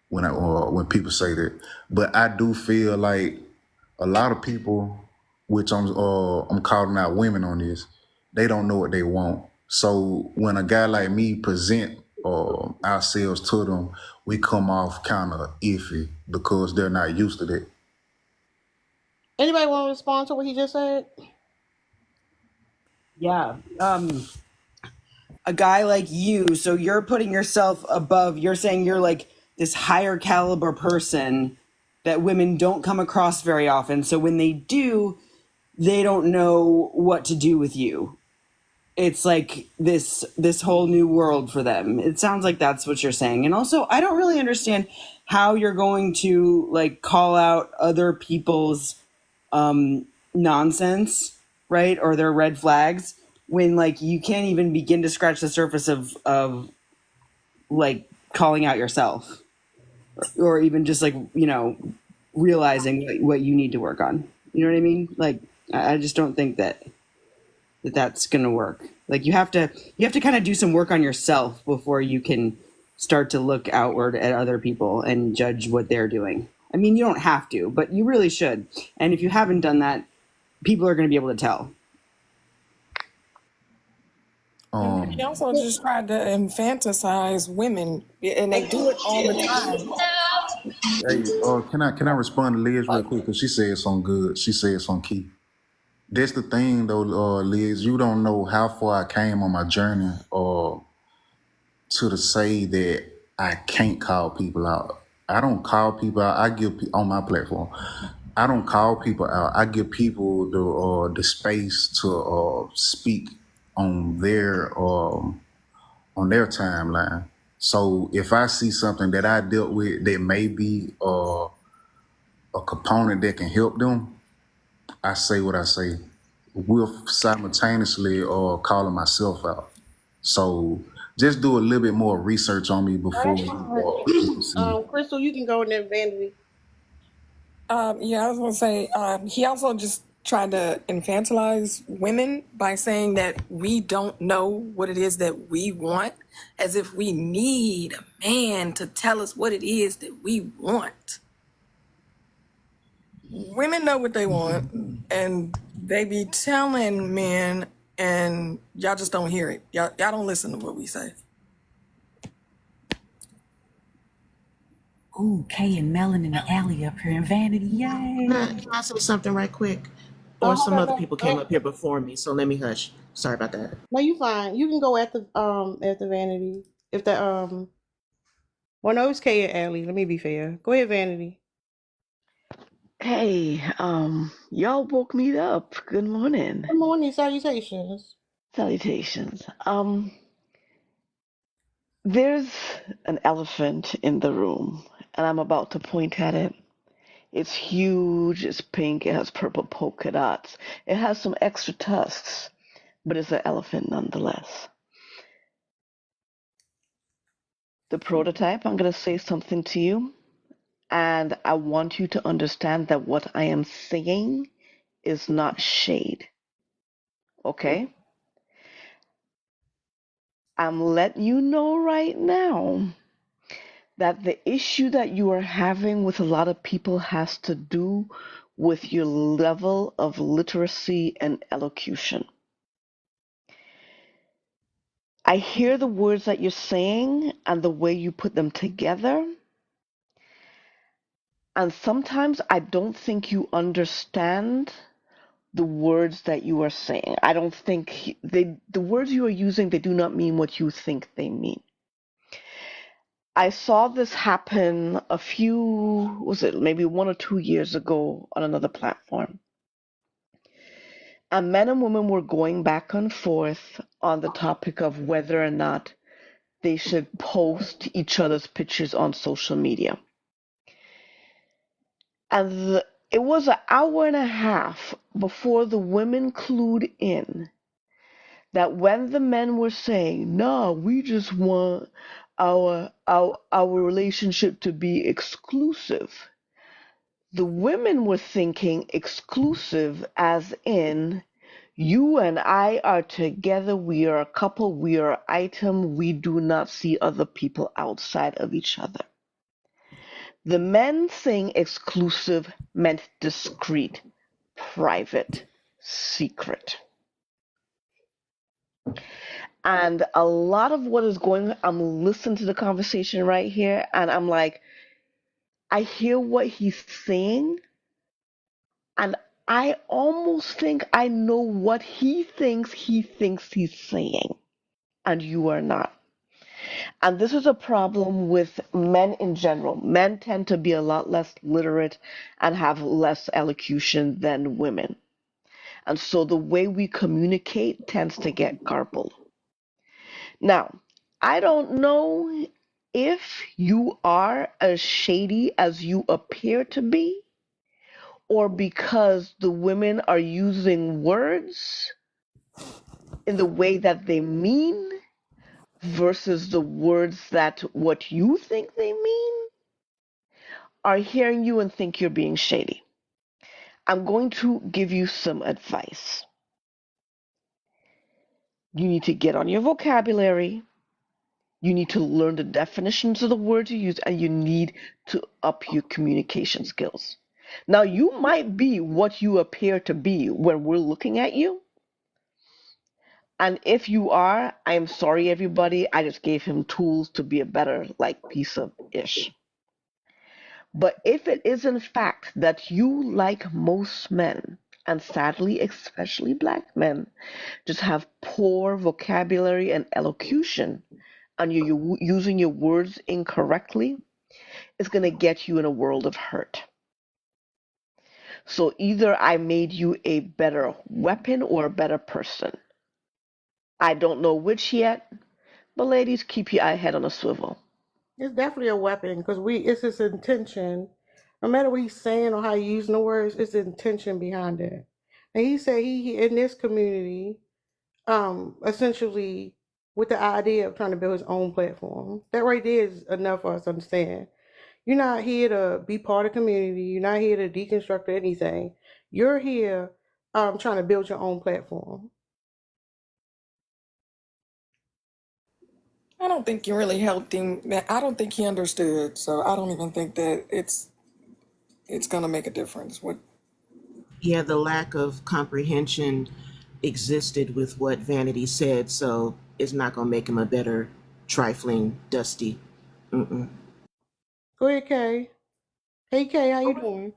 when people say that, but I do feel like a lot of people, which I'm calling out women on this, they don't know what they want. So when a guy like me present ourselves to them, we come off kind of iffy because they're not used to that. Anybody want to respond to what he just said? Yeah. A guy like you, so you're putting yourself above, you're saying you're like this higher caliber person that women don't come across very often. So when they do, they don't know what to do with you. It's like this whole new world for them. It sounds like that's what you're saying. And also, I don't really understand how you're going to like call out other people's nonsense, right? Or their red flags when like you can't even begin to scratch the surface of like calling out yourself or even just like, realizing what you need to work on. You know what I mean? Like I just don't think that's going to work. Like you have to kind of do some work on yourself before you can start to look outward at other people and judge what they're doing. I mean, you don't have to, but you really should. And if you haven't done that, people are going to be able to tell. He also just tried to infantilize women, and they do it all the time. Hey, can I respond to Liz real quick? Because she said something good. She said something key. That's the thing, though, Liz. You don't know how far I came on my journey, to say that I can't call people out. I don't call people out. I give on my platform. I don't call people out. I give people the space to speak on their timeline. So if I see something that I dealt with that may be a component that can help them, I say what I say, with simultaneously calling myself out. So just do a little bit more research on me before you proceed. Crystal, you can go in there, Vanity. Yeah, I was gonna say he also just tried to infantilize women by saying that we don't know what it is that we want, as if we need a man to tell us what it is that we want. Women know what they want, and they be telling men, and y'all just don't hear it. Y'all don't listen to what we say. Ooh, Kay and Melon in the alley up here in Vanity. Yay. Can I say something right quick? Oh, Or hold some on, other people came no, up here before me, so let me hush. Sorry about that. no, you fine. You can go at the Vanity. If the well, no, it's K and Allie. Let me be fair. Go ahead, Vanity. Hey, y'all woke me up. Good morning. Good morning, salutations. Salutations. There's an elephant in the room, and I'm about to point at it. It's huge, it's pink, it has purple polka dots. It has some extra tusks, but it's an elephant nonetheless. The prototype, I'm going to say something to you, and I want you to understand that what I am saying is not shade. Okay? I'm letting you know right now that the issue that you are having with a lot of people has to do with your level of literacy and elocution. I hear the words that you're saying and the way you put them together. And sometimes I don't think you understand the words that you are saying. I don't think the words you are using, they do not mean what you think they mean. I saw this happen a few, was it maybe 1 or 2 years ago on another platform. And men and women were going back and forth on the topic of whether or not they should post each other's pictures on social media. And it was an hour and a half before the women clued in that when the men were saying, "No, we just want our relationship to be exclusive," the women were thinking exclusive as in, you and I are together, we are a couple, we are an item, we do not see other people outside of each other. The men saying exclusive meant discreet, private, secret. And a lot of what is going on, I'm listening to the conversation right here, and I'm like, I hear what he's saying, and I almost think I know what he thinks he's saying, and you are not. And this is a problem with men in general. Men tend to be a lot less literate and have less elocution than women. And so the way we communicate tends to get garbled. Now, I don't know if you are as shady as you appear to be, or because the women are using words in the way that they mean versus the words that what you think they mean, are hearing you and think you're being shady. I'm going to give you some advice. You need to get on your vocabulary. You need to learn the definitions of the words you use, and you need to up your communication skills. Now, you might be what you appear to be when we're looking at you. And if you are, I am sorry, everybody. I just gave him tools to be a better, piece of ish. But if it is in fact that you, like most men, and sadly, especially black men, just have poor vocabulary and elocution, and you're using your words incorrectly, it's going to get you in a world of hurt. So either I made you a better weapon or a better person. I don't know which yet, but ladies, keep your head on a swivel. It's definitely a weapon because it's his intention. No matter what he's saying or how he's using the words, it's the intention behind it. And he said he in this community, essentially with the idea of trying to build his own platform. That right there is enough for us to understand. You're not here to be part of the community. You're not here to deconstruct anything. You're here trying to build your own platform. I don't think you really helped him. I don't think he understood. So I don't even think that it's gonna make a difference. What? Yeah, the lack of comprehension existed with what Vanity said, so it's not going to make him a better trifling Dusty. Mm-mm. Go ahead, Kay. Hey, Kay, how you doing?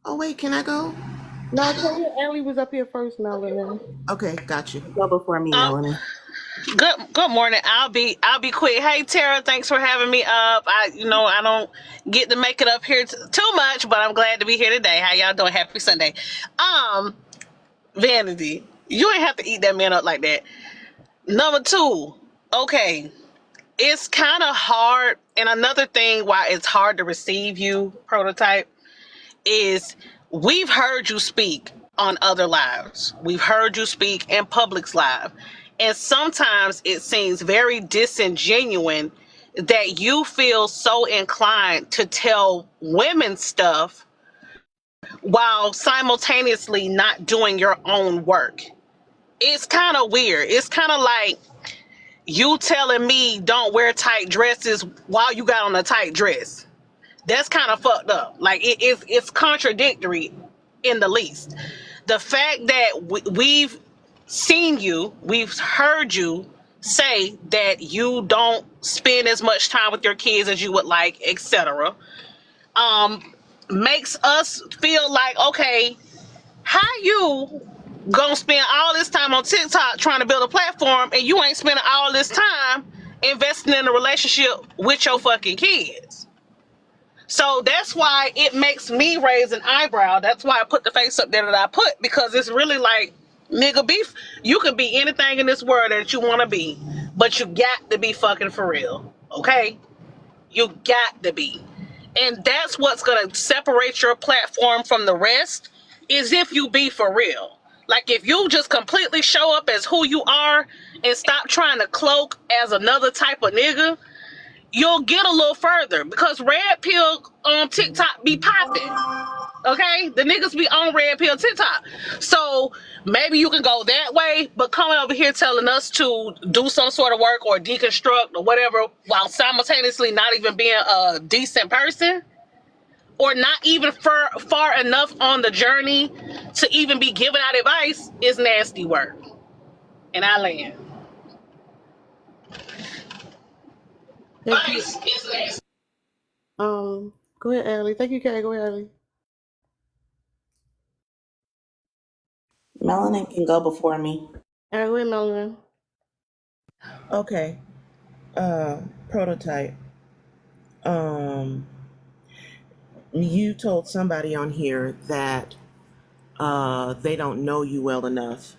Oh wait, can I go? No, Kay, Ellie was up here first, Melanie. Okay, got you. Go before me, Um, Melanie. good morning. I'll be quick. Hey Tara, thanks for having me up. I don't get to make it up here too much, but I'm glad to be here today. How y'all doing? Happy Sunday. Vanity, you ain't have to eat that man up like that. Number two, okay, it's kind of hard, and another thing why it's hard to receive you, Prototype, is we've heard you speak on other lives. We've heard you speak in public's live. And sometimes it seems very disingenuous that you feel so inclined to tell women stuff while simultaneously not doing your own work. It's kind of weird. It's kind of like you telling me don't wear tight dresses while you got on a tight dress. That's kind of fucked up. Like it's contradictory in the least. The fact that we've seen you, we've heard you say that you don't spend as much time with your kids as you would like, etc. Makes us feel like, okay, how you gonna spend all this time on TikTok trying to build a platform and you ain't spending all this time investing in a relationship with your fucking kids? So that's why it makes me raise an eyebrow. That's why I put the face up there that I put, because it's really like, nigga, beef. You can be anything in this world that you want to be, but you got to be fucking for real, okay? You got to be. And that's what's going to separate your platform from the rest, is if you be for real. Like, if you just completely show up as who you are and stop trying to cloak as another type of nigga, you'll get a little further, because red pill on TikTok be popping. Okay, the niggas be on red pill TikTok. So maybe you can go that way, but coming over here telling us to do some sort of work or deconstruct or whatever while simultaneously not even being a decent person, or not even far enough on the journey to even be giving out advice, is nasty work. And I land. Thank you. Advice is nasty. Go ahead, Ellie. Thank you, Kay. Go ahead, Ellie. Melanie can go before me. All right, go ahead, Melanie. Okay. Prototype. You told somebody on here that they don't know you well enough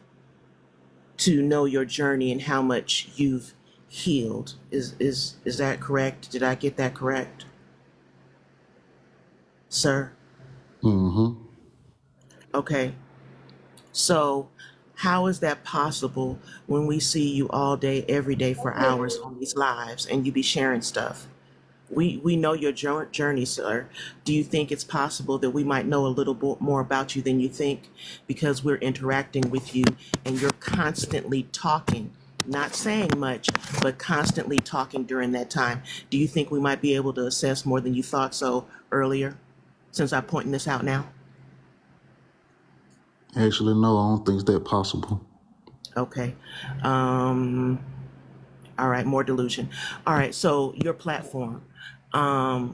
to know your journey and how much you've healed. Is that correct? Did I get that correct, sir? Mm-hmm. Okay. So how is that possible when we see you all day, every day for hours on these lives and you be sharing stuff? We know your journey, sir. Do you think it's possible that we might know a little bit more about you than you think, because we're interacting with you and you're constantly talking, not saying much, but constantly talking during that time? Do you think we might be able to assess more than you thought so earlier, since I'm pointing this out now? Actually, no, I don't think it's that possible. Okay. All right, more delusion. All right, so your platform.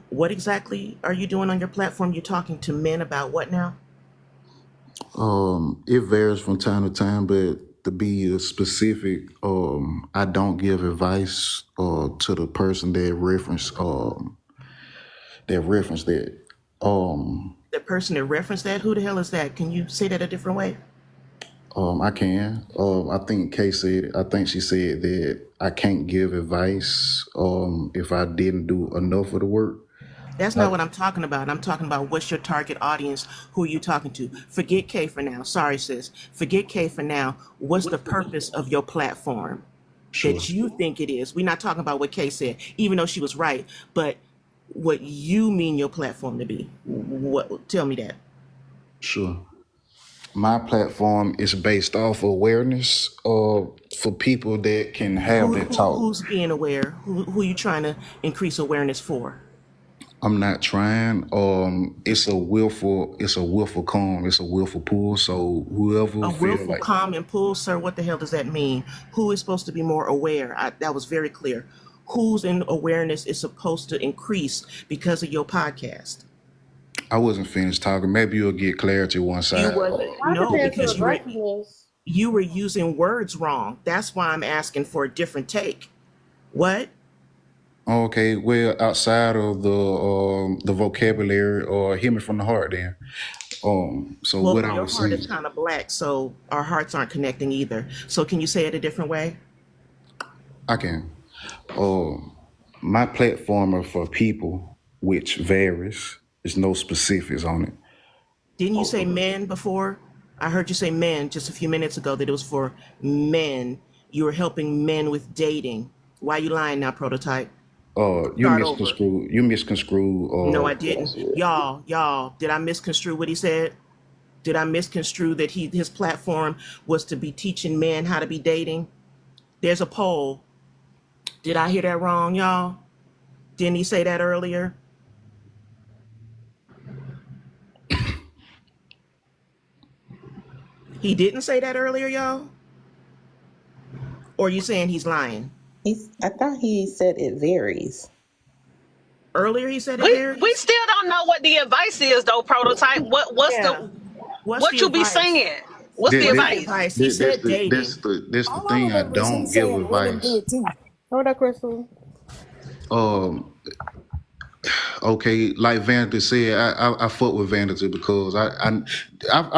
What exactly are you doing on your platform? You're talking to men about what now? It varies from time to time, but to be specific, I don't give advice to the person that referenced that. The person that referenced that, who the hell is that? Can you say that a different way? I can. I think Kay said it. I think she said that I can't give advice if I didn't do enough of the work. That's not what I'm talking about. I'm talking about what's your target audience, who are you talking to? Forget Kay for now. Sorry, sis. Forget Kay for now. What's the purpose of your platform Sure. that you think it is? We're not talking about what Kay said, even though she was right, but what you mean your platform to be. What? Tell me that. Sure. My platform is based off awareness for people that can have that talk. Who's being aware? Who are you trying to increase awareness for? I'm not trying. It's a willful calm. It's a willful pull. So whoever A feel willful like calm and pull, sir. What the hell does that mean? Who is supposed to be more aware? That was very clear. whose in awareness is supposed to increase because of your podcast? I wasn't finished talking. Maybe you'll get clarity one You side. wasn't. I No, depends because on aggressiveness. you were using words wrong. That's why I'm asking for a different take. What? Okay, well, outside of the vocabulary or hear me from the heart, then. So Well, what I your was heart saying, is kind of black, so our hearts aren't connecting either. So can you say it a different way? I can. My platform are for people, which varies. There's no specifics on it. Didn't you say men before? I heard you say men just a few minutes ago that it was for men. You were helping men with dating. Why you lying now, Prototype? You Start over. misconstrued. You misconstrued. No, I What I didn't. said. Y'all, did I misconstrue what he said? Did I misconstrue that his platform was to be teaching men how to be dating? There's a poll. Did I hear that wrong, y'all? Didn't he say that earlier? He didn't say that earlier, y'all? Or are you saying he's lying? I thought he said it varies. Earlier he said it We varies? still don't know what the advice is though, Prototype. What's Yeah. the What's what the you be advice? saying? What's That- the What's that- the advice? advice? He That's said the dating. that's the All I thing. I remember is him don't give saying women advice. do it too. Hold up, Crystal. Um, okay, like Vanity said, I fuck with Vanity because I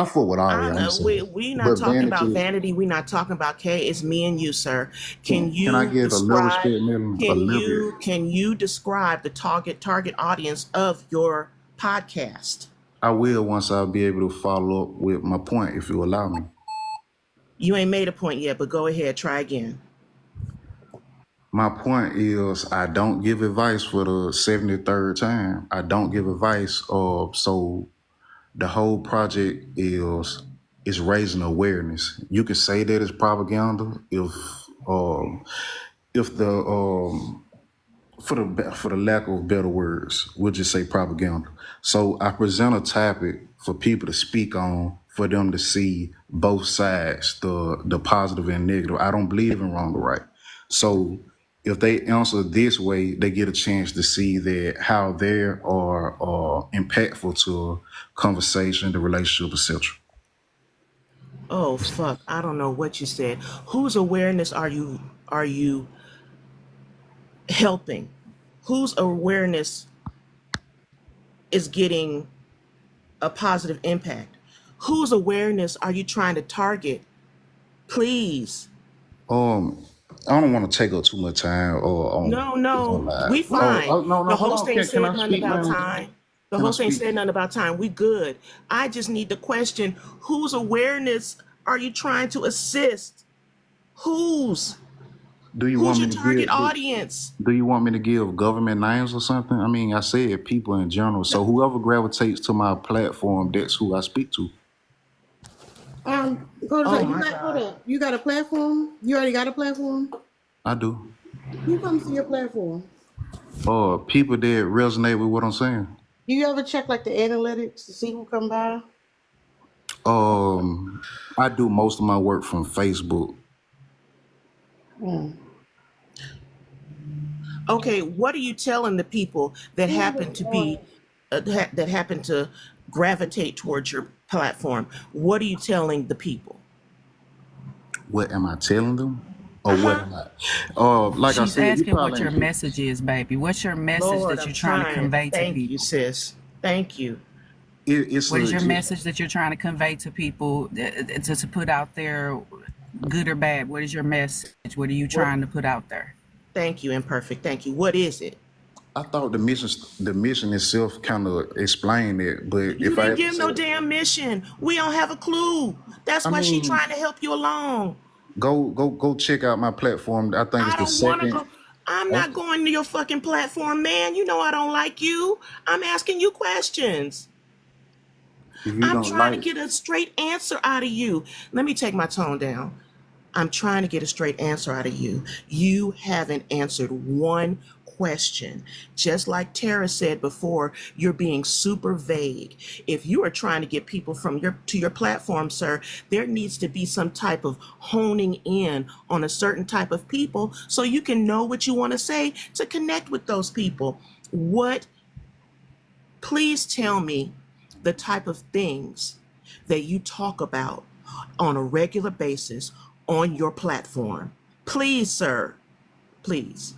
fuck with I Ari. I'm know saying, we not but talking about Vanity, vanity. We not talking about Kay. It's me and you, sir. Can can I you get a little describe? respect, Melon? A little bit. Can you describe the target audience of your podcast? I will once I'll be able to follow up with my point if you allow me. You ain't made a point yet, but go ahead. Try again. My point is, I don't give advice for the 73rd time. I don't give advice. So the whole project is raising awareness. You could say that it's propaganda if the for the lack of better words, we'll just say propaganda. So I present a topic for people to speak on, for them to see both sides, the positive and negative. I don't believe in wrong or right. So if they answer this way, they get a chance to see that how they are impactful to a conversation, the relationship, etc. Oh fuck! I don't know what you said. Whose awareness are you helping? Whose awareness is getting a positive impact? Whose awareness are you trying to target? Please. I don't want to take up too much time on No, live. we fine. No, The hold host on. ain't Can said I nothing speak, about man? time. The Can I host ain't speak? said nothing about time. We good. I just need the question: whose awareness are you trying to assist? Whose? Do you Who's want me your to target give? audience? Do you want me to give government names or something? I mean, I said people in general. So whoever gravitates to my platform, that's who I speak to. Go to Oh you my got hold God. up. You got a platform? You already got a platform? I do. Who comes to your platform? People that resonate with what I'm saying. Do you ever check like the analytics to see who come by? I do most of my work from Facebook. Okay, what are you telling the people that happen to be that happen to gravitate towards your platform? What are you telling the people? What am I telling them? Or what am I? Like I She's said, you asking what probably your ain't. message is, baby. What's your message Lord, that I'm you're trying to trying. convey to Thank you, people? sis. Thank you. It's What is your a message that you're trying to convey to people to put out there, good or bad? What is your message? What are you trying to put out there? Thank you, Imperfect. Thank you. What is it? I thought the mission itself kind of explained it, but You if I didn't had to give say no it, damn mission. We don't have a clue. That's I why she mean, trying to help you along. go check out my platform. I think it's I the don't want to second. go. I'm Oh, not going to your fucking platform, man. You know I don't like you. I'm asking you questions. if you I'm don't trying to like, get a straight answer out of you. Let me take my tone down. I'm trying to get a straight answer out of you. You haven't answered one question. Just like Tara said before, you're being super vague. If you are trying to get people from your platform, sir, there needs to be some type of honing in on a certain type of people so you can know what you want to say to connect with those people. Please tell me the type of things that you talk about on a regular basis on your platform. Please, sir. Please.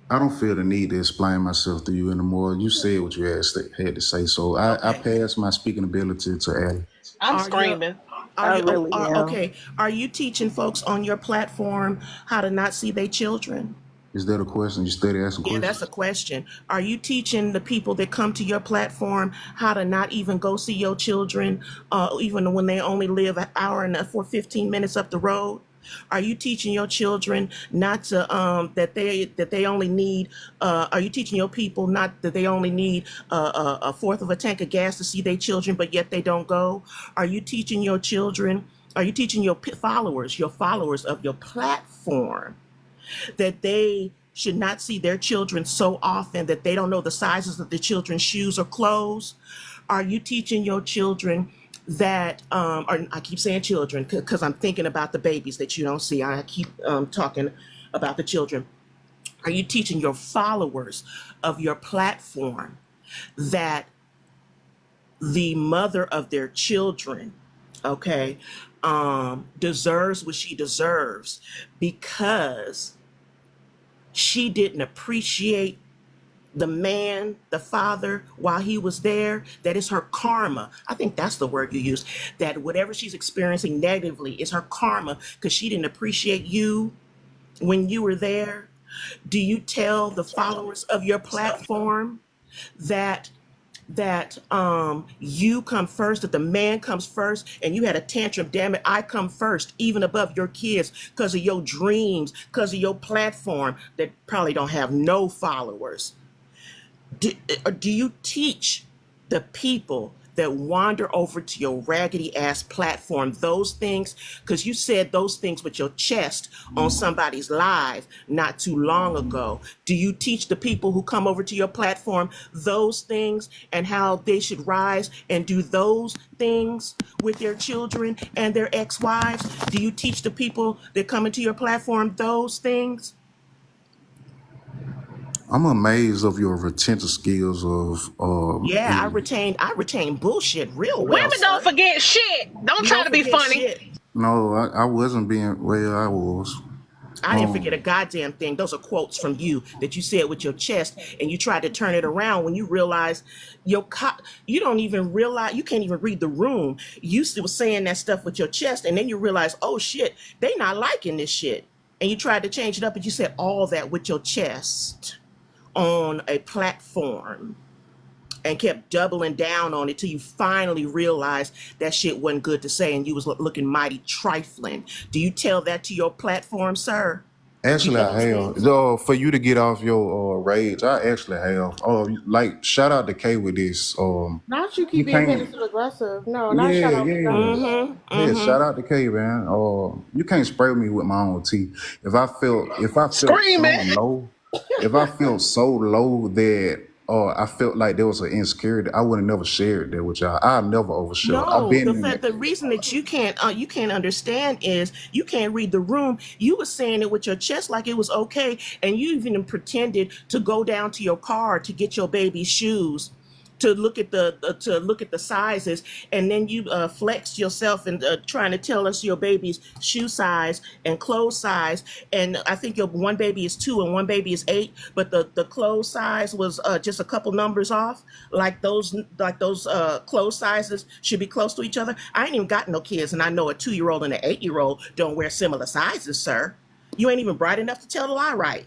I don't feel the need to explain myself to you anymore. You said what you had to say, so I Okay. pass my speaking ability to Addie. I'm Are you screaming. I really am. okay? Are you teaching folks on your platform how to not see their children? Is that a question? You steady asking Yeah, that's questions? a question. Are you teaching the people that come to your platform how to not even go see your children, even when they only live an hour and 15 minutes up the road? Are you teaching your children not to that they only need? Are you teaching your people not that they only need a fourth of a tank of gas to see their children, but yet they don't go? Are you teaching your children? Are you teaching your followers of your platform, that they should not see their children so often that they don't know the sizes of the children's shoes or clothes? Are you teaching your children that, or I keep saying children because I'm thinking about the babies that you don't see. I keep talking about the children. Are you teaching your followers of your platform that the mother of their children, okay, deserves what she deserves because she didn't appreciate the man, the father, while he was there? That is her karma. I think that's the word you use. That whatever she's experiencing negatively is her karma because she didn't appreciate you when you were there. Do you tell the followers of your platform that you come first, that the man comes first, and you had a tantrum? Damn it, I come first, even above your kids, because of your dreams, because of your platform that probably don't have no followers. Do you teach the people that wander over to your raggedy ass platform those things? Because you said those things with your chest on somebody's live not too long ago. Do you teach the people who come over to your platform those things and how they should rise and do those things with their children and their ex-wives? Do you teach the people that come into your platform those things? I'm amazed of your retention skills of Yeah, I retain bullshit real well, Women don't sir. forget shit. Don't We try don't to be forget funny. shit. no, I wasn't being well, I was. I didn't forget a goddamn thing. Those are quotes from you that you said with your chest, and you tried to turn it around when you realized you don't even realize, you can't even read the room. You was saying that stuff with your chest, and then you realize, oh shit, they not liking this shit. And you tried to change it up, and you said all that with your chest on a platform and kept doubling down on it till you finally realized that shit wasn't good to say and you was looking mighty trifling. Do you tell that to your platform, sir? Actually, I Those have. things? For you to get off your rage, I actually have. Like, shout out to K with this. Not you You keep being can't. passive aggressive. No, not Yeah, shout out. yeah, Not yeah. me. Yeah, shout out to K, man. You can't spray me with my own tea. If I felt so Screaming. low, if I felt so low that I felt like there was an insecurity, I would have never shared that with y'all. I never overshare. I've No, been in the it. reason that you can't understand is you can't read the room. You were saying it with your chest like it was okay, and you even pretended to go down to your car to get your baby's shoes, to look at the sizes, and then you flexed yourself and trying to tell us your baby's shoe size and clothes size. And I think your one baby is 2 and one baby is 8, but the clothes size was just a couple numbers off. Like those clothes sizes should be close to each other. I ain't even got no kids, and I know a 2-year-old and an 8-year-old don't wear similar sizes, sir. You ain't even bright enough to tell the lie right.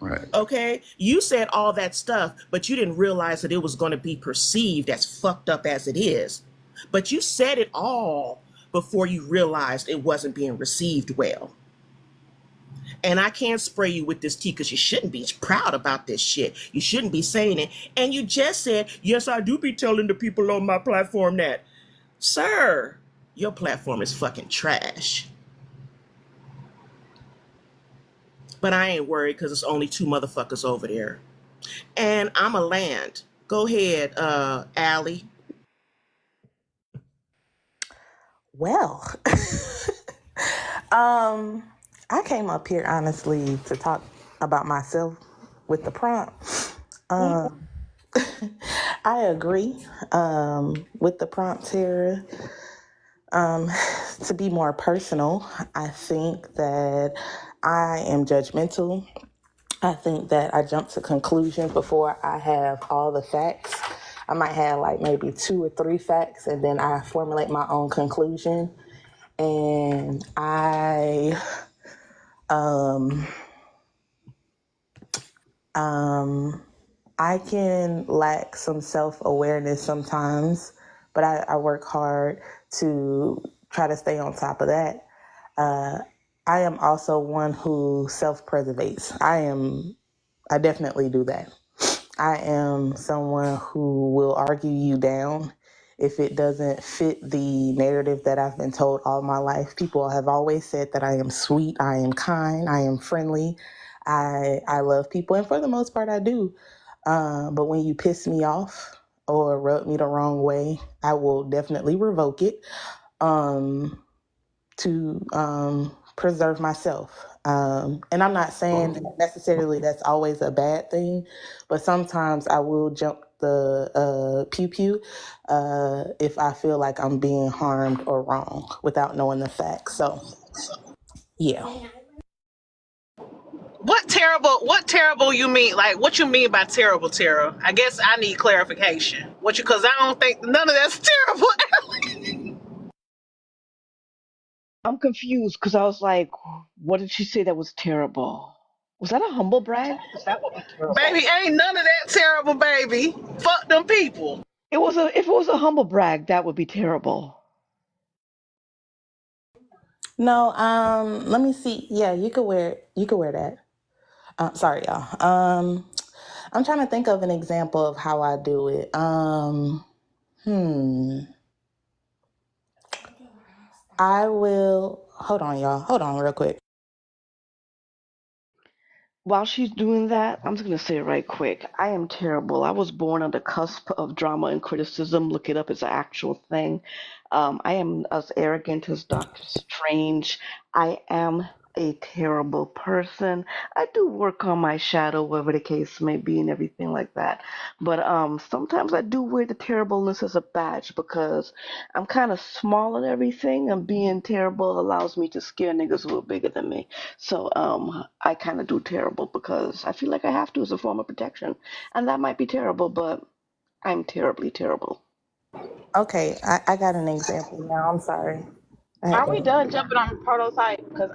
Right. Okay, you said all that stuff, but you didn't realize that it was going to be perceived as fucked up as it is. But you said it all before you realized it wasn't being received well. And I can't spray you with this tea because you shouldn't be proud about this shit. You shouldn't be saying it. And you just said, yes, I do be telling the people on my platform that. Sir, your platform is fucking trash. but I ain't worried because it's only two motherfuckers over there. And I'm a land. Go ahead, Allie. Well, um, I came up here honestly to talk about myself with the prompt. Um, I agree with the prompt, Tara. To be more personal, I think that I am judgmental. I think that I jump to conclusions before I have all the facts. I might have like maybe 2 or 3 facts, and then I formulate my own conclusion. And I can lack some self-awareness sometimes, but I work hard to try to stay on top of that. I am also one who self-preservates. I definitely do that. I am someone who will argue you down if it doesn't fit the narrative that I've been told all my life. People have always said that I am sweet, I am kind, I am friendly, I love people, and for the most part, I do. But when you piss me off or rub me the wrong way, I will definitely revoke it to preserve myself. And I'm not saying that necessarily that's always a bad thing, but sometimes I will jump the pew pew if I feel like I'm being harmed or wrong without knowing the facts. So, yeah. What terrible you mean? Like, what you mean by terrible, Tara? I guess I need clarification. Because I don't think none of that's terrible. I'm confused because I was like, what did she say that was terrible? Was that a humble brag? Because that would be terrible. Baby, ain't none of that terrible, baby. Fuck them people. If it was a humble brag, that would be terrible. No, let me see. Yeah, you could wear that. Sorry, y'all. I'm trying to think of an example of how I do it. I will hold on, y'all. Hold on real quick. While she's doing that, I'm just going to say it right quick. I am terrible. I was born on the cusp of drama and criticism. Look it up. It's an actual thing. I am as arrogant as Doctor Strange. I am a terrible person. I do work on my shadow, whatever the case may be, and everything like that. But sometimes I do wear the terribleness as a badge because I'm kind of small and everything, and being terrible allows me to scare niggas who are bigger than me. So I kind of do terrible because I feel like I have to as a form of protection. And that might be terrible, but I'm terribly terrible. Okay, I got an example now. I'm sorry. Are we done jumping on Prototype? Because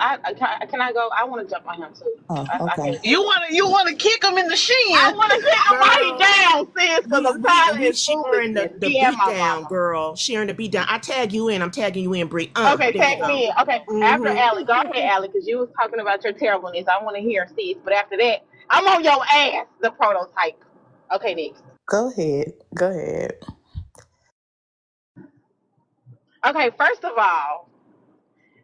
can I go? I want to jump on him too. Oh, I okay. can't. You wanna kick him in the shin? I want to get him right down, sis, because I'm tired of We his sharing the foolishness. beat Yeah, my down, mama. girl. Sharing the beat down. I tag you in. I'm tagging you in, Bree. Okay, There you tag go. me in. Okay, after Allie, go ahead, Allie, because you was talking about your terribleness. I want to hear, sis. But after that, I'm on your ass, the Prototype. Okay, next. Go ahead. Okay, first of all,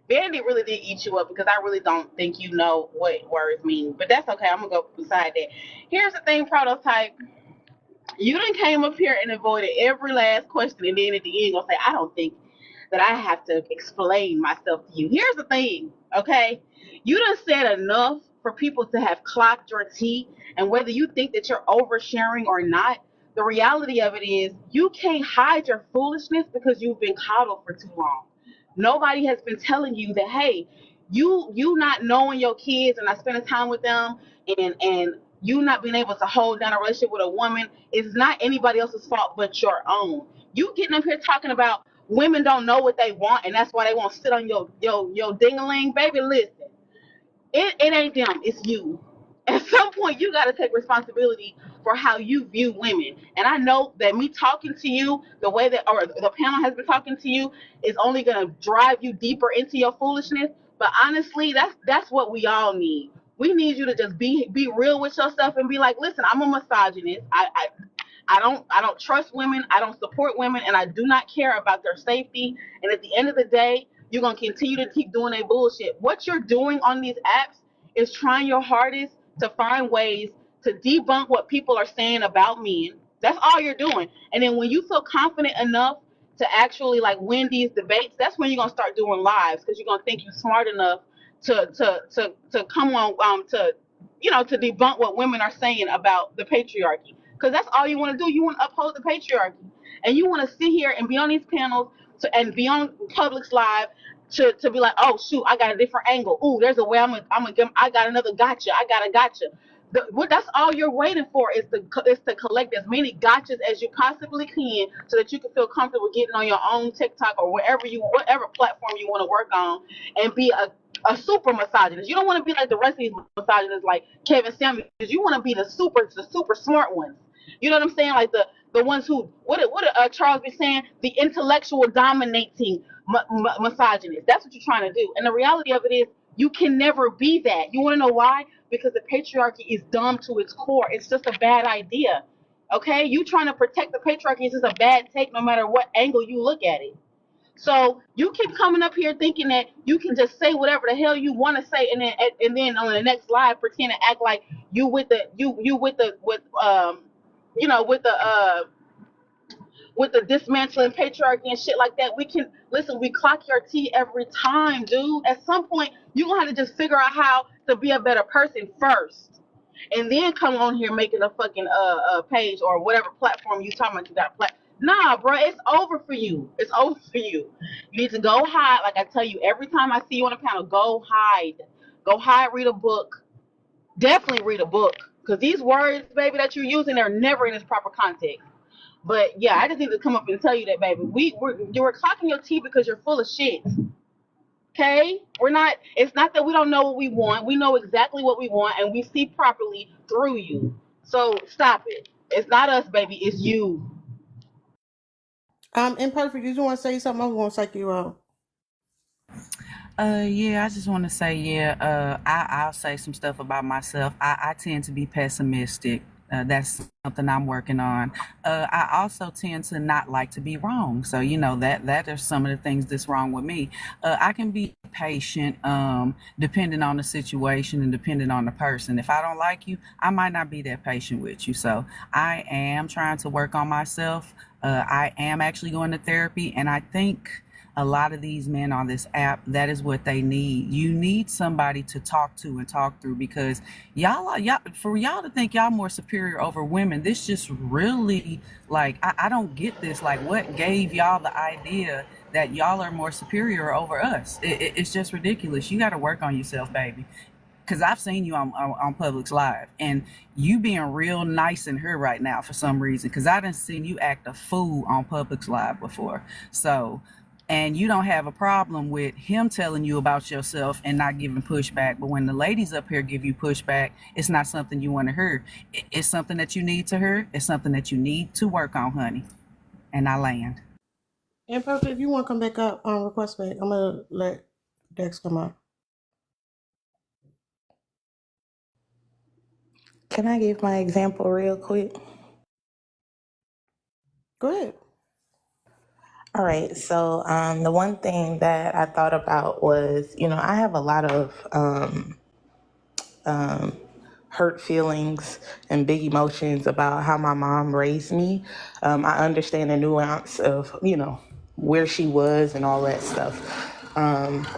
Vanity really did eat you up because I really don't think you know what words mean. But that's okay. I'm going to go beside that. Here's the thing, Prototype. You done came up here and avoided every last question, and then at the end, gonna say, I don't think that I have to explain myself to you. Here's the thing, okay? You done said enough for people to have clocked your tea, and whether you think that you're oversharing or not, the reality of it is you can't hide your foolishness because you've been coddled for too long. Nobody has been telling you that, hey, you not knowing your kids and not spending time with them, and you not being able to hold down a relationship with a woman is not anybody else's fault but your own. You getting up here talking about women don't know what they want and that's why they won't sit on your ding-a-ling, baby. Listen, it ain't them, it's you. At some point you got to take responsibility for how you view women, and I know that me talking to you the way that, or the panel has been talking to you, is only going to drive you deeper into your foolishness. But honestly, that's what we all need. We need you to just be real with yourself and be like, listen, I'm a misogynist. I don't trust women. I don't support women, and I do not care about their safety. And at the end of the day, you're gonna continue to keep doing that bullshit. What you're doing on these apps is trying your hardest to find ways to debunk what people are saying about men. That's all you're doing. And then when you feel confident enough to actually like win these debates, that's when you're gonna start doing lives because you're gonna think you're smart enough to come on to to debunk what women are saying about the patriarchy. Because that's all you want to do. You want to uphold the patriarchy, and you want to sit here and be on these panels and be on Public's live to be like, oh shoot, I got a different angle. Ooh, there's a way I got another gotcha. I got a gotcha. That's all you're waiting for is to collect as many gotchas as you possibly can, so that you can feel comfortable getting on your own TikTok or whatever platform you want to work on, and be a super misogynist. You don't want to be like the rest of these misogynists, like Kevin Samuels. You want to be the super smart ones. You know what I'm saying? Like the ones who what did Charles be saying? The intellectual dominating misogynist. That's what you're trying to do. And the reality of it is, you can never be that. You want to know why? Because the patriarchy is dumb to its core. It's just a bad idea. Okay? You trying to protect the patriarchy is just a bad take, no matter what angle you look at it. So you keep coming up here thinking that you can just say whatever the hell you want to say, and then on the next live pretend to act like you with the with the dismantling patriarchy and shit like that. We can listen. We clock your tea every time, dude. At some point, you're gonna have to just figure out how to be a better person first, and then come on here making a fucking page or whatever platform you talking about. You got Nah, bro, it's over for you. It's over for you. You need to go hide. Like I tell you, every time I see you on a panel, go hide. Go hide. Read a book. Definitely read a book, because these words, baby, that you're using, they're never in its proper context. But yeah, I just need to come up and tell you that, baby. You're clocking your tea because you're full of shit. Okay? We're not. It's not that we don't know what we want. We know exactly what we want, and we see properly through you. So stop it. It's not us, baby. It's you. Imperfect, did you want to say something? I was going to psych you out. Yeah, I just want to say, I'll say some stuff about myself. I tend to be pessimistic. That's something I'm working on. I also tend to not like to be wrong. So, that are some of the things that's wrong with me. I can be patient, depending on the situation and depending on the person. If I don't like you, I might not be that patient with you. So I am trying to work on myself. I am actually going to therapy, and I think a lot of these men on this app, that is what they need. You need somebody to talk to and talk through, because y'all for y'all to think y'all more superior over women, this just really, like, I don't get this. Like, what gave y'all the idea that y'all are more superior over us? It's just ridiculous. You got to work on yourself, baby. Because I've seen you on Publix Live, and you being real nice in here right now for some reason, because I done seen you act a fool on Publix Live before. So, and you don't have a problem with him telling you about yourself and not giving pushback. But when the ladies up here give you pushback, it's not something you want to hear. It's something that you need to hear. It's something that you need to work on, honey. And I land. Imperfect, if you want to come back up on request back, I'm going to let Dex come up. Can I give my example real quick? Go ahead. All right. So the one thing that I thought about was, I have a lot of hurt feelings and big emotions about how my mom raised me. I understand the nuance of, where she was and all that stuff.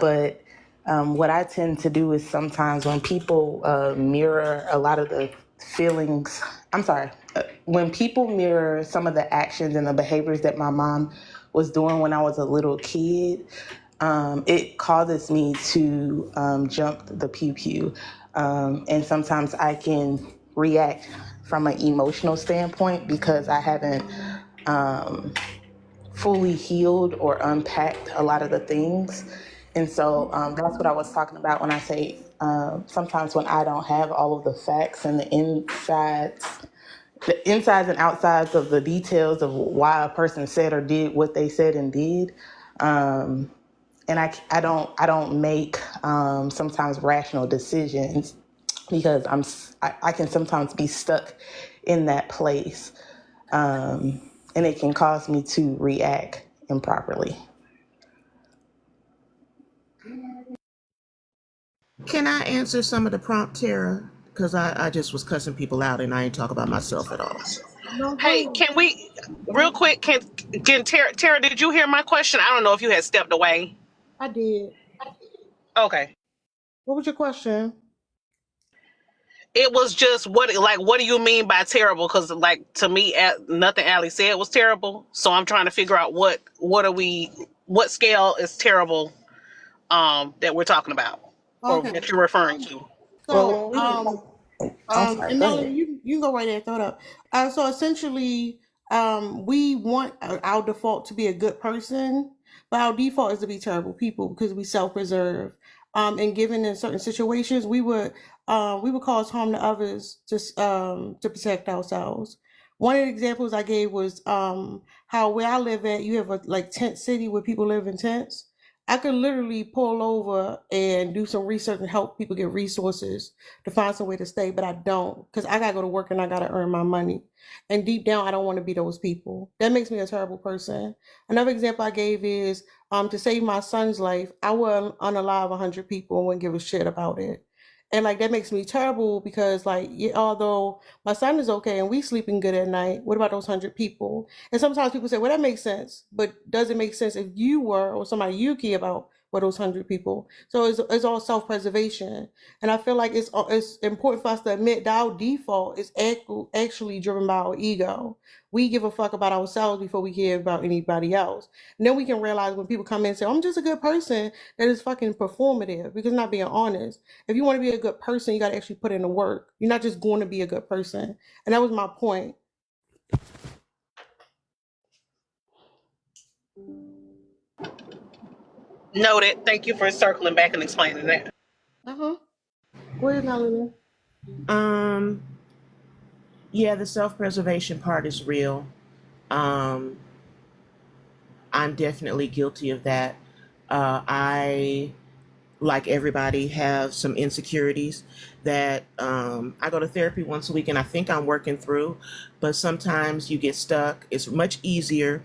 But what I tend to do is sometimes when people mirror a lot of the feelings, when people mirror some of the actions and the behaviors that my mom was doing when I was a little kid, it causes me to jump the pew. And sometimes I can react from an emotional standpoint because I haven't fully healed or unpacked a lot of the things. And so that's what I was talking about when I say sometimes when I don't have all of the facts and the insides and outsides of the details of why a person said or did what they said and did. And I don't make sometimes rational decisions because I can sometimes be stuck in that place. And it can cause me to react improperly. Can I answer some of the prompt, Tara? Because I just was cussing people out and I ain't talk about myself at all. No, go Hey, ahead. can we real quick? Can Tara? Did you hear my question? I don't know if you had stepped away. I did. Okay. What was your question? It was just what do you mean by terrible? Because like to me, nothing Allie said was terrible. So I'm trying to figure out what scale is terrible that we're talking about or Okay. that you're referring to. So, Well, when we, I'm sorry, and go Melanie, ahead. you can go right there, throw it up. So essentially, we want our default to be a good person, but our default is to be terrible people because we self-preserve. And given in certain situations, we would cause harm to others just to protect ourselves. One of the examples I gave was how where I live at, you have a like tent city where people live in tents. I could literally pull over and do some research and help people get resources to find some way to stay, but I don't because I gotta go to work and I gotta earn my money. And deep down, I don't want to be those people. That makes me a terrible person. Another example I gave is to save my son's life, I would unalive 100 people and wouldn't give a shit about it. And like that makes me terrible because like yeah, although my son is okay and we sleeping good at night, what about those 100 people? And sometimes people say, well, that makes sense, but does it make sense if you were or somebody you care about were those 100 people? So it's all self-preservation. And I feel like it's important for us to admit that our default is actually driven by our ego. We give a fuck about ourselves before we care about anybody else. And then we can realize when people come in and say, I'm just a good person, that is fucking performative because not being honest. If you want to be a good person, you got to actually put in the work. You're not just going to be a good person. And that was my point. Noted. Thank you for circling back and explaining that. Uh-huh. Go ahead, Melanie. Um, yeah, the self-preservation part is real. Um, I'm definitely guilty of that. I, like everybody, have some insecurities that I go to therapy once a week and I think I'm working through, but sometimes you get stuck. It's much easier.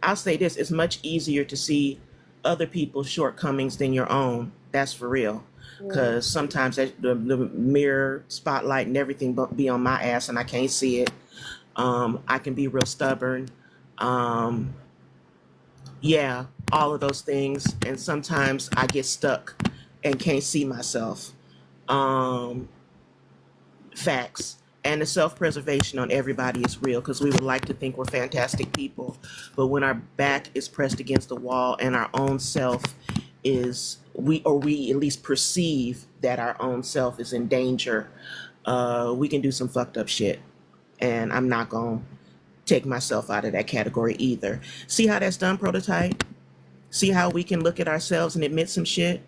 I'll say this, it's much easier to see other people's shortcomings than your own. That's for real. Yeah. Because sometimes the mirror spotlight and everything be on my ass and I can't see it. I can be real stubborn. Um, yeah, all of those things. And sometimes I get stuck and can't see myself. Um, Facts. And the self preservation on everybody is real because we would like to think we're fantastic people. But when our back is pressed against the wall and our own self we at least perceive that our own self is in danger, we can do some fucked up shit. And I'm not going to take myself out of that category either. See how that's done, Prototype? See how we can look at ourselves and admit some shit?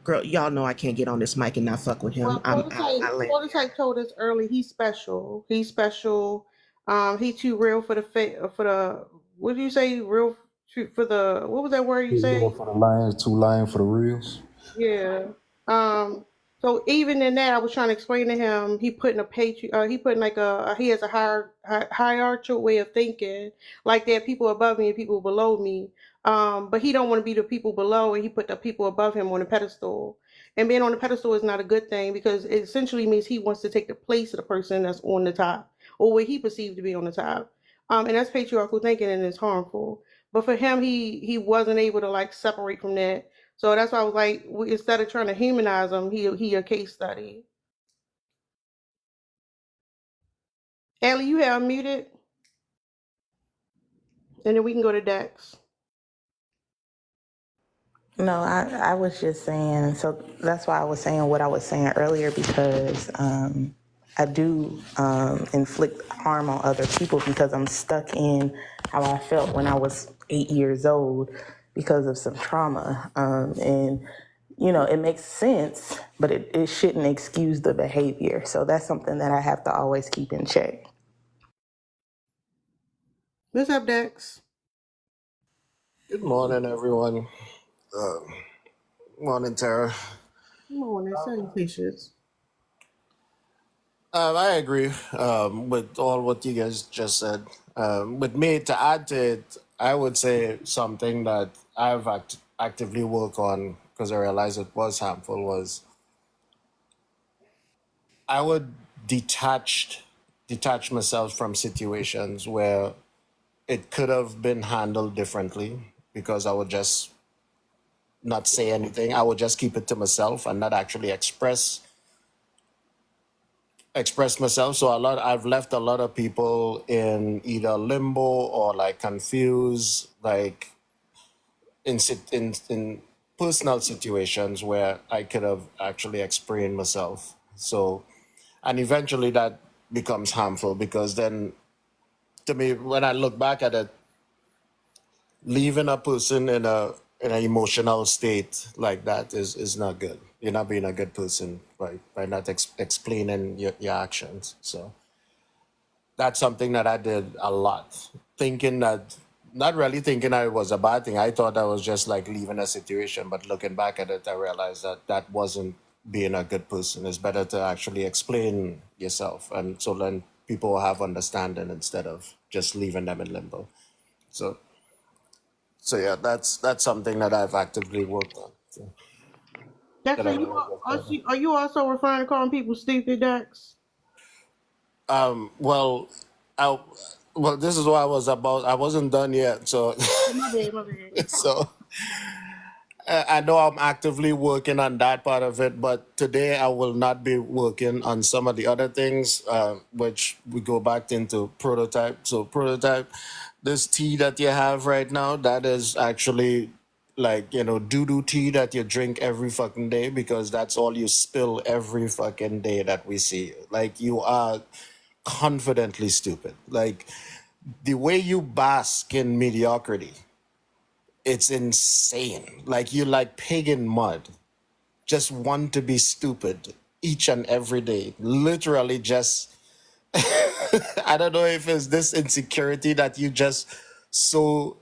Girl, y'all know I can't get on this mic and not fuck with him. Well, I'm out. I land. Prototype told us early he's special. He's special. He too real for the what do you say? Real for the what was that word you Too say? real for the lions, too lion for the reals. Yeah. So even in that, I was trying to explain to him. He put in like he has a hierarchical way of thinking, like there are people above me and people below me. But he don't want to be the people below, and he put the people above him on a pedestal. And being on the pedestal is not a good thing because it essentially means he wants to take the place of the person that's on the top, or what he perceived to be on the top. And that's patriarchal thinking, and it's harmful. But for him, he wasn't able to like separate from that, so that's why I was like, instead of trying to humanize him, he a case study. Allie, you have muted, and then we can go to Dex. No, I was just saying, so that's why I was saying what I was saying earlier because I do inflict harm on other people because I'm stuck in how I felt when I was 8 years old because of some trauma. And, you know, it makes sense, but it shouldn't excuse the behavior. So that's something that I have to always keep in check. What's up, Dex? Good morning, everyone. Morning, Tara. Good morning, salutations. I agree with all what you guys just said. With me, to add to it, I would say something that I've actively worked on because I realized it was harmful was I would detach myself from situations where it could have been handled differently, because I would just not say anything. I would just keep it to myself and not actually express myself. So I've left a lot of people in either limbo or like confused, like in personal situations where I could have actually explained myself. So, and eventually that becomes harmful, because then, to me, when I look back at it, leaving a person in an emotional state like that is not good. You're not being a good person by not explaining your actions. So that's something that I did a lot, thinking that, not really thinking that it was a bad thing. I thought I was just like leaving a situation, but looking back at it, I realized that that wasn't being a good person. It's better to actually explain yourself, and so then people will have understanding instead of just leaving them in limbo. So, so yeah, that's something that I've actively worked on. So, Dex, that are I you realized was better. are you also referring to calling people stupid, Dex? Well, I, well, this is what I was about. I wasn't done yet, so Oh, my bad, my bad. so I know I'm actively working on that part of it, but today I will not be working on some of the other things, which we go back into prototype. So prototype, this tea that you have right now, that is actually like, doo-doo tea that you drink every fucking day, because that's all you spill every fucking day that we see you. Like, you are confidently stupid. Like, the way you bask in mediocrity, it's insane. Like, you like pig in mud, just want to be stupid each and every day. Literally just I don't know if it's this insecurity that you just so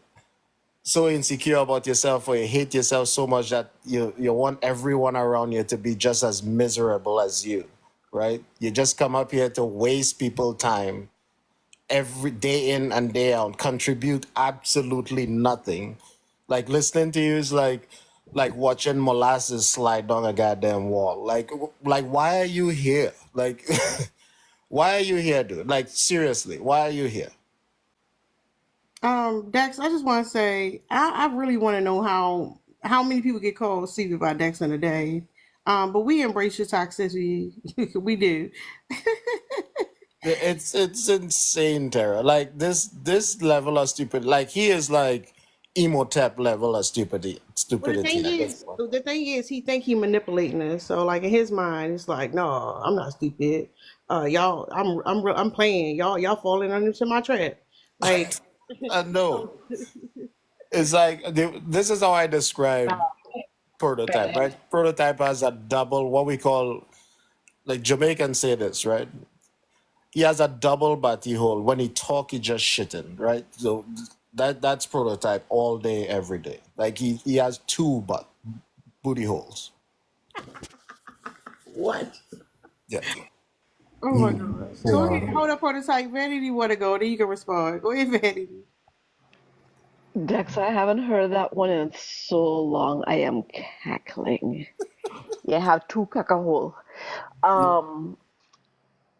insecure about yourself, or you hate yourself so much that you want everyone around you to be just as miserable as you, right? You just come up here to waste people time every day in and day out, contribute absolutely nothing. Like, listening to you is like watching molasses slide down a goddamn wall. Like why are you here? Like why are you here, dude? Like, seriously, why are you here? Dex, I just want to say I really want to know how many people get called stupid by Dex in a day. But we embrace your toxicity. We do. It's insane, Tara. Like, this level of stupid, like, he is like Emotep level of Well, stupidity at this point. the thing is, he think he manipulating us. So, like in his mind, it's like, no, I'm not stupid. Y'all, I'm playing. Y'all falling into my trap. Like, I know. It's like, this is how I describe prototype, right? Prototype has a double, what we call, like, Jamaicans say this, right? He has a double body hole. When he talk, he just shitting, right? So that's prototype all day, every day. Like, he has two booty holes. what? Yeah. Oh my God. Go ahead. Hold up, prototype. Vanity want to go. Then you can respond. Go ahead, Vanity. Dex, I haven't heard that one in so long. I am cackling. You have two cackahole. Um,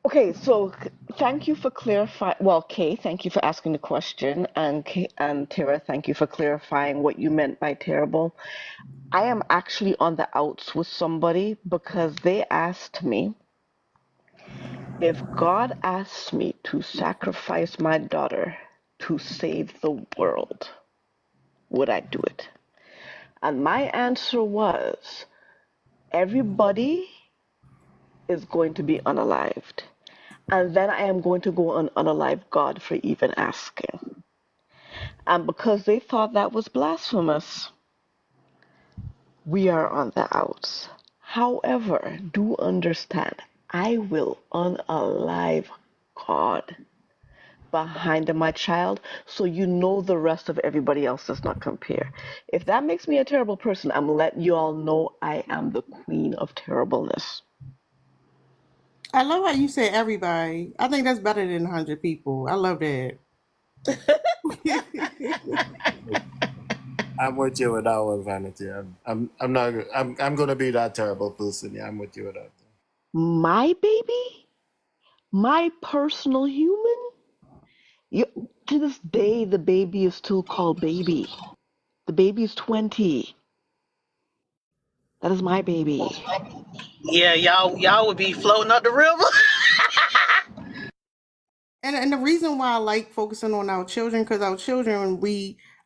okay, so thank you for clarifying. Well, Kay, thank you for asking the question, and and Tara, thank you for clarifying what you meant by terrible. I am actually on the outs with somebody because they asked me if God asked me to sacrifice my daughter to save the world, would I do it? And my answer was everybody is going to be unalived. And then I am going to go and unalive God for even asking. And because they thought that was blasphemous, we are on the outs. However, do understand, I will unalive God behind my child, so you know the rest of everybody else does not compare. If that makes me a terrible person, I'm letting you all know I am the queen of terribleness. I love how you said everybody. I think that's better than 100 people. I love that. I'm with you with that one, Vanity. I'm not. I'm gonna be that terrible person. Yeah, I'm with you with that. My baby, my personal human. To this day, the baby is still called baby. The baby is 20. That is my baby. Yeah, y'all would be floating up the river. And the reason why I like focusing on our children, because our children,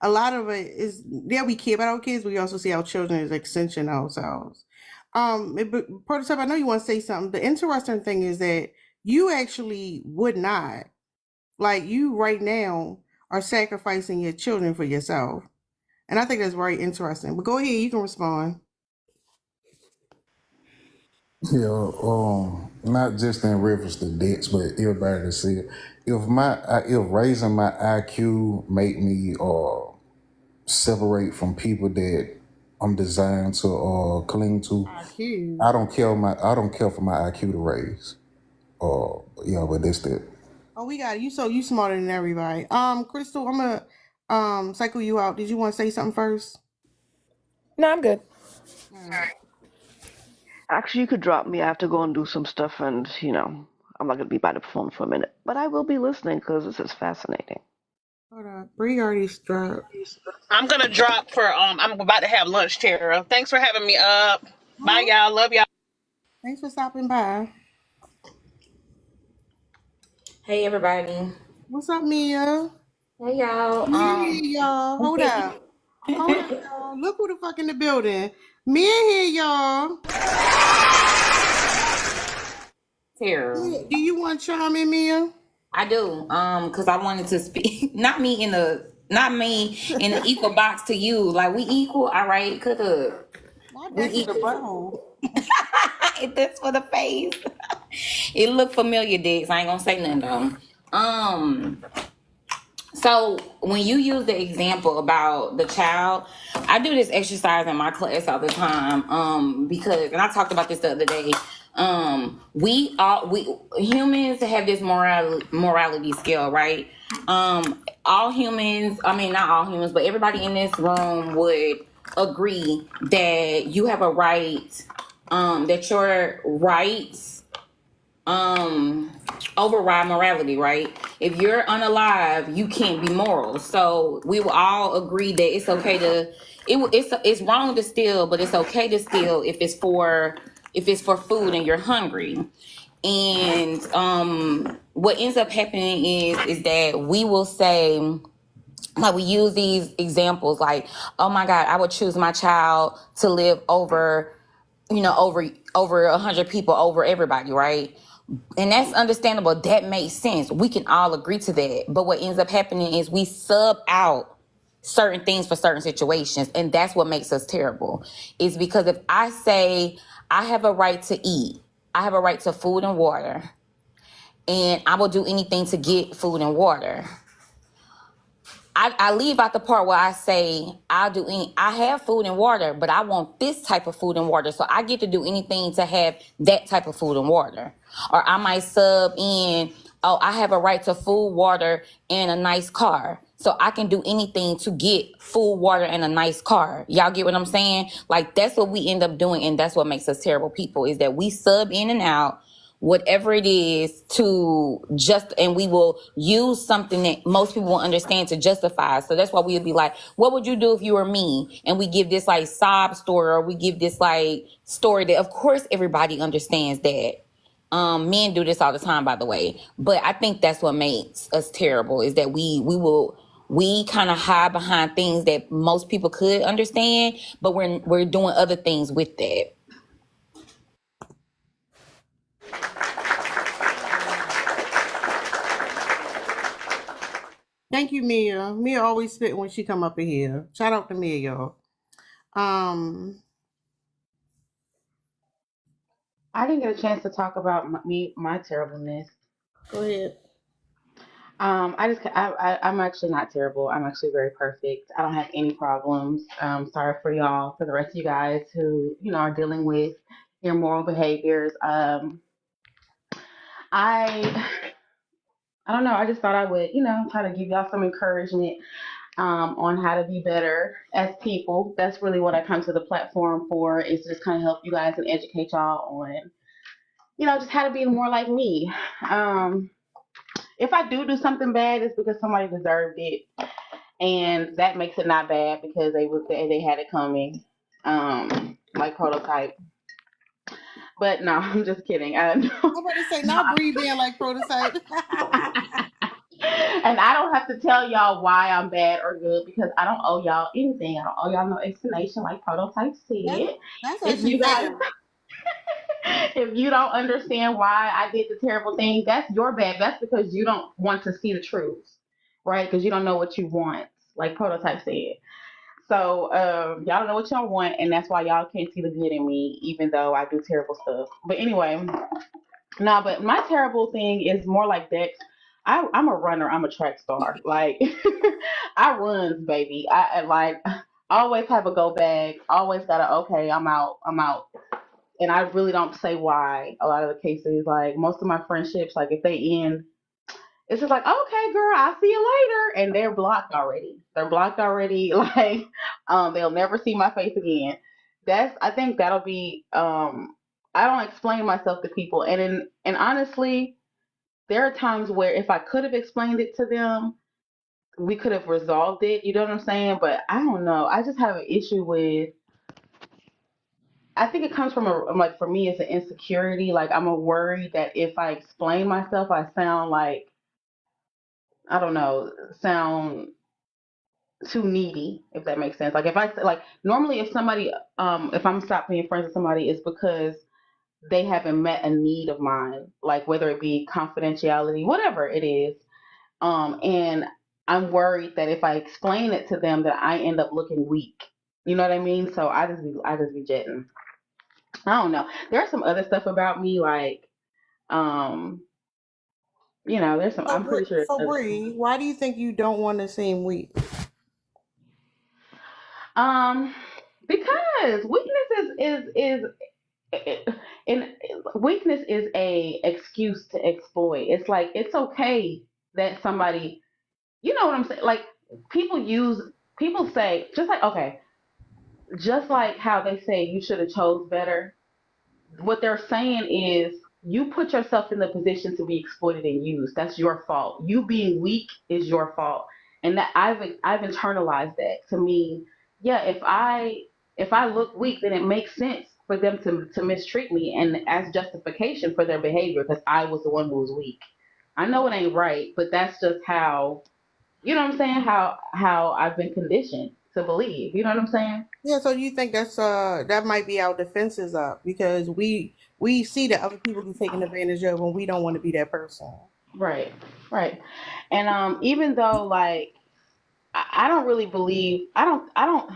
a lot of it is, yeah, we care about our kids, but we also see our children as extension of ourselves. Prototype, I know you want to say something. The interesting thing is that you actually would not, like, you right now are sacrificing your children for yourself. And I think that's very interesting. But go ahead, you can respond. Yeah, not just in reference to debts, but everybody to see it. If raising my IQ make me separate from people that I'm designed to cling to, IQ. I don't care for my IQ to raise. But that's that. Oh, we got it. You smarter than everybody. Crystal, I'm gonna cycle you out. Did you want to say something first? No, I'm good. All right. Actually, you could drop me. I have to go and do some stuff, and I'm not gonna be by the phone for a minute, but I will be listening because this is fascinating. Hold on. Bree already dropped. I'm gonna drop for I'm about to have lunch, Tara. Thanks for having me up. Bye y'all. Love y'all. Thanks for stopping by. Hey everybody. What's up, Mia? Hey y'all. Mia here, y'all. Hold up. Hold up, y'all. Look who the fuck in the building. Mia here, y'all. Tara. Do you want to chime in, Mia? I do. Because I wanted to speak. Not me in the equal box to you. Like we equal, all right. We equal. That's for the face. It looked familiar, Dix. I ain't gonna say nothing though. So when you use the example about the child, I do this exercise in my class all the time. Because, and I talked about this the other day. We humans have this morality scale, right? All humans, I mean, not all humans, but everybody in this room would agree that you have a right, that your rights override morality, right? If you're unalive, you can't be moral. So we will all agree that it's okay to it's wrong to steal, but it's okay to steal if it's for food and you're hungry. And what ends up happening is that we will say, like, we use these examples like, oh my God, I would choose my child to live over 100 people over everybody, right? And that's understandable. That makes sense. We can all agree to that. But what ends up happening is we sub out certain things for certain situations. And that's what makes us terrible. Is because if I say I have a right to eat, I have a right to food and water, and I will do anything to get food and water. I leave out the part where I say I have food and water, but I want this type of food and water. So I get to do anything to have that type of food and water. Or I might sub in, oh, I have a right to food, water, and a nice car. So I can do anything to get food, water, and a nice car. Y'all get what I'm saying? Like, that's what we end up doing. And that's what makes us terrible people, is that we sub in and out whatever it is and we will use something that most people will understand to justify. So that's why we would be like, what would you do if you were me? And we give this like sob story, or we give this like story that of course everybody understands that. Men do this all the time, by the way. But I think that's what makes us terrible, is that we kind of hide behind things that most people could understand, but we're doing other things with that. Thank you, Mia. Mia always spit when she come up in here. Shout out to Mia, y'all. I didn't get a chance to talk about my terribleness. Go ahead. I'm actually not terrible. I'm actually very perfect. I don't have any problems. Sorry for y'all, for the rest of you guys who, are dealing with immoral behaviors. I don't know. I just thought I would, try to give y'all some encouragement on how to be better as people. That's really what I come to the platform for, is to just kind of help you guys and educate y'all on, just how to be more like me. If I do something bad, it's because somebody deserved it, and that makes it not bad because they had it coming. Like Prototype. But no, I'm just kidding. I'm about to say, not Bree being like Prototype. And I don't have to tell y'all why I'm bad or good because I don't owe y'all anything. I don't owe y'all no explanation like Prototype said. That's If actually you guys, fair. if you don't understand why I did the terrible thing, that's your bad. That's because you don't want to see the truth, right? Because you don't know what you want, like Prototype said. So y'all don't know what y'all want, and that's why y'all can't see the good in me, even though I do terrible stuff. But anyway, no, but my terrible thing is more like Dex. I'm a runner. I'm a track star. Like I runs, baby. I like always have a go bag. Always gotta okay. I'm out. I'm out. And I really don't say why. A lot of the cases, like most of my friendships, like if they end, it's just like okay, girl, I'll see you later, and they're blocked already. They're blocked already. Like they'll never see my face again. I think that'll be I don't explain myself to people, and honestly, there are times where if I could have explained it to them, we could have resolved it. You know what I'm saying? But I don't know. I just have an issue with. I think it comes from like for me, it's an insecurity. Like I'm a worry that if I explain myself, I sound like I don't know, sound too needy, if that makes sense. Like if I like normally if somebody if I'm stop being friends with somebody, it's because they haven't met a need of mine, like whether it be confidentiality, whatever it is. And I'm worried that if I explain it to them that I end up looking weak. You know what I mean? So I just be jetting. I don't know. There's some other stuff about me like um there's some I'm pretty sure So there's Bree, why do you think you don't want to seem weak? um because and weakness is a excuse to exploit. It's like it's okay that somebody, you know what I'm saying? Like people say just like okay, just like how they say you should have chose better. What they're saying is you put yourself in the position to be exploited and used. That's your fault. You being weak is your fault, and that I've internalized that. To me, yeah, if I look weak, then it makes sense for them to mistreat me and as justification for their behavior because I was the one who was weak. I know it ain't right, but that's just how you know what I'm saying. How I've been conditioned to believe. You know what I'm saying? Yeah, so you think that might be our defenses up because we see that other people be taken advantage of when we don't want to be that person. Right, right. And even though like I don't really believe I don't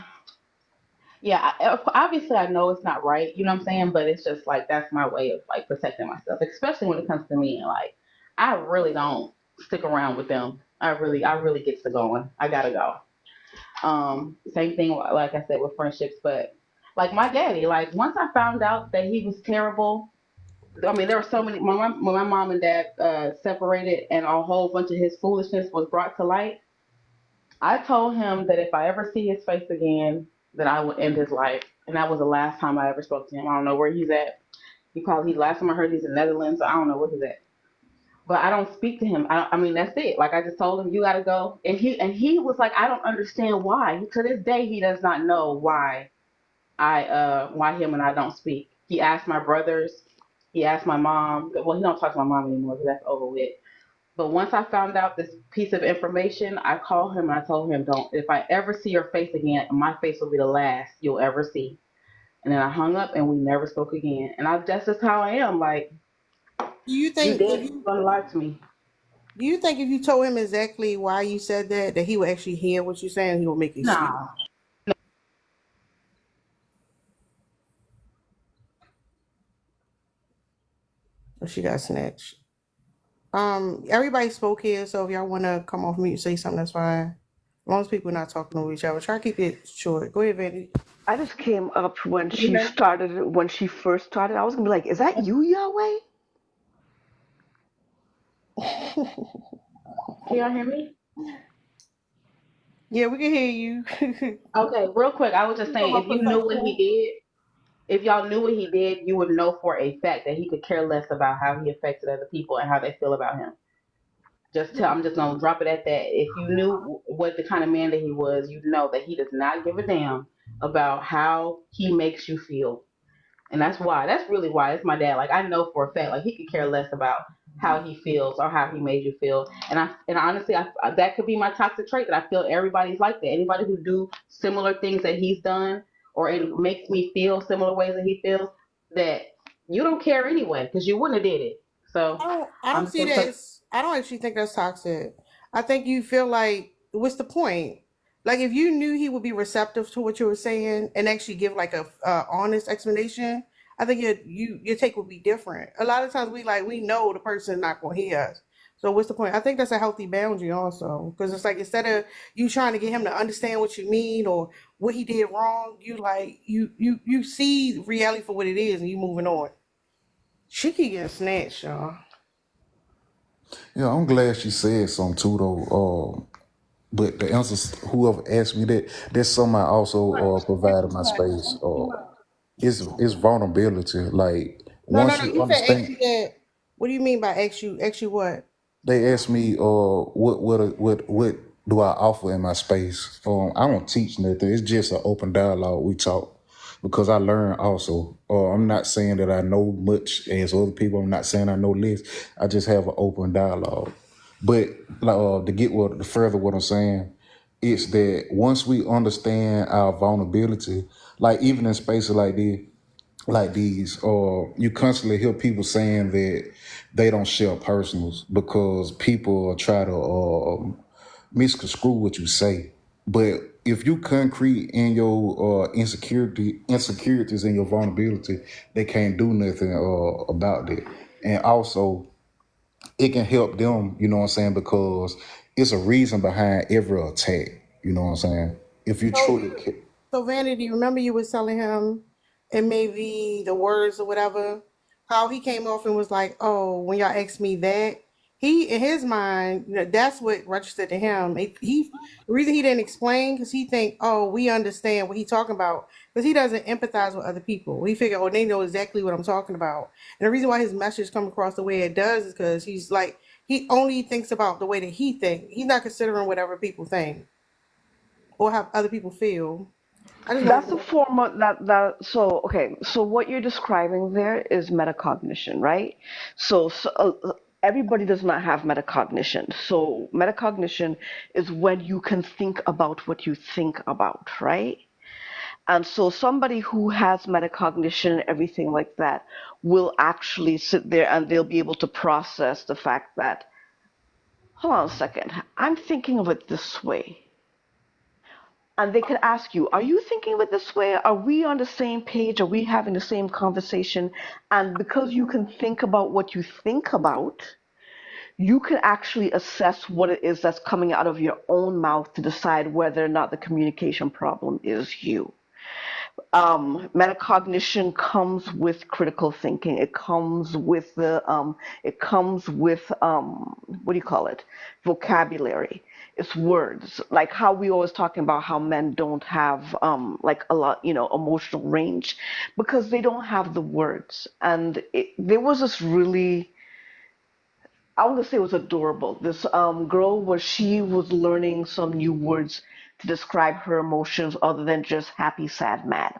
yeah obviously I know it's not right, you know what I'm saying, but it's just like that's my way of like protecting myself, especially when it comes to me. And like I really don't stick around with them. I really get to going. I gotta go. Same thing like I said with friendships, but like my daddy, like once I found out that he was terrible. I mean, there were so many. When my mom and dad separated, and a whole bunch of his foolishness was brought to light. I told him that if I ever see his face again, that I would end his life, and that was the last time I ever spoke to him. I don't know where he's at. Last time I heard he's in the Netherlands. So I don't know where he's at. But I don't speak to him. I mean, that's it. Like I just told him, you got to go, and he was like, I don't understand why. To this day, he does not know why him and I don't speak. He asked my brothers. He asked my mom. Well, he don't talk to my mom anymore because that's over with. But once I found out this piece of information, I called him and I told him, "Don't. If I ever see your face again, my face will be the last you'll ever see." And then I hung up and we never spoke again. And that's just how I am. Like Do you you think if dead, you you gonna lie to me. do you think if you told him exactly why you said that he would actually hear what you're saying, he will make excuse? Nah. Or she got snatched. Everybody spoke here, so if y'all want to come off mute, say something, that's fine. As long as people are not talking over each other, try to keep it short. Go ahead, Vandy. I just came up when she You started, when she first started. I was gonna be like, is that you, Yahweh? Can y'all hear me? Yeah, we can hear you. Okay, real quick. I was just You talking saying, about if you knew what he perfection? did, If y'all knew what he did, you would know for a fact that he could care less about how he affected other people and how they feel about him. I'm just gonna drop it at that. If you knew what the kind of man that he was, you'd know that he does not give a damn about how he makes you feel. And that's really why it's my dad. Like I know for a fact, like he could care less about how he feels or how he made you feel. And honestly, that could be my toxic trait that I feel everybody's like that. Anybody who do similar things that he's done or it makes me feel similar ways that he feels, that you don't care anyway because you wouldn't have did it. So I I'm don't just see gonna that. say I don't actually think that's toxic. I think you feel like, what's the point? Like if you knew he would be receptive to what you were saying and actually give like a honest explanation, I think your take would be different. A lot of times we know the person not gonna hear us. So what's the point? I think that's a healthy boundary also, because it's like instead of you trying to get him to understand what you mean or what he did wrong, you see reality for what it is and you moving on. She keep getting snatched, y'all. Yeah, I'm glad she said something too, though. But the answers, whoever asked me that, that's something I also provided my space. It's vulnerability. Like No, no, once no. you You said ask understand, you that. What do you mean by ask you? Ask you what? they asked me, what do I offer in my space? I don't teach nothing. It's just an open dialogue. We talk because I learn also. I'm not saying that I know much as other people. I'm not saying I know less. I just have an open dialogue. But like to get further what I'm saying, it's that once we understand our vulnerability, like even in spaces like these, you constantly hear people saying that they don't share personals because people try to misconstrue what you say. But if you concrete in your insecurities and your vulnerability, they can't do nothing about that. And also, it can help them, you know what I'm saying, because it's a reason behind every attack, you know what I'm saying? If you So, truly care. so Vanity, remember you was telling him, and maybe the words or whatever, how he came off and was like, "Oh, when y'all asked me that." He, in his mind, that's what registered to him. The reason he didn't explain because he think, "Oh, we understand what he talking about," because he doesn't empathize with other people. He figure, "Oh, they know exactly what I'm talking about." And the reason why his message come across the way it does is because he's like he only thinks about the way that he think. He's not considering whatever people think or how other people feel. I just That's want a form of so okay, so what you're describing there is metacognition, right? Everybody does not have metacognition. So metacognition is when you can think about what you think about, right? And so somebody who has metacognition and everything like that will actually sit there and they'll be able to process the fact that, hold on a second, I'm thinking of it this way. And they could ask you, are you thinking of it this way? Are we on the same page? Are we having the same conversation? And because you can think about what you think about, you can actually assess what it is that's coming out of your own mouth to decide whether or not the communication problem is you. Metacognition comes with critical thinking. It comes with what do you call it? Vocabulary. It's words. Like how we always talking about how men don't have like a lot, emotional range because they don't have the words. And there was this really, I want to say it was adorable. This girl where she was learning some new words to describe her emotions other than just happy, sad, mad.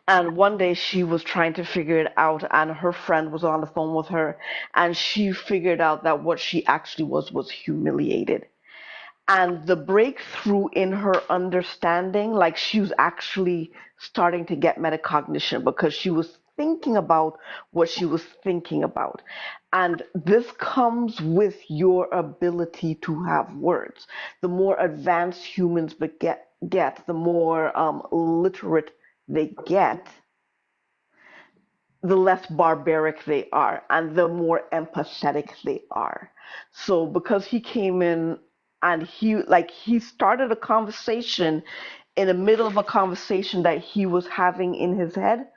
And one day she was trying to figure it out, and her friend was on the phone with her, and she figured out that what she actually was humiliated. And the breakthrough in her understanding, like she was actually starting to get metacognition because she was thinking about what she was thinking about. And this comes with your ability to have words. The more advanced humans get, the more literate they get, the less barbaric they are and the more empathetic they are. So because he came in and he started a conversation in the middle of a conversation that he was having in his head,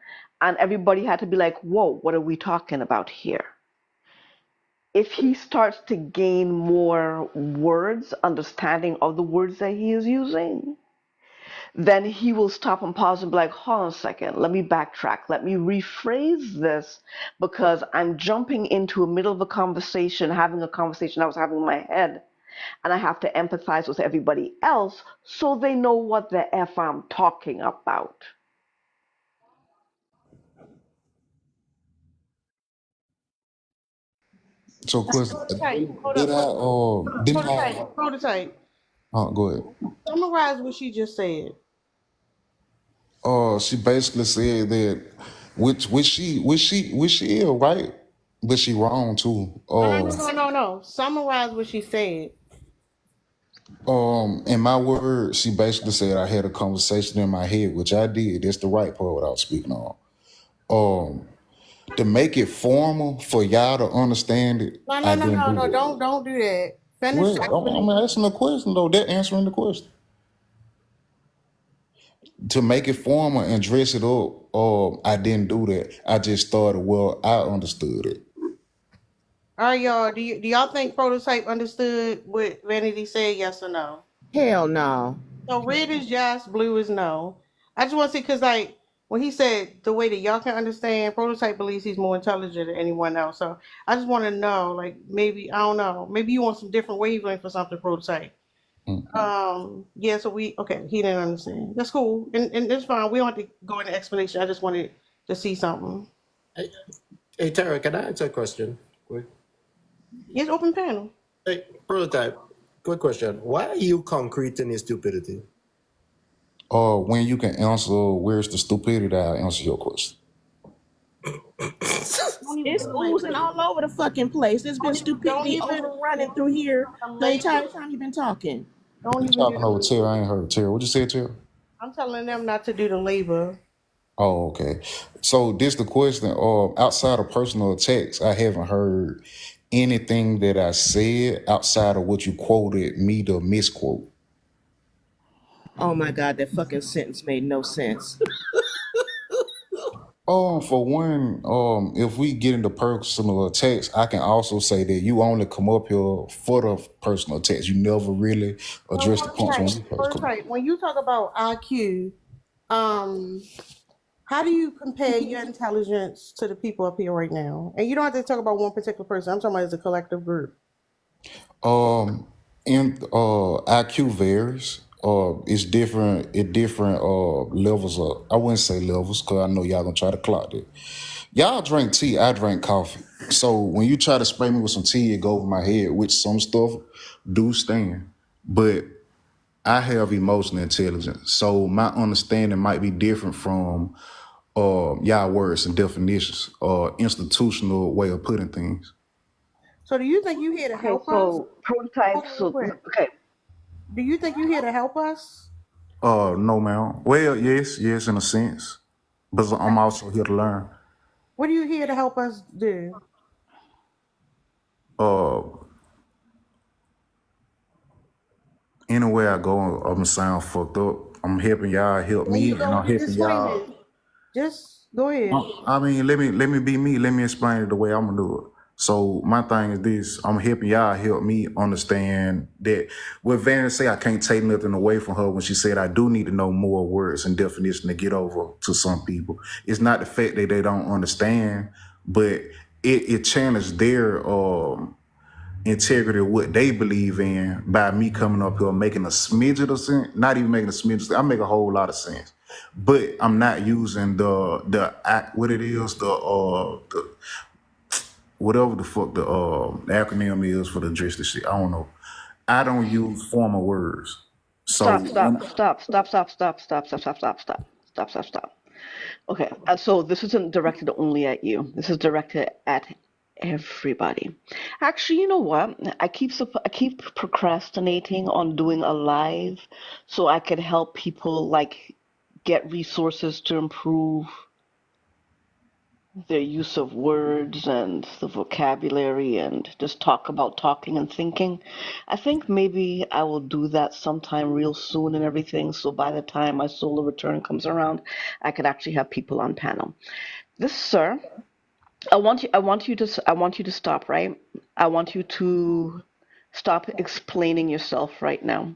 and everybody had to be like, whoa, what are we talking about here? If he starts to gain more words, understanding of the words that he is using, then he will stop and pause and be like, hold on a second, let me backtrack. Let me rephrase this because I'm jumping into a middle of a conversation, having a conversation I was having in my head, and I have to empathize with everybody else so they know what the F I'm talking about. So, question, Prototype. Hold did up. didn't Prototype. Prototype. go ahead. Summarize what she just said. She basically said that, which she is right, but she wrong too. No. Summarize what she said. In my words, she basically said I had a conversation in my head, which I did. That's the right part what I was speaking on. To make it formal for y'all to understand it, I didn't do No. it. Don't do that. Finish Well, the I'm explanation. asking a question though. They're answering the question. To make it formal and dress it up, I didn't do that. I just started. Well, I understood it. All right, y'all. Do y'all think Prototype understood what Vanity said? Yes or no? Hell no. So red is yes, blue is no. I just want to see because like when he said the way that y'all can understand, Prototype believes he's more intelligent than anyone else. So I just want to know, like maybe I don't know, maybe you want some different wavelength for something, Prototype. Yeah. So okay. He didn't understand. That's cool, and it's fine. We don't have to go into explanation. I just wanted to see something. Hey, Tara, can I answer a question? Quick. Yes, open panel. Hey, Prototype, quick question. Why are you concreting his stupidity? When you can answer, where's the stupidity? I'll answer your question. It's oozing all over the fucking place. There's been stupidity overrunning through here the entire time you've been talking. Don't You even talking do over that. Terry? I ain't heard Terry. What you say, Terry? I'm telling them not to do the labor. Oh, okay. So this the question. Outside of personal attacks, I haven't heard anything that I said outside of what you quoted me to misquote. Oh my God, that fucking sentence made no sense. For one, if we get into personal attacks, I can also say that you only come up here for the personal attacks. You never really address the points when you first come. Right. When you talk about IQ, how do you compare your intelligence to the people up here right now? And you don't have to talk about one particular person. I'm talking about as a collective group. IQ varies. It's different. It different levels of. I wouldn't say levels because I know y'all gonna try to clock it. Y'all drink tea. I drink coffee. So when you try to spray me with some tea, it go over my head, which some stuff do stand. But I have emotional intelligence, so my understanding might be different from y'all words and definitions or institutional way of putting things. So do you think you here to Okay, help us? so Prototype. So okay. Do you think you here to help us? No, ma'am. Well, yes, in a sense, but I'm also here to learn. What are you here to help us do? Anywhere I go, I'm gonna sound fucked up. I'm helping y'all help me, and I'm helping y'all. Just go ahead. I mean, let me be me. Let me explain it the way I'm gonna do it. So my thing is this: I'm helping y'all help me understand that what Vanna say. I can't take nothing away from her when she said I do need to know more words and definition to get over to some people. It's not the fact that they don't understand, but it challenges their integrity of what they believe in by me coming up here making a smidget of sense. Not even making a smidget. I make a whole lot of sense, but I'm not using the what it is the whatever the fuck the acronym is for the address this shit. I don't know. I don't use formal words. So Stop. Okay, so this isn't directed only at you. This is directed at everybody. Actually, you know what? I keep procrastinating on doing a live so I could help people like get resources to improve their use of words and the vocabulary and just talk about talking and thinking. I think maybe I will do that sometime real soon and everything. So by the time my solar return comes around, I could actually have people on panel. This, sir, I want you to stop, right? I want you to stop explaining yourself right now.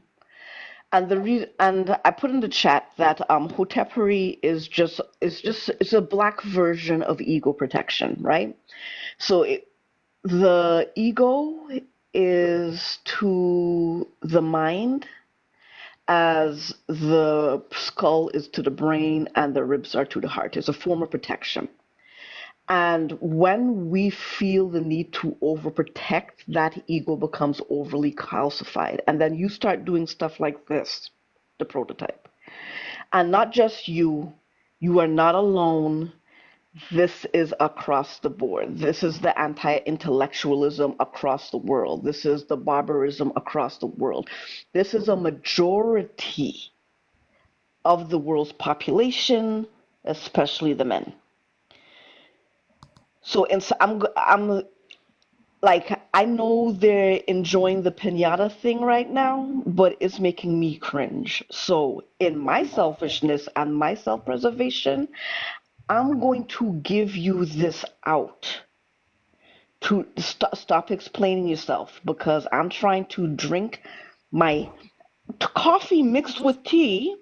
And the reason, and I put in the chat that Hotepuri is just it's a black version of ego protection, right? So the ego is to the mind as the skull is to the brain and the ribs are to the heart. It's a form of protection. And when we feel the need to overprotect, that ego becomes overly calcified. And then you start doing stuff like this, the prototype. And not just you are not alone. This is across the board. This is the anti-intellectualism across the world. This is the barbarism across the world. This is a majority of the world's population, especially the men. So I'm like, I know they're enjoying the pinata thing right now, but it's making me cringe. So in my selfishness and my self-preservation, I'm going to give you this out to stop explaining yourself, because I'm trying to drink my coffee mixed with tea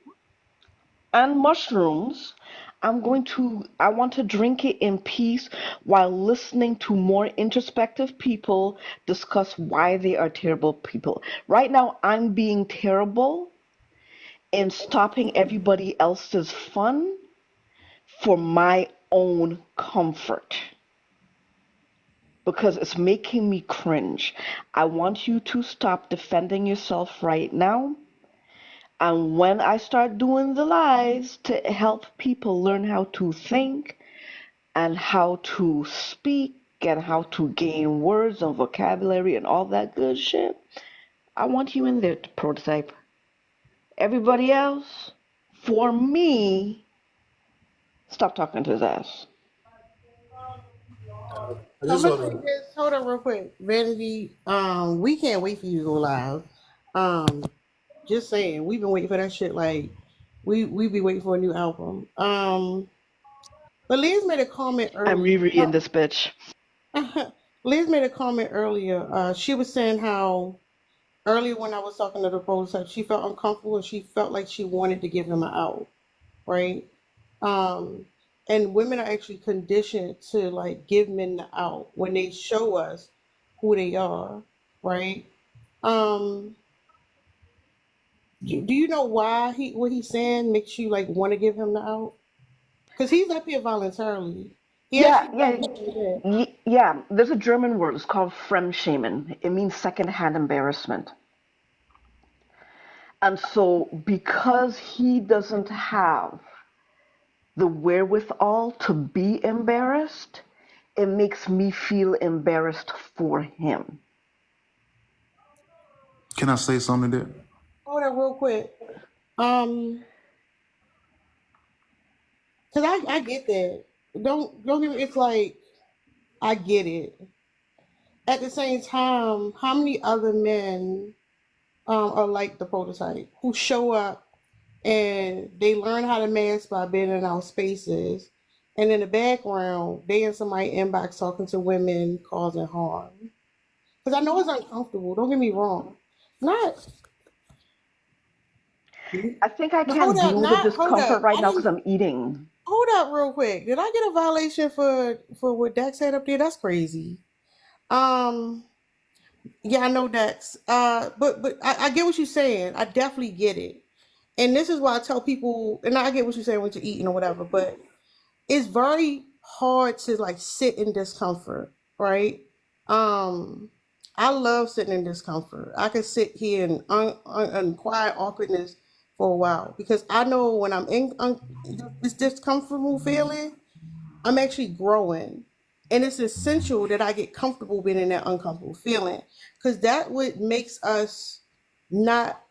and mushrooms. I want to drink it in peace while listening to more introspective people discuss why they are terrible people. Right now, I'm being terrible in stopping everybody else's fun for my own comfort, because it's making me cringe. I want you to stop defending yourself right now. And when I start doing the lies to help people learn how to think and how to speak and how to gain words and vocabulary and all that good shit, I want you in there to prototype. Everybody else, for me, stop talking to his ass. I I'm just gonna want say to. this. Hold on, real quick, Vanity. We can't wait for you to go live. Um, just saying, we've been waiting for that shit. Like, we be waiting for a new album. But Liz made a comment I'm earlier. Riri in this bitch. Liz made a comment earlier. She was saying how earlier when I was talking to the prototype, she felt uncomfortable and she felt like she wanted to give him an out, right? And women are actually conditioned to like give men the out when they show us who they are, right? Um, do you know why what he's saying makes you like want to give him the out? Because he's up here voluntarily. He Yeah, actually yeah, volunteered. yeah. There's a German word. It's called Fremdschämen. It means secondhand embarrassment. And so, because he doesn't have the wherewithal to be embarrassed, it makes me feel embarrassed for him. Can I say something to that? Hold on, real quick. Cause I get that. Don't get me. It's like I get it. At the same time, how many other men are like the prototype who show up and they learn how to mask by being in our spaces, and in the background they in somebody inbox talking to women causing harm? Because I know it's uncomfortable. Don't get me wrong. Not. I think I But hold can't up, deal with the not hold discomfort up. right I now because didn't I'm eating. hold up real quick. Did I get a violation for what Dex had up there? That's crazy. Um, yeah, I know Dex. But I get what you're saying. I definitely get it. And this is why I tell people, and I get what you're saying when you're eating or whatever, but it's very hard to like sit in discomfort, right? I love sitting in discomfort. I can sit here in quiet awkwardness for a while because I know when I'm in this discomfortable feeling, I'm actually growing. And it's essential that I get comfortable being in that uncomfortable feeling because that what makes us not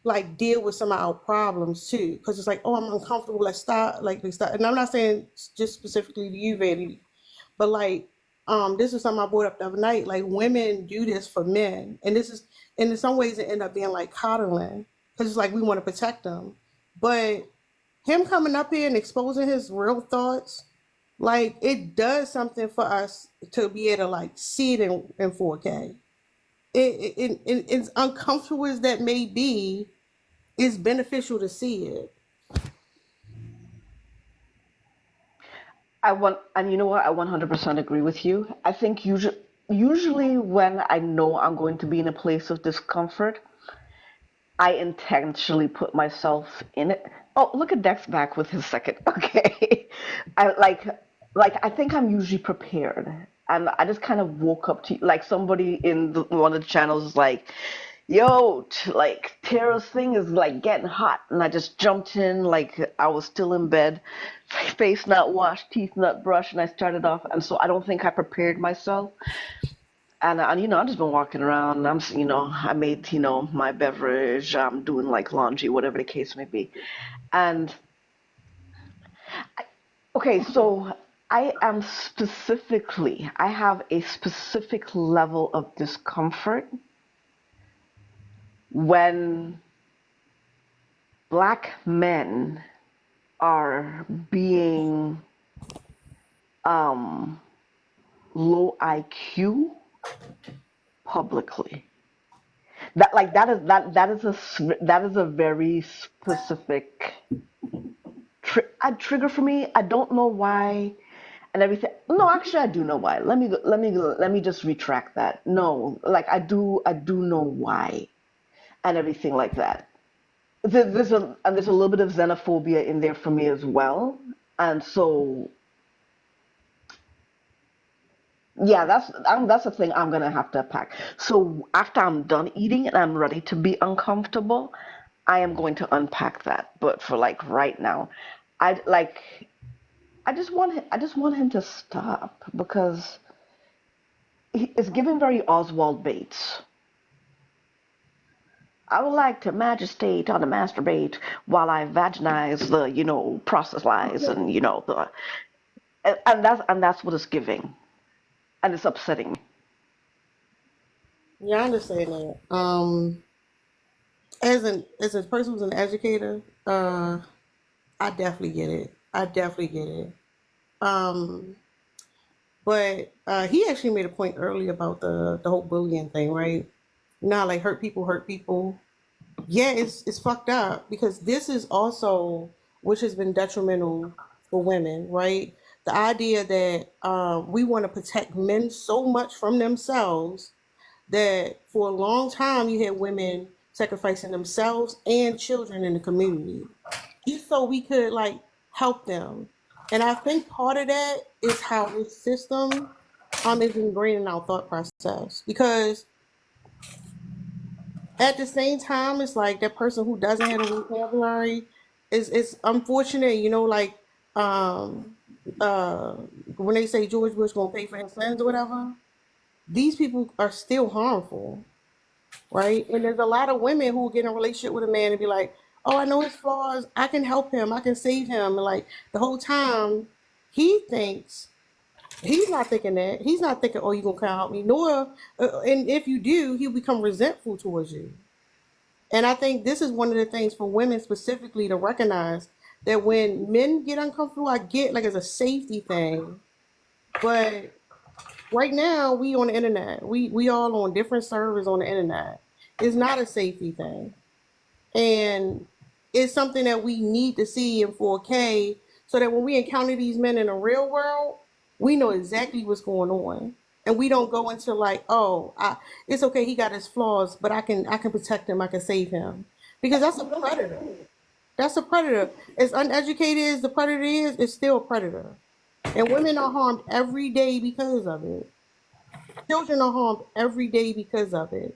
like deal with some of our problems too. Because it's like, oh, I'm uncomfortable. Let's stop. Like, let's stop. And I'm not saying just specifically to you, Vanity, but like, this is something I brought up the other night. Like, women do this for men, and this is, and in some ways, it end up being like coddling because it's like we want to protect them, but him coming up here and exposing his real thoughts, like it does something for us to be able to like see it in 4K. It's uncomfortable as that may be, it's beneficial to see it. And you know what? I 100% agree with you. I think usually when I know I'm going to be in a place of discomfort, I intentionally put myself in it. Oh, look at Dex back with his second. Okay. I like I think I'm usually prepared. And I just kind of woke up to like somebody in one of the channels is like, yo, like Tara's thing is like getting hot. And I just jumped in like I was still in bed, face not washed, teeth not brushed, and I started off. And so I don't think I prepared myself. And I've just been walking around. I made my beverage. I'm doing like laundry, whatever the case may be. And okay, so I have a specific level of discomfort when Black men are being low IQ publicly. That is a very specific trigger for me. I don't know why, and everything. No, actually, I do know why. Let me just retract that. No, like I do know why, and everything like that. There's a little bit of xenophobia in there for me as well, and so yeah, that's the thing I'm gonna have to pack. So after I'm done eating and I'm ready to be uncomfortable, I am going to unpack that. But for like right now, I like I just want him to stop because it's giving very Oswald Bates. I would like to magistate on the masturbate while I vaginize the process lies and the and that's what it's giving, and it's upsetting me. Yeah, I understand that. As a person who's an educator, I definitely get it. I definitely get it. Um, but he actually made a point earlier about the whole bullying thing, right? Like hurt people. Yeah, it's fucked up because this is also which has been detrimental for women, right? The idea that we want to protect men so much from themselves that for a long time you had women sacrificing themselves and children in the community just so we could like help them. And I think part of that is how this system is ingrained in our thought process because at the same time it's like that person who doesn't have a vocabulary is unfortunate, like um uh when they say George Bush gonna pay for his sins or whatever, these people are still harmful, right? And there's a lot of women who get in a relationship with a man and be like, oh, I know his flaws, I can help him, I can save him. And like the whole time he thinks he's not thinking that. He's not thinking, oh, you gonna come help me. Nor and if you do, he'll become resentful towards you. And I think this is one of the things for women specifically to recognize that when men get uncomfortable, I get like it's a safety thing. But right now we on the internet. We all on different servers on the internet. It's not a safety thing. And it's something that we need to see in 4K so that when we encounter these men in the real world, we know exactly what's going on. And we don't go into like, oh, it's okay, he got his flaws, but I can protect him, I can save him. Because that's a predator. That's a predator. As uneducated as the predator is, it's still a predator. And women are harmed every day because of it. Children are harmed every day because of it.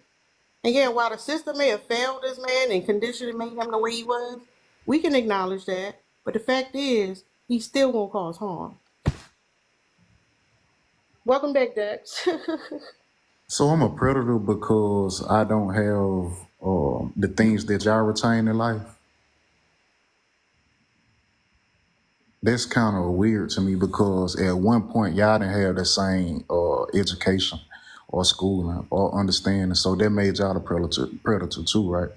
And yeah, while the system may have failed this man and conditioned and made him the way he was, we can acknowledge that. But the fact is, he's still gonna cause harm. Welcome back, Dex. So I'm a predator because I don't have the things that y'all retain in life. That's kind of weird to me because at one point y'all didn't have the same education or schooling or understanding. So that made y'all a predator too, right?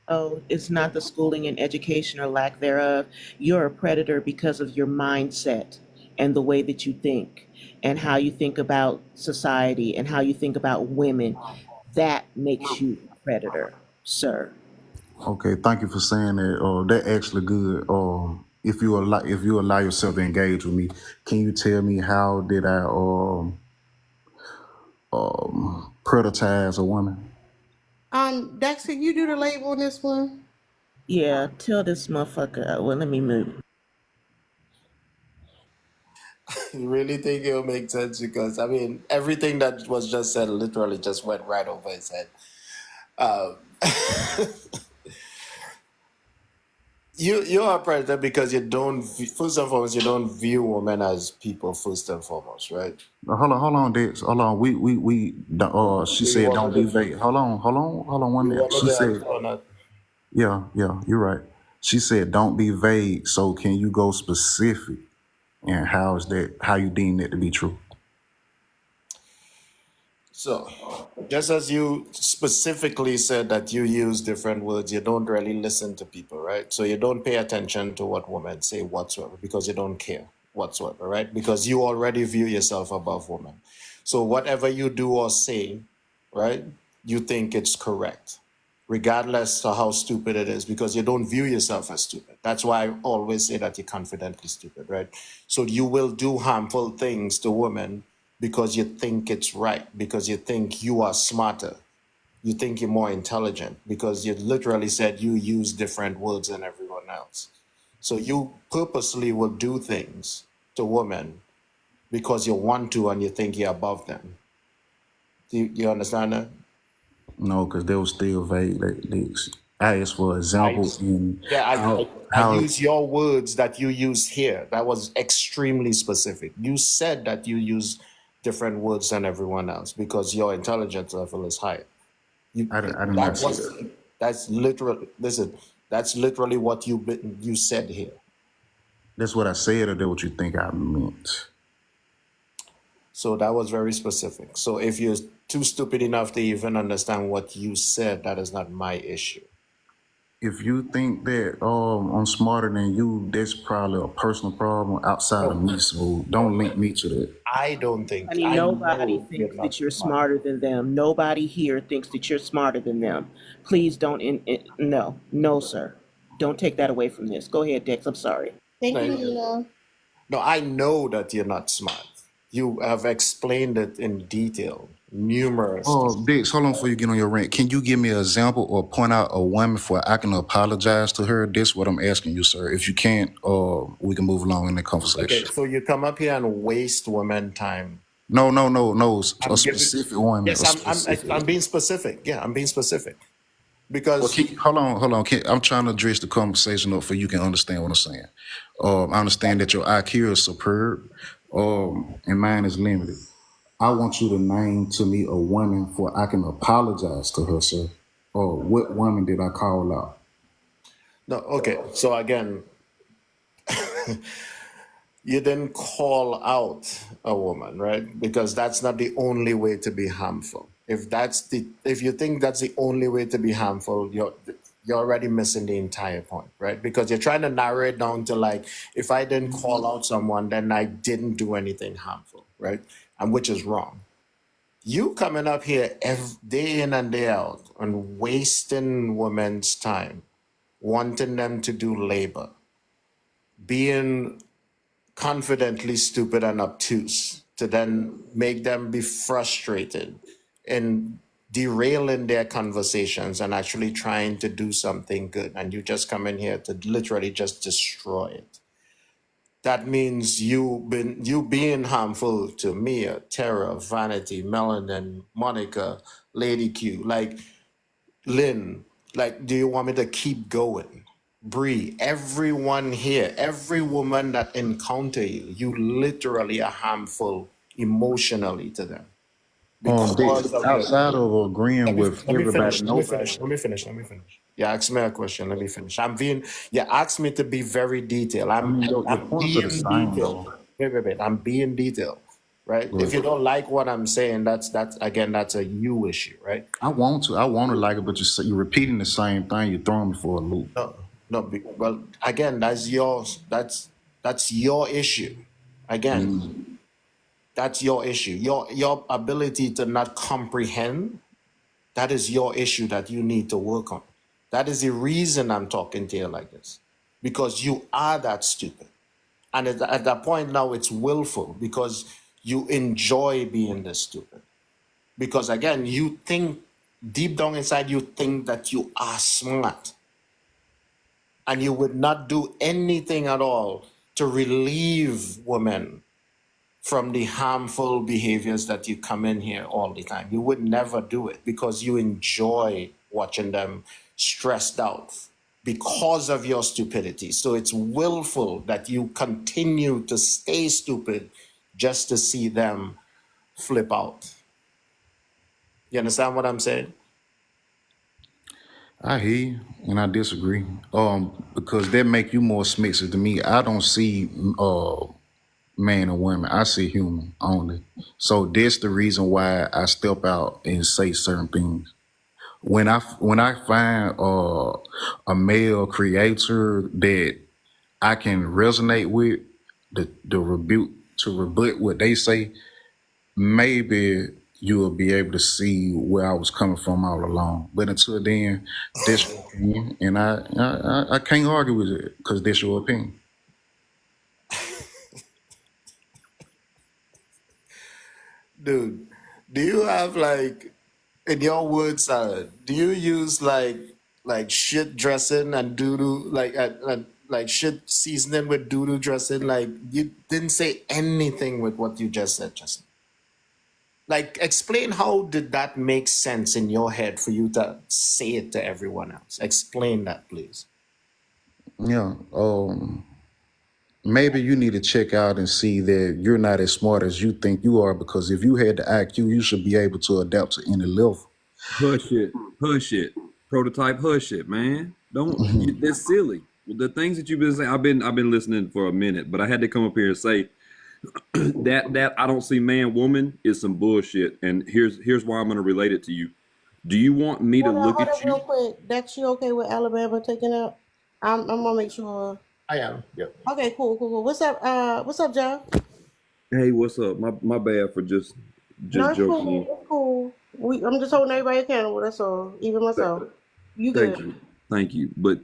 Oh, it's not the schooling and education or lack thereof. You're a predator because of your mindset and the way that you think and how you think about society and how you think about women. That makes you a predator, sir. Okay, thank you for saying that. That actually good. If you allow yourself to engage with me, can you tell me how did I prioritize a woman? Dexter, you do the label on this one. Yeah, tell this motherfucker. Well, let me move. You really think it'll make sense? Because I mean, everything that was just said literally just went right over his head. Um, you are predator because you don't. First and foremost, you don't view women as people. First and foremost, right? Hold on, Dex. Hold on. She Do you said want don't me be to? vague. Hold on one You minute. want me She to said, answer or not? yeah, you're right. She said don't be vague. So can you go specific? And how you deem that to be true? So, just as you specifically said that you use different words, you don't really listen to people, right? So you don't pay attention to what women say whatsoever because you don't care whatsoever, right? Because you already view yourself above women. So whatever you do or say, right, you think it's correct, regardless of how stupid it is, because you don't view yourself as stupid. That's why I always say that you're confidently stupid, right? So you will do harmful things to women because you think it's right, because you think you are smarter, you think you're more intelligent, because you literally said you use different words than everyone else. So you purposely will do things to women because you want to and you think you're above them. Do you understand that? No, because they were still vague. I asked for I example in Yeah, I how use your words that you use here. That was extremely specific. You said that you use different words than everyone else because your intelligence level is higher. You I did not that say was that. that's literally listen. That's literally what you said here. That's what I said, or that what you think I meant? So that was very specific. So if you're too stupid enough to even understand what you said, that is not my issue. If you think that I'm smarter than you, that's probably a personal problem outside of me. So don't link me to that. I don't think Honey, I nobody know you're thinks not that you're smart. smarter than them. Nobody here thinks that you're smarter than them. Please don't. No, sir. Don't take that away from this. Go ahead, Dex. I'm sorry. Thank you, No, Lena. no, I know that you're not smart. You have explained it in detail numerous times. Dix, hold on before you get on your rant. Can you give me an example or point out a woman for I can apologize to her? This what I'm asking you, sir. If you can't, we can move along in the Okay, conversation. so you come up here and waste women time. No. A I'm giving. specific woman, Yes, a I'm. specific. I'm being specific. Yeah, I'm being specific Well, because hold on. I'm trying to address the conversation up for you can understand what I'm saying. I understand that your IQ is superb, and mine is limited. I want you to name to me a woman for I can apologize to her, sir. What woman did I call out? no. Okay, so again, you didn't call out a woman, right? Because that's not the only way to be harmful. If you think that's the only way to be harmful, you're already missing the entire point, right? Because you're trying to narrow it down to like, if I didn't call out someone, then I didn't do anything harmful, right? And which is wrong. You coming up here every day in and day out and wasting women's time, wanting them to do labor, being confidently stupid and obtuse to then make them be frustrated and derailing their conversations and actually trying to do something good. And you just come in here to literally just destroy it. That means you being harmful to Mia, Tara, Vanity, Melanin, Monica, Lady Q, like Lynn, like, do you want me to keep going? Bree, everyone here, every woman that encounter you, you literally are harmful emotionally to them Dix, because of your. outside of agreeing with Let me everybody, finish. nobody. Let me finish. You asked me a question. Let me finish. You asked me to be very detailed. I mean, your I'm points are the being same, detailed. though. Wait. I'm being detailed, right? If you But don't like what I'm saying, that's again, that's a you issue, right? I want to like it, but you're repeating the same thing. You're throwing me for a loop. No. Well, again, that's yours. That's your issue. Again, that's your issue. Your ability to not comprehend. That is your issue that you need to work on. That is the reason I'm talking to you like this, because you are that stupid. And at that point now, it's willful because you enjoy being this stupid. Because again, you think deep down inside, you think that you are smart. And you would not do anything at all to relieve women from the harmful behaviors that you come in here all the time. You would never do it because you enjoy watching them stressed out because of your stupidity. So it's willful that you continue to stay stupid just to see them flip out. You understand what I'm saying? I hear you, and I disagree. Because that make you more submissive to me. I don't see man and woman. I see human only. So that's the reason why I step out and say certain things. When I find a male creator that I can resonate with, the rebuke to rebut what they say, maybe you will be able to see where I was coming from all along. But until then, that's your opinion, and I can't argue with it because that's your opinion. Dude, do you have like, in your words, do you use like shit dressing and doo-doo, like shit seasoning with doo-doo dressing? Like, you didn't say anything with what you just said, Justin. Like, explain how did that make sense in your head for you to say it to everyone else? Explain that, please. Yeah. Maybe you need to check out and see that you're not as smart as you think you are, because if you had the IQ, you should be able to adapt to any level. Hush it. Prototype, hush it, man. Don't. That's silly. The things that you've been saying, I've been listening for a minute, but I had to come up here and say that I don't see man woman is some bullshit, and here's why I'm going to relate it to you. Do you want me to look at you? Real quick. Dex, you okay with Alabama taking out? I'm gonna make sure. I am. Yep. Okay, cool. What's up, Joe? Hey, what's up? My bad for just No, it's joking. cool. It's cool. I'm just holding everybody accountable. That's all. Even myself. You good? Thank you. But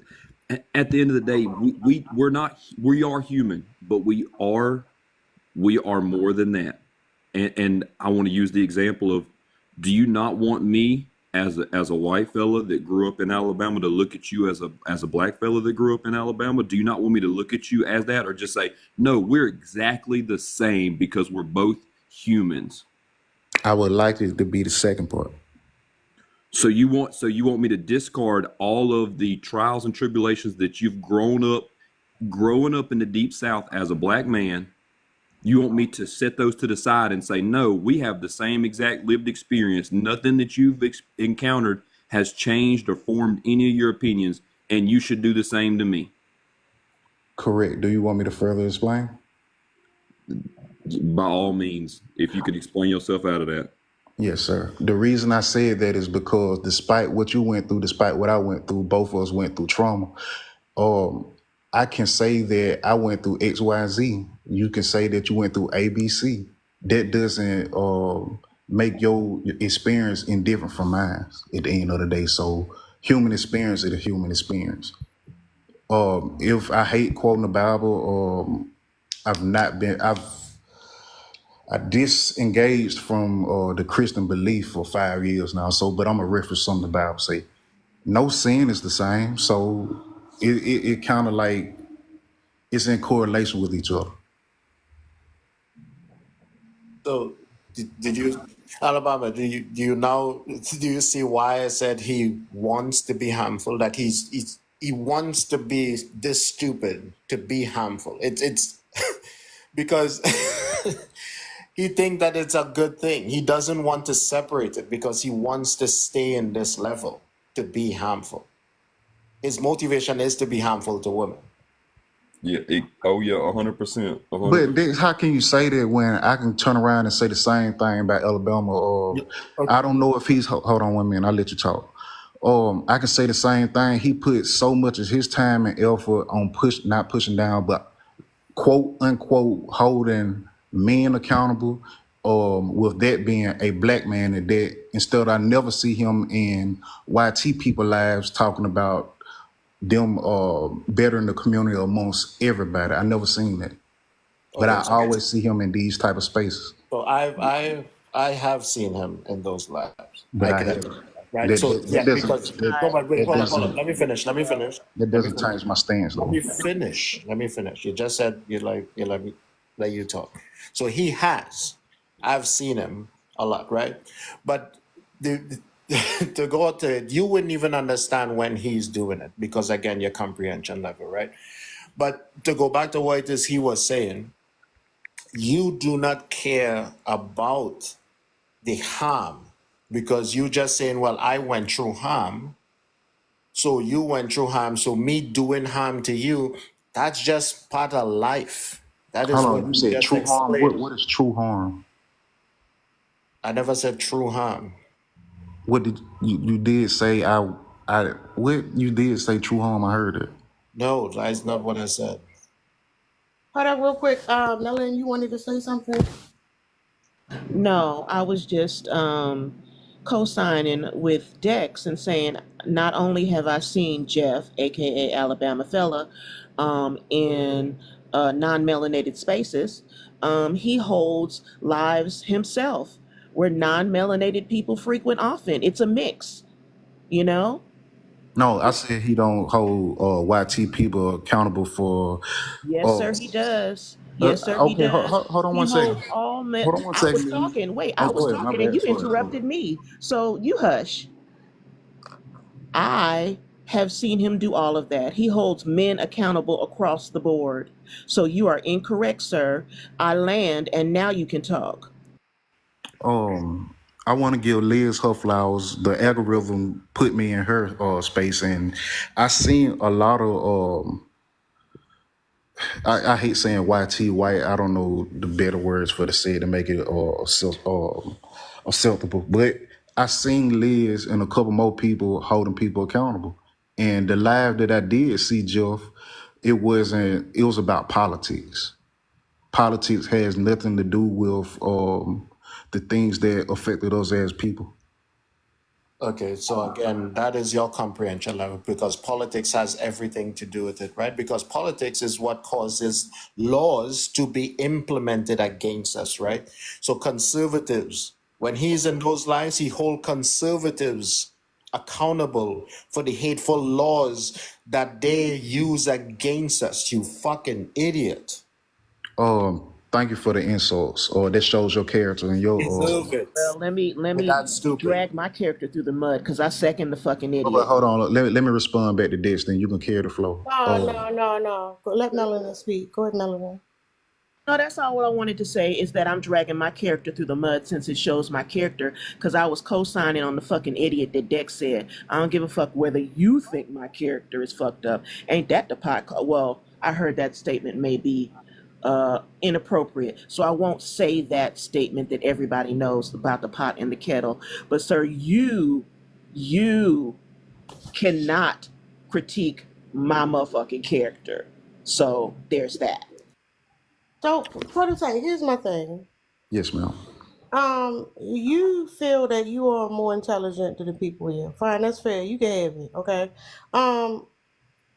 at the end of the day, we are human, but we are more than that. And I want to use the example of, do you not want me as a white fella that grew up in Alabama to look at you as a black fella that grew up in Alabama? Do you not want me to look at you as that, or just say, no, we're exactly the same because we're both humans? I would like it to be the second part. So you want me to discard all of the trials and tribulations that you've growing up in the Deep South as a black man? You want me to set those to the side and say, no, we have the same exact lived experience. Nothing that you've encountered has changed or formed any of your opinions, and you should do the same to me. Correct. Do you want me to further explain? By all means, if you could explain yourself out of that. Yes, sir. The reason I said that is because despite what you went through, despite what I went through, both of us went through trauma. I can say that I went through X, Y, Z. You can say that you went through ABC. That doesn't make your experience indifferent from mine at the end of the day. So human experience is a human experience. If I hate quoting the Bible, I disengaged from the Christian belief for 5 years now. So, but I'm gonna reference something the Bible say. No sin is the same. So it kind of like it's in correlation with each other. So did you, Alabama, do you see why I said he wants to be harmful, that he wants to be this stupid to be harmful? It's because he thinks that it's a good thing. He doesn't want to separate it because he wants to stay in this level to be harmful. His motivation is to be harmful to women. Yeah. 100%. But then how can you say that when I can turn around and say the same thing about Alabama? I don't know if he's, hold on 1 minute, I'll let you talk. I can say the same thing. He put so much of his time and effort on not pushing down, but quote unquote holding men accountable with that being a black man, and that instead I never see him in YT people lives talking about them bettering the community amongst everybody. I never seen that. But Okay, I so always see him in these type of spaces. I have seen him in those lives. But I I can have admit that, right? that, So that, yeah, that because doesn't that, no, but wait, that hold on. doesn't Let me finish. that doesn't change my stance Let though. me finish. Let me finish. You just said you let me let you talk. So he has. I've seen him a lot, right? But to go to it, you wouldn't even understand when he's doing it because again, your comprehension level, right? But to go back to what it is he was saying, you do not care about the harm because you just saying, well, I went through harm. So you went through harm. So me doing harm to you, that's just part of life. That is Hold what on, you you said just true harm. What explained. what is true harm? I never said true harm. What did you did say? I what you did say true harm? I heard it. No, that's not what I said. Hold up real quick. Melanie, you wanted to say something? No, I was just co-signing with Dex and saying not only have I seen Jeff, aka Alabama Fella, in non-melanated spaces, he holds lives himself where non-melanated people frequent often. It's a mix, you know? No, I said he don't hold YT people accountable for. Yes, Uh, sir, he does. Yes, sir, he okay, does. hold on He one second. holds all men. Hold on one I was second, man. talking. Wait, I Oh, was go ahead. My talking and bad. you Go ahead. Go ahead. interrupted me. So you hush. I have seen him do all of that. He holds men accountable across the board. So you are incorrect, sir. I land and now you can talk. I want to give Liz her flowers. The algorithm put me in her space, and I seen a lot of. I hate saying YT white. I don't know the better words for to say it to make it acceptable. But I seen Liz and a couple more people holding people accountable. And the live that I did see, Jeff, it wasn't. It was about politics. Politics has nothing to do with the things that affected us as people. Okay, so again, that is your comprehension level because politics has everything to do with it, right? Because politics is what causes laws to be implemented against us, right? So conservatives, when he's in those lines, he hold conservatives accountable for the hateful laws that they use against us, you fucking idiot. Thank you for the insults. Or that shows your character and your. Deserve it. Well, let me That's stupid. drag my character through the mud because I second the fucking But idiot. hold on. Let me respond back to this. Then you can carry the flow. No. Let Melanie speak. Go ahead, Melanie. No, that's all what I wanted to say is that I'm dragging my character through the mud since it shows my character because I was co-signing on the fucking idiot that Dex said. I don't give a fuck whether you think my character is fucked up. Ain't that the pot? Well, I heard that statement may be inappropriate, so I won't say that statement that everybody knows about the pot and the kettle. But sir, you cannot critique my motherfucking character. So there's that. So, prototype, here's my thing. Yes, ma'am. You feel that you are more intelligent than the people here. Fine, that's fair. You can have it, okay?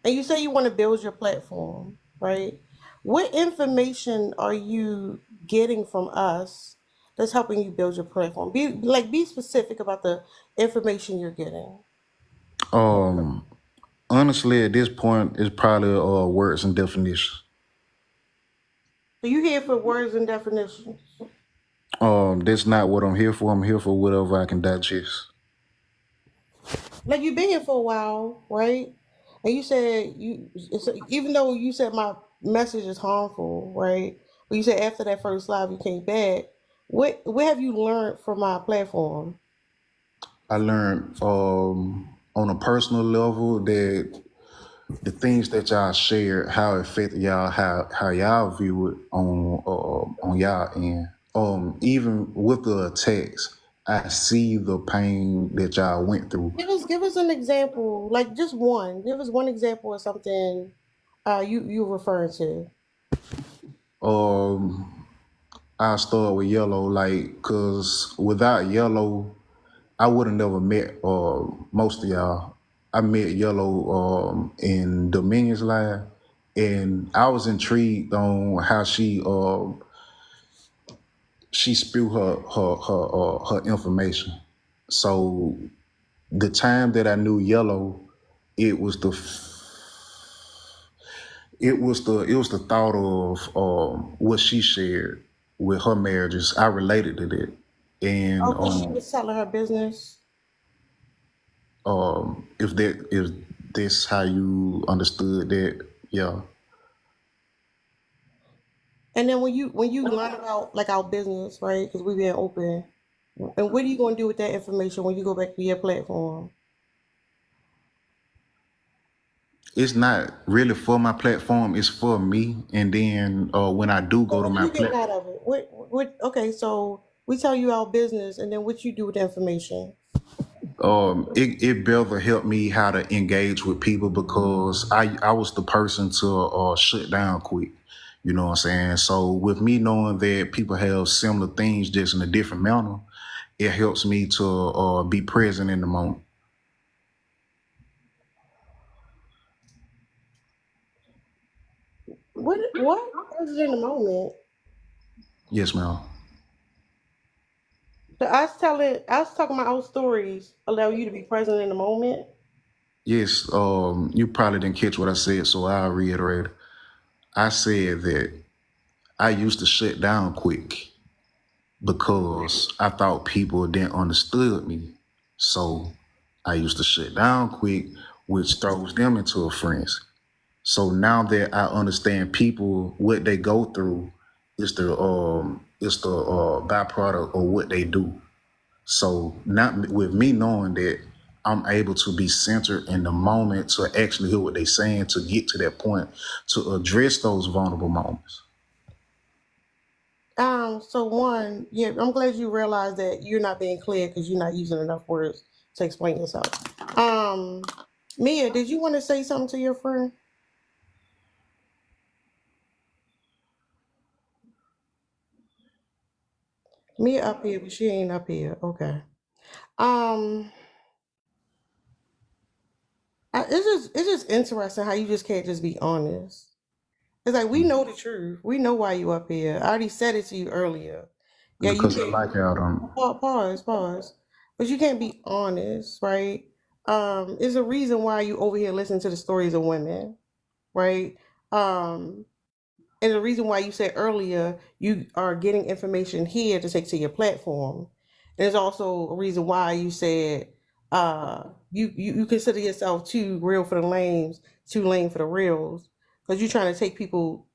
And you say you want to build your platform, right? What information are you getting from us that's helping you build your platform? Be specific about the information you're getting. Honestly, at this point, it's probably words and definitions. So you here for words and definitions. That's not what I'm here for. I'm here for whatever I can digest. Like you've been here for a while, right? And you said even though you said my message is harmful, right? But you said after that first live you came back. What have you learned from my platform? I learned on a personal level that the things that y'all share, how it affected y'all, how y'all view it on y'all end. Even with the attacks, I see the pain that y'all went through. Give us an example, like just one. Give us one example of something you're referring to. I start with Yellow, like, cause without Yellow, I would have never met most of y'all. I met Yellow in Dominion's live, and I was intrigued on how she spewed her information. So the time that I knew Yellow, it was the thought of what she shared with her marriages. I related to that, and Oh, she was selling her business. if this how you understood that, yeah. And then when you learn about like our business, right? Because we being open, and what are you going to do with that information when you go back to your platform? It's not really for my platform, it's for me. And then when I do go to What my you getting platform, out of it? What? Okay, so we tell you our business, and then what you do with the information? it better help me how to engage with people, because I was the person to shut down quick. You know what I'm saying? So with me knowing that people have similar things just in a different manner, it helps me to be present in the moment. What? Is it in the moment? Yes, ma'am. So us talking about our stories allow you to be present in the moment. Yes, you probably didn't catch what I said, so I'll reiterate. I said that I used to shut down quick because I thought people didn't understood me. So I used to shut down quick, which throws them into a frenzy. So now that I understand people, what they go through, is the byproduct of what they do. So not with me knowing that I'm able to be centered in the moment to actually hear what they're saying, to get to that point, to address those vulnerable moments. So one, yeah, I'm glad you realized that you're not being clear because you're not using enough words to explain yourself. Mia, did you want to say something to your friend? Mia up here, but she ain't up here. Okay. Um, it's just interesting how you just can't just be honest. It's like we know the truth. We know why you up here. I already said it to you earlier. Yeah, you Because I can't like how them. pause. But you can't be honest, right? There's a reason why you over here listening to the stories of women, right? Um, and the reason why you said earlier you are getting information here to take to your platform. There's also a reason why you said you consider yourself too real for the lames, too lame for the reals, because you're trying to take people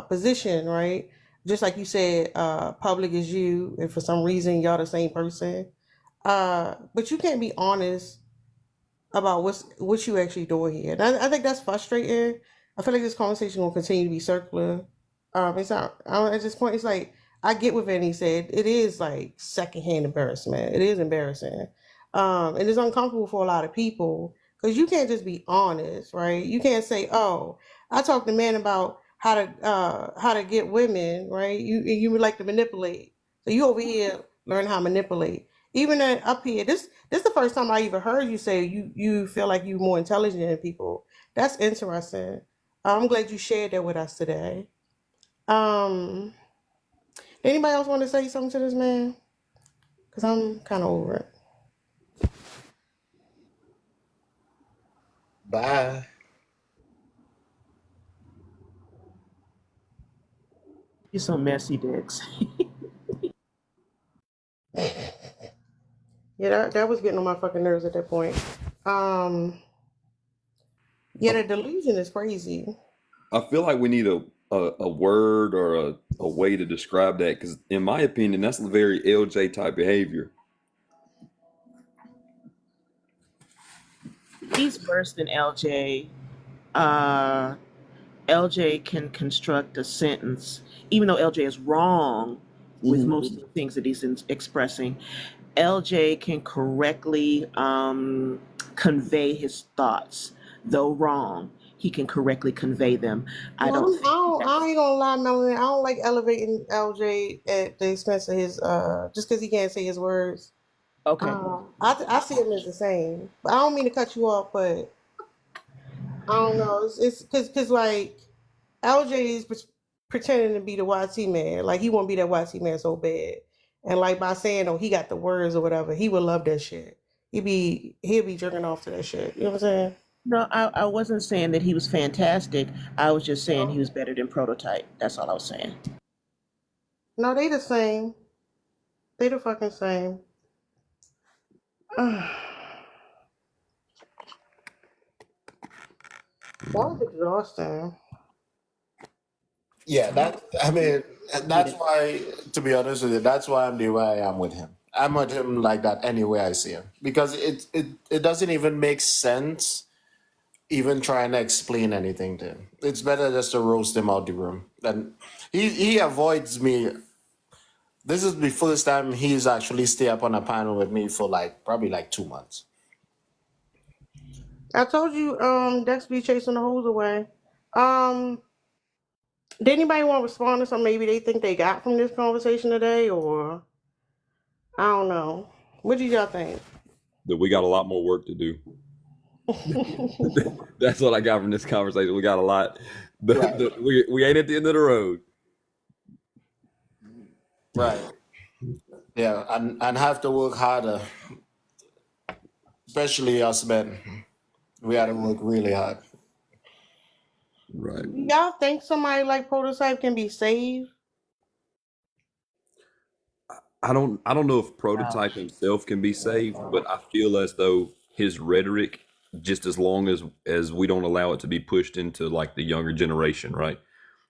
position, right? Just like you said, public is you, and for some reason y'all the same person. But you can't be honest about what you actually doing here. And I think that's frustrating. I feel like this conversation will continue to be circular. It's not. At this point, it's like I get what Vinny said. It is like secondhand embarrassment. It is embarrassing, and it's uncomfortable for a lot of people because you can't just be honest, right? You can't say, "Oh, I talked to men about how to get women," right? You would like to manipulate. So you over here learn how to manipulate. Even up here, this is the first time I even heard you say you feel like you're more intelligent than people. That's interesting. I'm glad you shared that with us today. Um, Anybody else want to say something to this man? Because I'm kind of over it. Bye. You're so messy, Dix. Yeah, that was getting on my fucking nerves at that point. Um, yeah, the delusion is crazy. I feel like we need a word or a way to describe that, because in my opinion, that's a very LJ type behavior. He's worse than LJ. LJ can construct a sentence, even though LJ is wrong with most of the things that he's expressing. LJ can correctly convey his thoughts, though wrong. he can correctly convey them. I Well, don't I think don't, that. I ain't gonna lie, Melanie. I don't like elevating LJ at the expense of his, just because he can't say his words. Okay. I see him as the same. But I don't mean to cut you off, but I don't know. It's because like LJ is pretending to be the YT man. Like he want to be that YT man so bad, and like by saying, "Oh, he got the words or whatever," he would love that shit. He'll be jerking off to that shit. You know what I'm saying? No, I wasn't saying that he was fantastic. I was just saying he was better than Prototype. That's all I was saying. No, they the same. They the fucking same. That was exhausting. Yeah, that's why, to be honest with you, that's why I'm the way I am with him. I'm with him like that anywhere I see him because it doesn't even make sense even trying to explain anything to him. It's better just to roast him out the room. Then he avoids me. This is the first time he's actually stay up on a panel with me for probably 2 months. I told you, Dex be chasing the hoes away. Did anybody want to respond to something maybe they think they got from this conversation today, or I don't know. What did y'all think? That we got a lot more work to do. That's what I got from this conversation. We got a lot. We ain't at the end of the road. Right. Yeah, and have to work harder. Especially us men. We had to work really hard. Right. Y'all think somebody like Prototype can be saved? I don't know if Prototype himself can be saved, but I feel as though his rhetoric, just as long as we don't allow it to be pushed into the younger generation, right?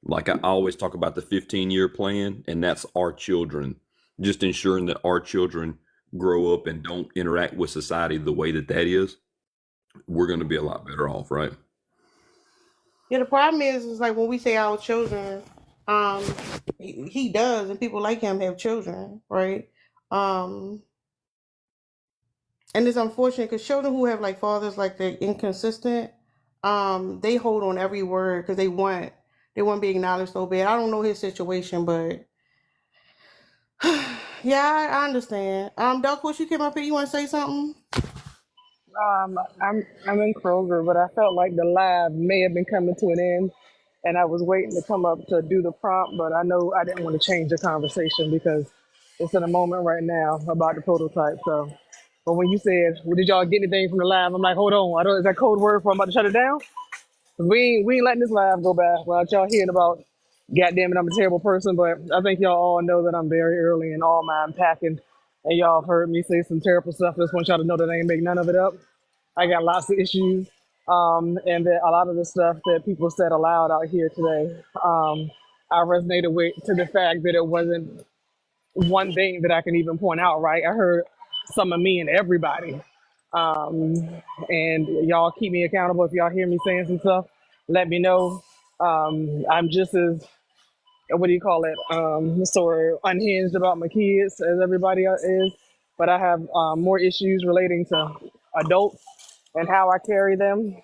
Like I always talk about the 15-year plan, and that's our children, just ensuring that our children grow up and don't interact with society the way that is. We're going to be a lot better off, right? Yeah, the problem is like when we say our children, he does, and people like him have children, right? And it's unfortunate because children who have fathers they're inconsistent, they hold on every word because they want to be acknowledged so bad. I don't know his situation, but yeah, I understand. Doc, what you came up here? You want to say something? I'm in Kroger, but I felt like the live may have been coming to an end, and I was waiting to come up to do the prompt, but I know I didn't want to change the conversation because it's in a moment right now about the Prototype. So, but when you said, well, "Did y'all get anything from the live?" I'm like, "Hold on, is that code word for I'm about to shut it down?" 'Cause we ain't letting this live go by without y'all hearing about. Goddamn it, I'm a terrible person, but I think y'all all know that I'm very early in all my unpacking, and y'all have heard me say some terrible stuff. I just want y'all to know that I ain't make none of it up. I got lots of issues, and that a lot of the stuff that people said aloud out here today, I resonated with to the fact that it wasn't one thing that I can even point out. Right, I heard some of me and everybody, and y'all keep me accountable if y'all hear me saying some stuff. Let me know. I'm just as what do you call it? Sort of unhinged about my kids as everybody else is, but I have more issues relating to adults and how I carry them.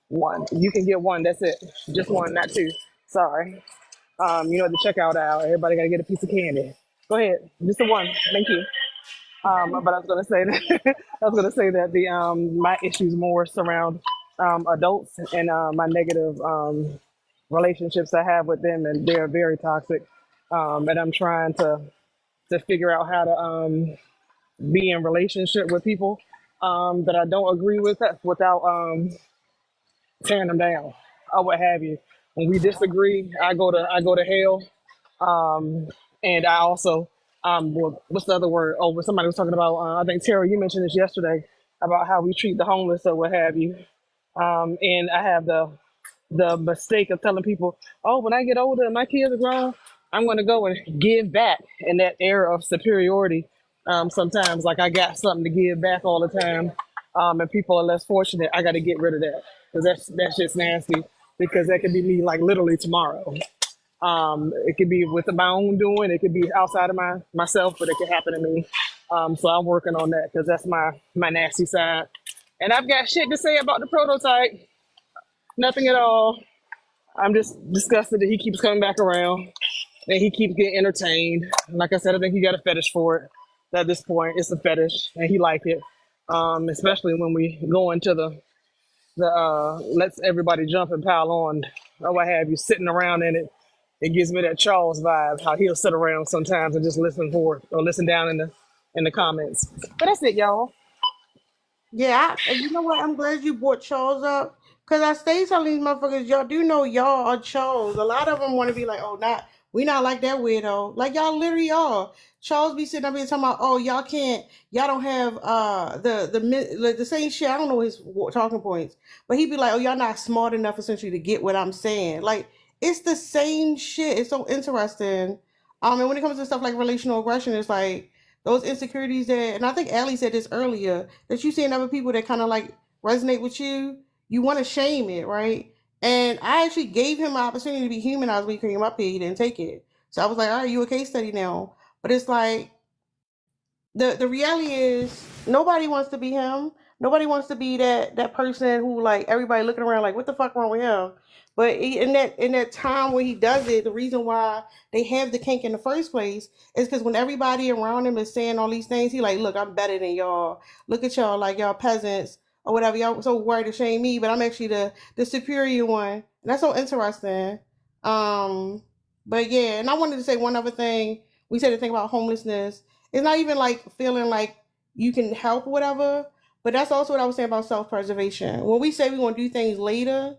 One, you can get one. That's it. Just one, not two. Sorry. At the checkout aisle, everybody got to get a piece of candy. Go ahead, just the one. Thank you. But I was gonna say that the my issues more surround adults and my negative relationships I have with them, and they're very toxic. And I'm trying to figure out how to be in relationship with people that I don't agree with without tearing them down or what have you. When we disagree, I go to hell. And I also what's the other word? Oh, when somebody was talking about, I think Terry, you mentioned this yesterday about how we treat the homeless or what have you. And I have the mistake of telling people, oh, when I get older and my kids are grown, I'm going to go and give back in that era of superiority. Sometimes, like I got something to give back all the time, and people are less fortunate. I got to get rid of that because that's just nasty. Because that could be me, like literally tomorrow. It could be with my own doing. It could be outside of myself, but it could happen to me. So I'm working on that because that's my nasty side. And I've got shit to say about the Prototype. Nothing at all. I'm just disgusted that he keeps coming back around and he keeps getting entertained. And like I said, I think he got a fetish for it. At this point, it's a fetish, and he like it. Especially when we go into the let's everybody jump and pile on or what have you, sitting around in it. It gives me that Charles vibe, how he'll sit around sometimes and just listen for it or listen down in the comments. But that's it, y'all. Yeah, you know what? I'm glad you brought Charles up because I stay telling these motherfuckers, y'all do know y'all are Charles. A lot of them want to be like, oh, we not like that weirdo. Like y'all literally are. Charles be sitting up here talking about, oh, y'all don't have the same shit. I don't know his talking points, but he be like, oh, y'all not smart enough essentially to get what I'm saying. Like it's the same shit. It's so interesting. And when it comes to stuff like relational aggression, it's like those insecurities that, and I think Allie said this earlier, that you see in other people that kind of like resonate with you, you want to shame it, right? And I actually gave him an opportunity to be humanized when he came up here. He didn't take it. So I was like, all right, you a case study now. But it's like, the reality is nobody wants to be him. Nobody wants to be that person who like everybody looking around like what the fuck wrong with him. But in that time when he does it, the reason why they have the kink in the first place is because when everybody around him is saying all these things, he like, look, I'm better than y'all. Look at y'all, like y'all peasants or whatever. Y'all so worried to shame me, but I'm actually the superior one. And that's so interesting. But yeah, and I wanted to say one other thing. We said the thing about homelessness. It's not even like feeling like you can help or whatever, but that's also what I was saying about self-preservation. When we say we want to do things later,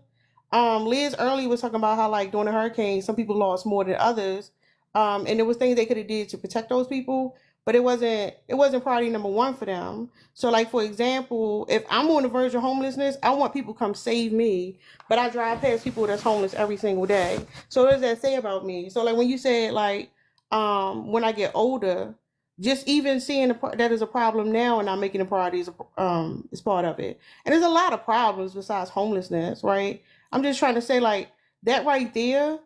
Liz early was talking about how like during the hurricane, some people lost more than others. And there was things they could have did to protect those people, but it wasn't priority number one for them. So like for example, if I'm on the verge of homelessness, I want people to come save me, but I drive past people that's homeless every single day. So what does that say about me? So like when you said like when I get older, just even seeing that is a problem now and not making a priority is part of it. And there's a lot of problems besides homelessness, right? I'm just trying to say like that right there,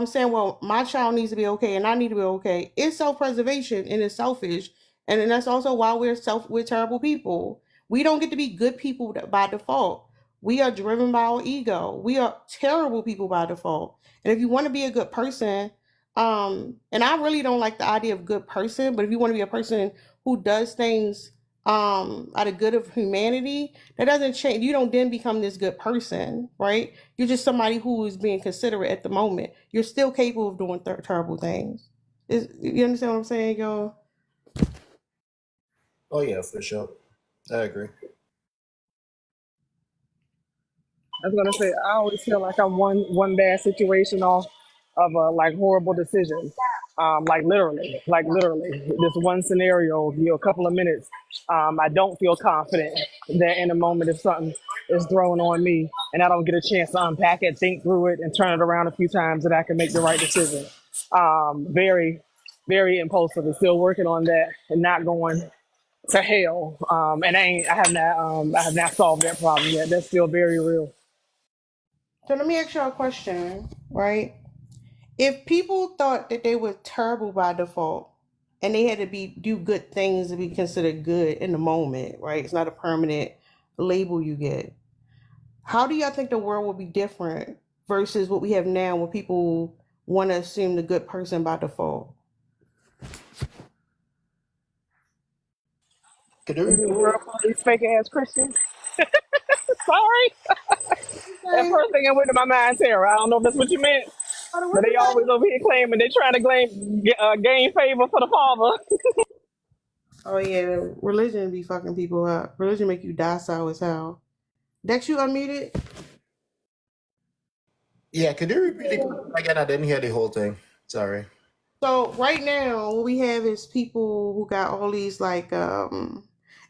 saying, well, my child needs to be okay and I need to be okay. It's self-preservation and it's selfish. And then that's also why we're terrible people. We don't get to be good people by default. We are driven by our ego. We are terrible people by default. And if you want to be a good person, and I really don't like the idea of good person, but if you want to be a person who does things out of good of humanity, that doesn't change. You don't then become this good person, right? You're just somebody who is being considerate at the moment. You're still capable of doing terrible things. You understand what I'm saying, y'all? Oh yeah, for sure. I agree. I was gonna say I always feel like I'm one bad situation off of a like horrible decision. Like literally, this one scenario, a couple of minutes. I don't feel confident that in a moment if something is thrown on me and I don't get a chance to unpack it, think through it, and turn it around a few times, that I can make the right decision. Very, very impulsive, and still working on that, and not going to hell. And I have not solved that problem yet. That's still very real. So let me ask y'all a question, right? If people thought that they were terrible by default and they had to do good things to be considered good in the moment, right? It's not a permanent label you get. How do y'all think the world will be different versus what we have now when people want to assume the good person by default? Could you Is it repeat a it? world full of these fake ass Christians? Sorry. That Okay. first thing that went to my mind, Sarah. I don't know if that's what you meant, but they always over here claiming they trying to gain favor for the Father. Oh yeah, religion be fucking people up. Religion make you docile as hell. Dex, you unmuted? Yeah, could you repeat the question again? I didn't hear the whole thing. Sorry. So right now, what we have is people who got all these like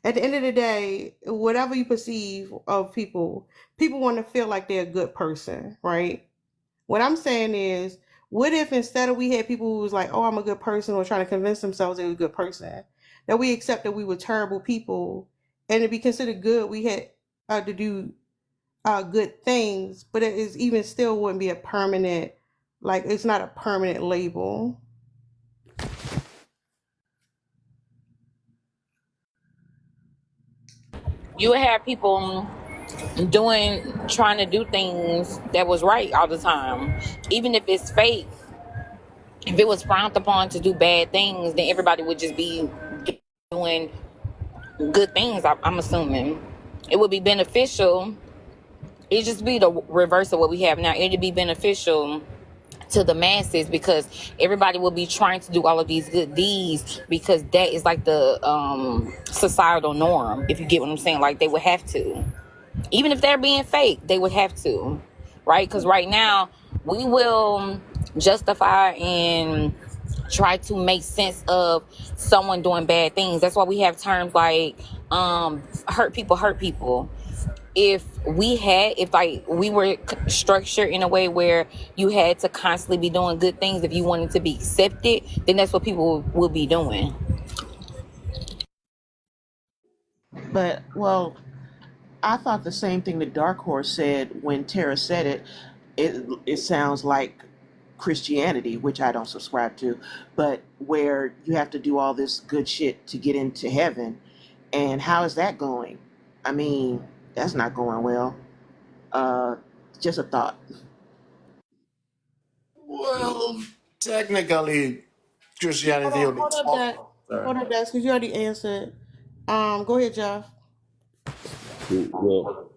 at the end of the day, whatever you perceive of people, people want to feel like they're a good person, right? What I'm saying is, what if instead of we had people who was like, oh, I'm a good person, or trying to convince themselves they were a good person, that we accept that we were terrible people, and to be considered good, we had to do good things, but it is even still wouldn't be a permanent, like it's not a permanent label. You would have people trying to do things that was right all the time. Even if it's fake, if it was frowned upon to do bad things, then everybody would just be doing good things. I'm assuming it would be beneficial. It'd just be the reverse of what we have now. It'd be beneficial to the masses because everybody will be trying to do all of these good deeds because that is like the societal norm, if you get what I'm saying. Like they would have to, even if they're being fake, they would have to, right? Because right now we will justify and try to make sense of someone doing bad things. That's why we have terms like hurt people. If like we were structured in a way where you had to constantly be doing good things if you wanted to be accepted, then that's what people will be doing. But well, I thought the same thing that Dark Horse said when Tara said it. It sounds like Christianity, which I don't subscribe to, but where you have to do all this good shit to get into heaven. And how is that going? I mean, that's not going well. Uh, just a thought. Well, technically, Christianity only Hold up, Dad. Sorry. Hold up, Dad, because you already answered. Go ahead, Jeff. Well,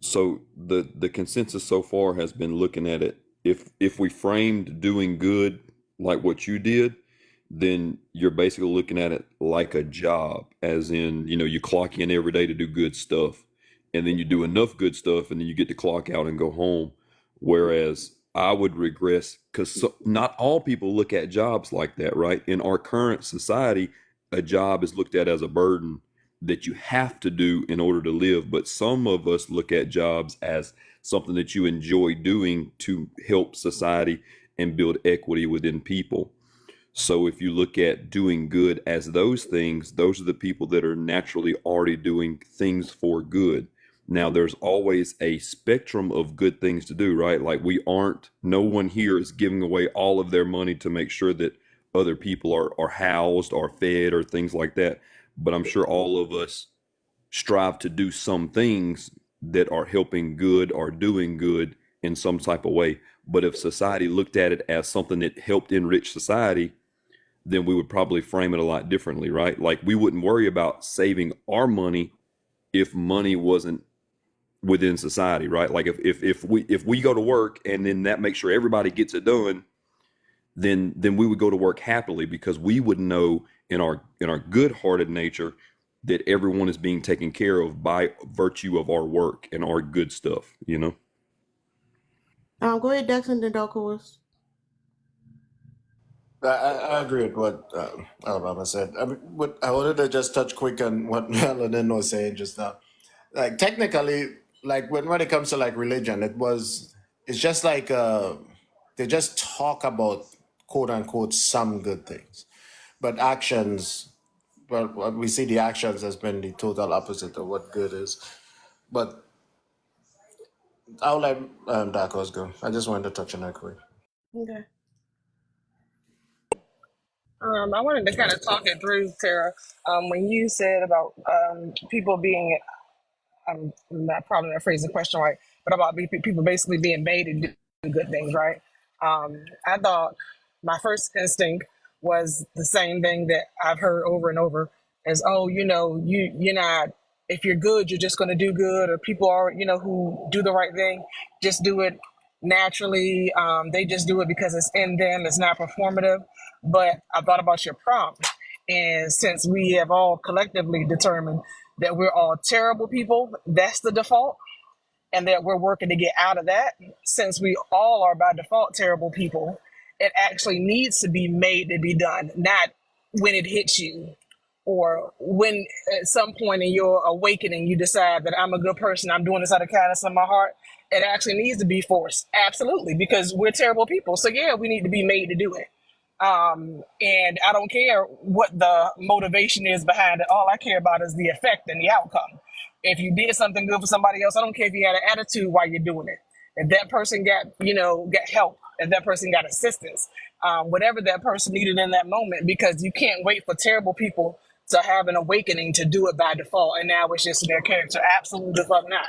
so the consensus so far has been looking at it. If we framed doing good like what you did, then you're basically looking at it like a job, as in, you clock in every day to do good stuff, and then you do enough good stuff, and then you get to clock out and go home. Whereas I would regress because not all people look at jobs like that, right? In our current society, a job is looked at as a burden that you have to do in order to live. But some of us look at jobs as something that you enjoy doing to help society and build equity within people. So if you look at doing good as those things, those are the people that are naturally already doing things for good. Now, there's always a spectrum of good things to do, right? Like no one here is giving away all of their money to make sure that other people are housed or fed or things like that. But I'm sure all of us strive to do some things that are helping good or doing good in some type of way. But if society looked at it as something that helped enrich society, then we would probably frame it a lot differently, right? Like we wouldn't worry about saving our money if money wasn't within society, right? Like if we go to work and then that makes sure everybody gets it done, then we would go to work happily because we would know in our good-hearted nature that everyone is being taken care of by virtue of our work and our good stuff, Go ahead, Dex, and then Dark Horse. I agree with what Alabama said. I wanted to just touch quick on what Melanin was saying just now. Like technically, like when it comes to like religion, it's just like they just talk about quote unquote some good things, but actions. Well, what we see the actions has been the total opposite of what good is. But I'll let Dark Horse go. I just wanted to touch on that quick. Okay. I wanted to kind of talk it through, Tara. When you said about people being, I'm not probably not phrasing the question right, but about people basically being made to do good things, right? I thought my first instinct was the same thing that I've heard over and over is, oh, you're not, if you're good, you're just going to do good, or people are, who do the right thing, just do it naturally. They just do it because it's in them, it's not performative. But I thought about your prompt. And since we have all collectively determined that we're all terrible people, that's the default, and that we're working to get out of that, since we all are by default terrible people, it actually needs to be made to be done, not when it hits you or when at some point in your awakening you decide that I'm a good person, I'm doing this out of kindness of my heart. It actually needs to be forced. Absolutely, because we're terrible people. So yeah, we need to be made to do it. And I don't care what the motivation is behind it. All I care about is the effect and the outcome. If you did something good for somebody else, I don't care if you had an attitude while you're doing it. If that person got help, if that person got assistance, whatever that person needed in that moment, because you can't wait for terrible people to have an awakening to do it by default. And now it's just their character. Absolutely the fuck not.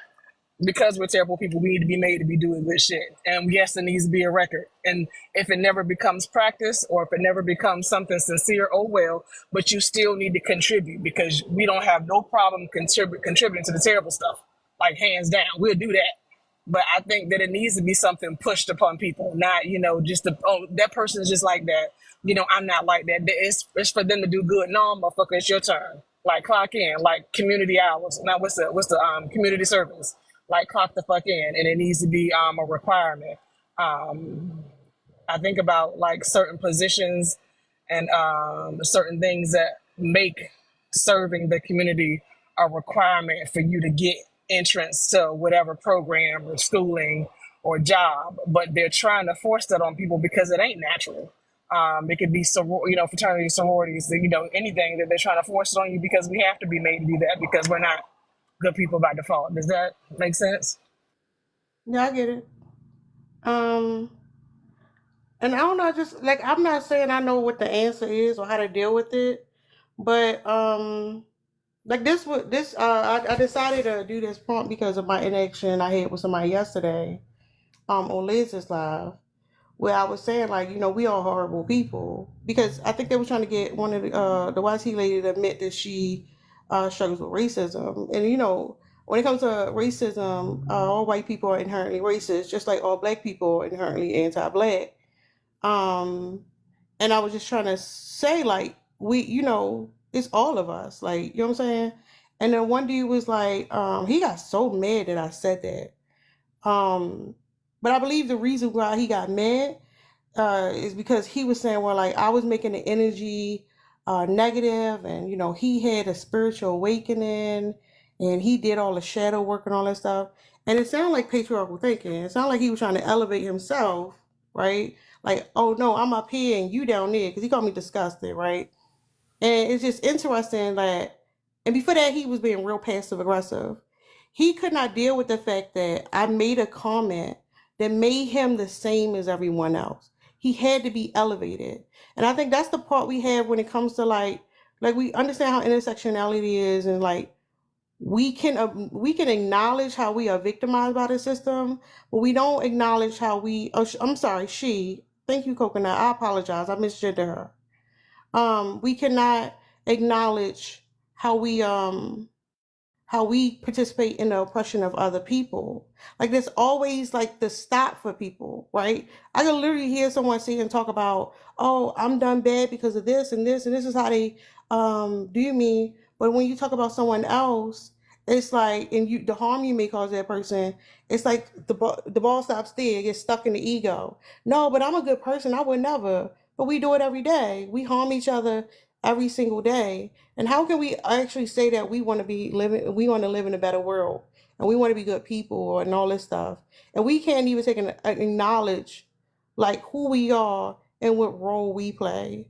because we're terrible people, we need to be made to be doing good shit. And yes, there needs to be a record. And if it never becomes practice or if it never becomes something sincere, oh well, but you still need to contribute because we don't have no problem contributing to the terrible stuff. Like hands down, we'll do that. But I think that it needs to be something pushed upon people, not, just oh, that person is just like that. I'm not like that. It's for them to do good. No, motherfucker, it's your turn. Like clock in, like community hours. Now what's the community service? Like clock the fuck in, and it needs to be a requirement. I think about like certain positions and certain things that make serving the community a requirement for you to get entrance to whatever program or schooling or job, but they're trying to force that on people because it ain't natural. It could be fraternity, sororities, anything that they're trying to force it on you because we have to be made to do that because we're not good people by default. Does that make sense? Yeah, I get it. And I don't know, just like I'm not saying I know what the answer is or how to deal with it, but like I decided to do this prompt because of my interaction I had with somebody yesterday on Liz's live, where I was saying like, we are horrible people because I think they were trying to get one of the YT lady to admit that she struggles with racism. And when it comes to racism, all white people are inherently racist, just like all black people are inherently anti-black. And I was just trying to say like it's all of us, like, you know what I'm saying? And then one dude was like, he got so mad that I said that. But I believe the reason why he got mad is because he was saying, well, like I was making the energy negative, and he had a spiritual awakening, and he did all the shadow work and all that stuff. And it sounded like patriarchal thinking. It sounded like he was trying to elevate himself, right? Like, oh no, I'm up here and you down there, because he called me disgusted, right? And it's just interesting that, and before that, he was being real passive aggressive. He could not deal with the fact that I made a comment that made him the same as everyone else. He had to be elevated. And I think that's the part we have when it comes to like we understand how intersectionality is, and like we can acknowledge how we are victimized by the system, but we don't acknowledge how I'm sorry, she. Thank you, Coconut. I apologize. I misgendered her. We cannot acknowledge how we participate in the oppression of other people. Like there's always like the stop for people, right? I can literally hear someone sit and talk about, oh, I'm done bad because of this and this, and this is how they do me. But when you talk about someone else, it's like, and the harm you may cause that person, it's like the ball stops there, it gets stuck in the ego. No, but I'm a good person, I would never. But we do it every day. We harm each other every single day. And how can we actually say that we want to live in a better world, and we want to be good people and all this stuff, and we can't even acknowledge like who we are and what role we play?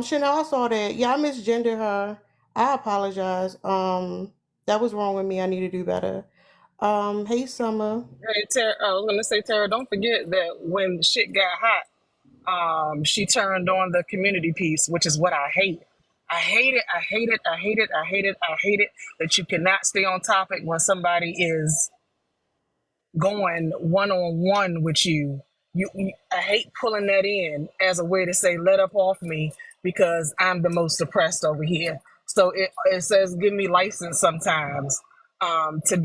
Chanel, I saw that. Yeah, I misgendered her. I apologize. That was wrong with me. I need to do better. Hey, Summer. Hey, Tara, I was gonna say, Tara, don't forget that when shit got hot, she turned on the community piece, which is what I hate. I hate it. I hate it. I hate it. I hate it. I hate it that you cannot stay on topic when somebody is going one-on-one with you. I hate pulling that in as a way to say, let up off me because I'm the most oppressed over here. So it says, give me license sometimes to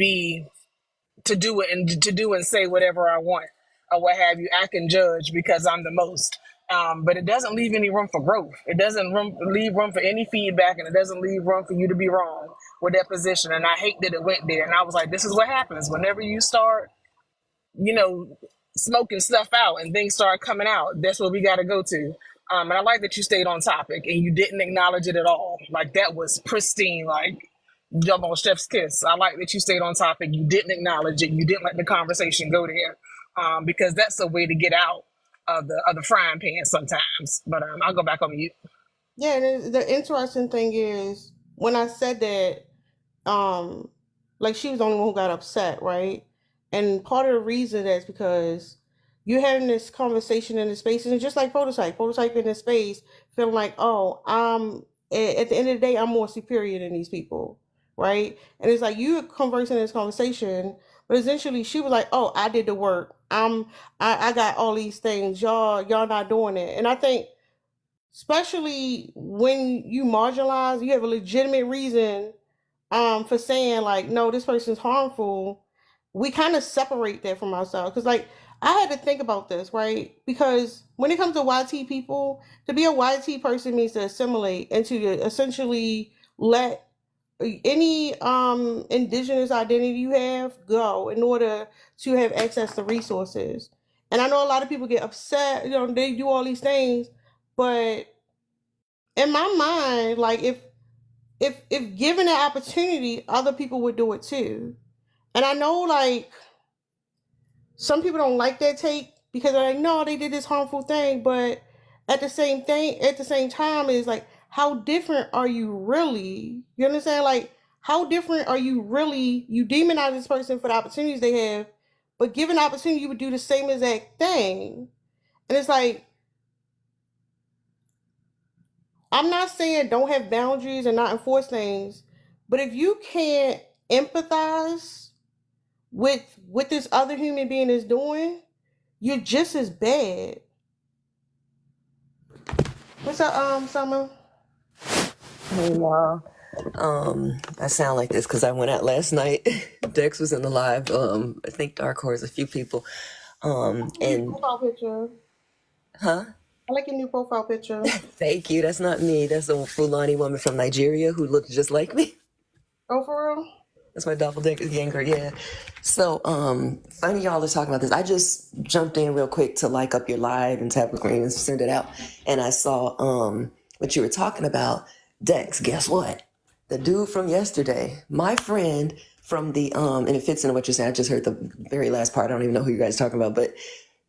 do it and to do and say whatever I want or what have you. I can judge because I'm the most. But it doesn't leave any room for growth. It doesn't leave room for any feedback, and it doesn't leave room for you to be wrong with that position. And I hate that it went there. And I was like, this is what happens whenever you start, smoking stuff out and things start coming out. That's what we got to go to. And I like that you stayed on topic and you didn't acknowledge it at all. Like that was pristine, like jump on chef's kiss. I like that you stayed on topic. You didn't acknowledge it. You didn't let the conversation go there, because that's a way to get out of the frying pan sometimes. But I'll go back on mute. Yeah, and the interesting thing is when I said that, like she was the only one who got upset, right? And part of the reason is because you're having this conversation in the space, and it's just like prototype in the space, feeling like, oh, at the end of the day, I'm more superior than these people, right? And it's like you're conversing in this conversation, But essentially, she was like, "Oh, I did the work. I got all these things. Y'all not doing it." And I think, especially when you marginalize, you have a legitimate reason for saying like, no, this person's harmful. We kind of separate that from ourselves because like I had to think about this, right? Because when it comes to YT people, to be a YT person means to assimilate and to essentially let any indigenous identity you have go in order to have access to resources. And I know a lot of people get upset, they do all these things, but in my mind, like if given the opportunity, other people would do it too. And I know like some people don't like that take because they're like, no, they did this harmful thing, but at the same time is like, how different are you really? You understand? Like, how different are you really? You demonize this person for the opportunities they have, but given the opportunity, you would do the same exact thing. And it's like, I'm not saying don't have boundaries and not enforce things, but if you can't empathize with what this other human being is doing, you're just as bad. What's up, Summer? Hey, Ma. I sound like this because I went out last night. Dex was in the live. I think Dark Horse, a few people. New And profile picture. huh? I like your new profile picture. Thank you. That's not me. That's a Fulani woman from Nigeria who looks just like me. Oh, for real? That's my doppelganger, yeah. So, funny y'all are talking about this. I just jumped in real quick to like up your live and tap the screen and send it out. And I saw what you were talking about. Dex, guess what? The dude from yesterday, my friend from the and it fits into what you're saying. I just heard the very last part. I don't even know who you guys are talking about, but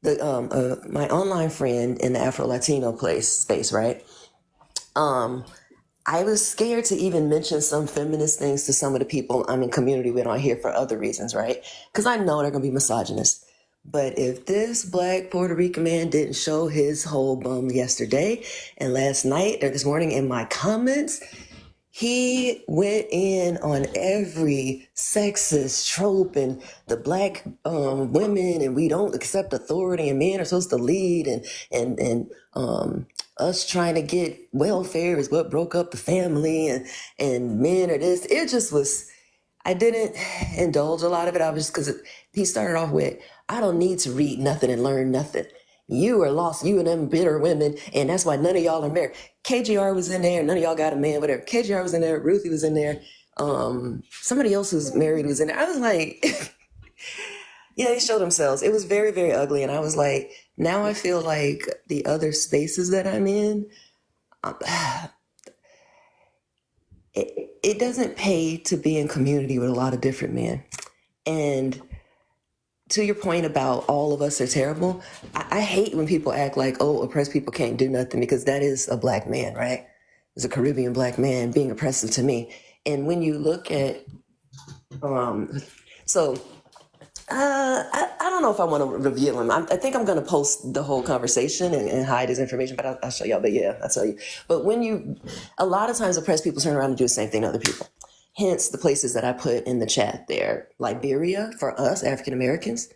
the my online friend in the Afro Latino space, right? I was scared to even mention some feminist things to some of the people I'm in community with on here for other reasons, right? Because I know they're going to be misogynist. But if this black Puerto Rican man didn't show his whole bum yesterday and last night or this morning in my comments, he went in on every sexist trope and the black women and we don't accept authority and men are supposed to lead and us trying to get welfare is what broke up the family and men are this. It just was, I didn't indulge a lot of it. I was just because he started off with, I don't need to read nothing and learn nothing. You are lost, you and them bitter women, and that's why none of y'all are married. KJR was in there, none of y'all got a man, whatever. KJR was in there, Ruthie was in there, somebody else who's married was in there. I was like, yeah, they showed themselves. It was very, very ugly, and I was like, now I feel like the other spaces that I'm in, it doesn't pay to be in community with a lot of different men. And to your point about all of us are terrible, I hate when people act like, oh, oppressed people can't do nothing, because that is a black man, right? It's a Caribbean black man being oppressive to me. And when you look at, I don't know if I want to reveal him. I think I'm going to post the whole conversation and hide his information, but I'll show y'all. But yeah, I'll tell you. But a lot of times oppressed people turn around and do the same thing to other people. Hence the places that I put in the chat there. Liberia, for us, African Americans,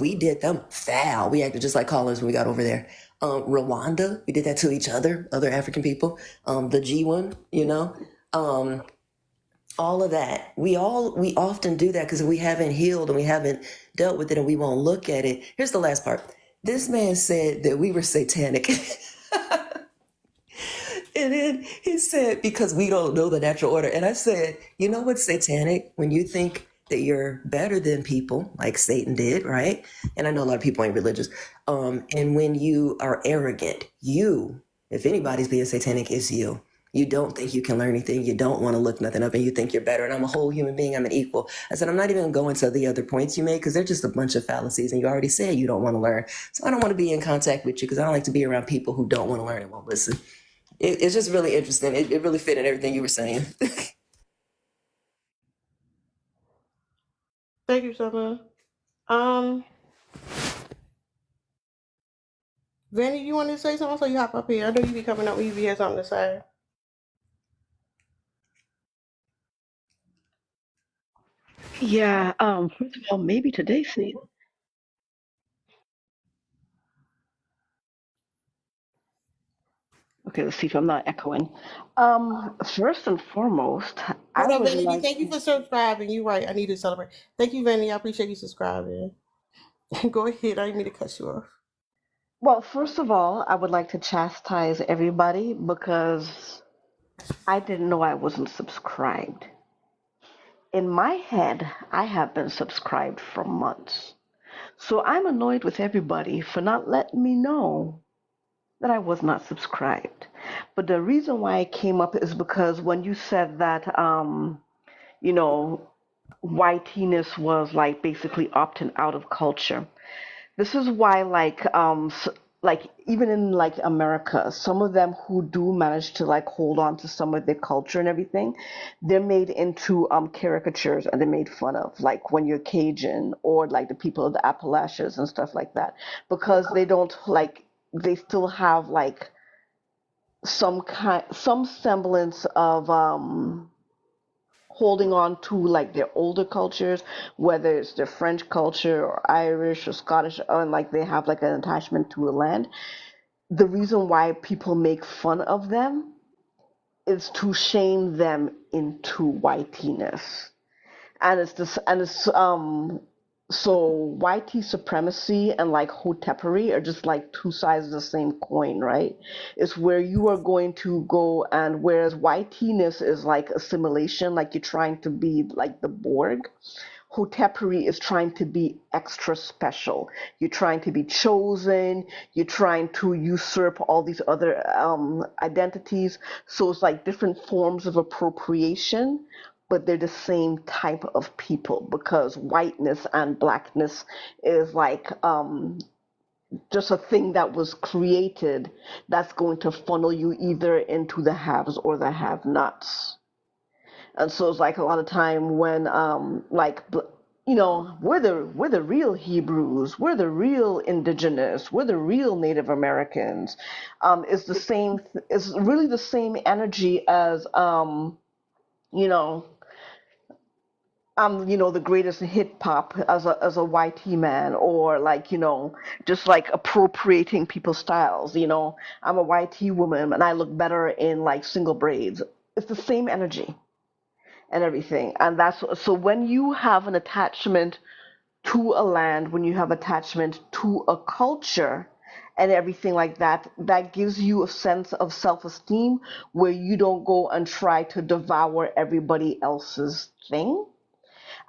we did them foul. We acted just like colonists when we got over there. Rwanda, we did that to each other, other African people. The G1, all of that. We often do that because we haven't healed and we haven't dealt with it and we won't look at it. Here's the last part. This man said that we were satanic. And then he said, because we don't know the natural order. And I said, you know what's satanic? When you think that you're better than people, like Satan did, right? And I know a lot of people ain't religious. And when you are arrogant, if anybody's being satanic, it's you. You don't think you can learn anything. You don't want to look nothing up and you think you're better. And I'm a whole human being. I'm an equal. I said, I'm not even going to the other points you made because they're just a bunch of fallacies. And you already said you don't want to learn. So I don't want to be in contact with you because I don't like to be around people who don't want to learn and won't listen. It's just really interesting. It really fit in everything you were saying. Thank you, Summer. Vanny, you want to say something? So you hop up here. I know you be coming up when you have something to say. Yeah, first of all, maybe today, see. Okay, let's see if I'm not echoing. First and foremost, I Hold up, would Vanity. like Thank you for subscribing. You're right. I need to celebrate. Thank you, Vanity. I appreciate you subscribing. Go ahead. I didn't mean to cut you off. well, first of all, I would like to chastise everybody because I didn't know I wasn't subscribed. In my head, I have been subscribed for months. So I'm annoyed with everybody for not letting me know that I was not subscribed. But the reason why I came up is because when you said that, you know, whiteness was like basically opting out of culture. This is why, like even in like America, some of them who do manage to like hold on to some of their culture and everything, they're made into caricatures and they're made fun of, like when you're Cajun or like the people of the Appalachians and stuff like that, because they don't like they still have like some semblance of holding on to like their older cultures, whether it's their French culture or Irish or Scottish, and like they have like an attachment to the land. The reason why people make fun of them is to shame them into whiteness. And it's this and it's so white supremacy and like hotepery are just like two sides of the same coin, right? It's where you are going to go, and whereas whiteness is like assimilation, like you're trying to be like the Borg, hotepery is trying to be extra special. You're trying to be chosen. You're trying to usurp all these other identities. So it's like different forms of appropriation, but they're the same type of people because whiteness and blackness is like just a thing that was created that's going to funnel you either into the haves or the have-nots. And so it's like a lot of time when we're the real Hebrews, we're the real indigenous, we're the real Native Americans. It's the same. It's really the same energy as you know the greatest hip hop as a YT man, or like, just like appropriating people's styles. I'm a YT woman and I look better in like single braids. It's the same energy and everything. And that's so when you have an attachment to a land, when you have attachment to a culture and everything like that, that gives you a sense of self-esteem where you don't go and try to devour everybody else's thing.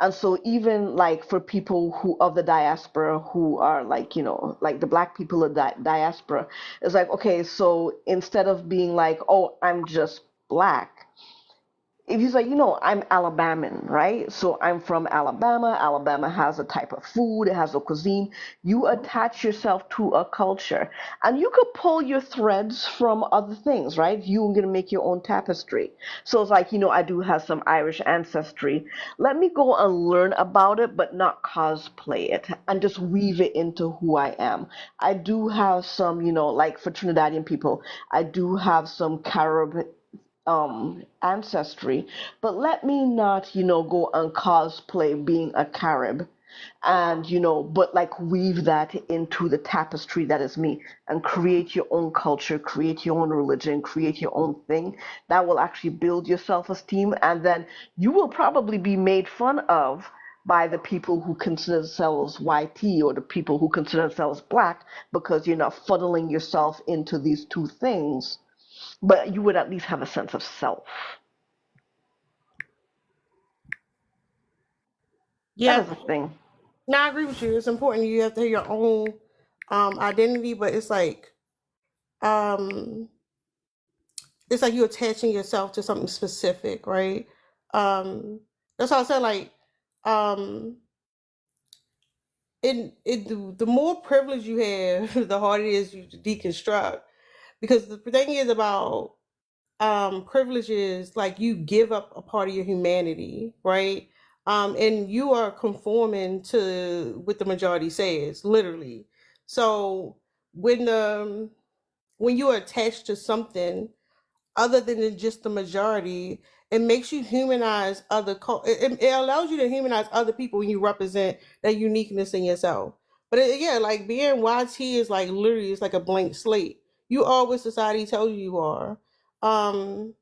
And so even like for people who of the diaspora who are like, like the black people of diaspora, it's like, okay, so instead of being like, oh, I'm just black, if he's like, I'm Alabamian, right? So I'm from Alabama. Alabama has a type of food, it has a cuisine. You attach yourself to a culture, and you could pull your threads from other things, right? You're gonna make your own tapestry. So it's like, I do have some Irish ancestry. Let me go and learn about it, but not cosplay it and just weave it into who I am. I do have some, like for Trinidadian people, I do have some Carib ancestry, but let me not, go and cosplay being a Carib and, but like weave that into the tapestry that is me and create your own culture, create your own religion, create your own thing that will actually build your self-esteem. And then you will probably be made fun of by the people who consider themselves YT or the people who consider themselves black because you're not funneling yourself into these two things, but you would at least have a sense of self. That Yeah. is a thing. No, I agree with you. It's important. You have to have your own identity, but um it's like you attaching yourself to something specific, right? Um that's why I said like um the more privilege you have, the harder it is you to deconstruct. Because the thing is about privileges, like you give up a part of your humanity, right? And you are conforming to what the majority says, literally. So when when you are attached to something, other than just the majority. It makes you humanize it allows you to humanize other people when you represent that uniqueness in yourself. But yeah, like being YT is like literally it's like a blank slate. You are what society tells you are. Um,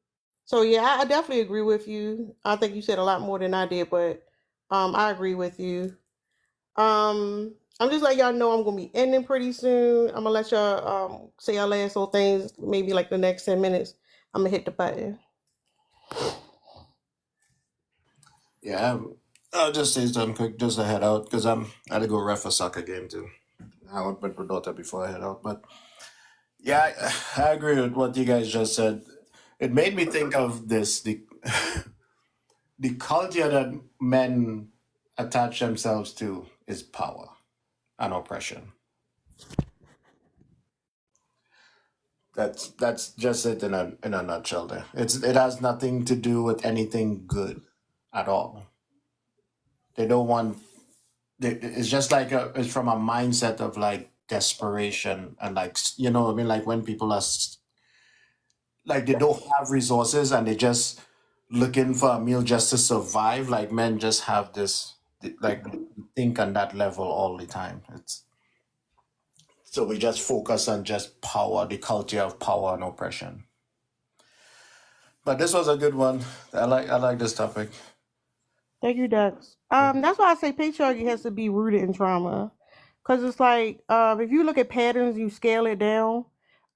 so yeah, I definitely agree with you. I think you said a lot more than I did, but I agree with you. I'm just letting y'all know I'm gonna be ending pretty soon. I'm gonna let y'all say y'all last little things, maybe like the next 10 minutes. I'm gonna hit the button. Yeah, I'll just say something quick just to head out because I had to go ref a soccer game too. I went with my daughter before I head out. But yeah, I agree with what you guys just said. It made me think of this the culture that men attach themselves to is power and oppression. That's just it in a nutshell. There, it has nothing to do with anything good at all. They don't want. It's just like it's from a mindset of like desperation and like you know what I mean, like when people are like they don't have resources and they just looking for a meal just to survive. Like men just have this like think on that level all the time. It's so we just focus on just power, the culture of power and oppression. But this was a good one. I like this topic. Thank you, Dex. That's why I say patriarchy has to be rooted in trauma, because it's like if you look at patterns, you scale it down.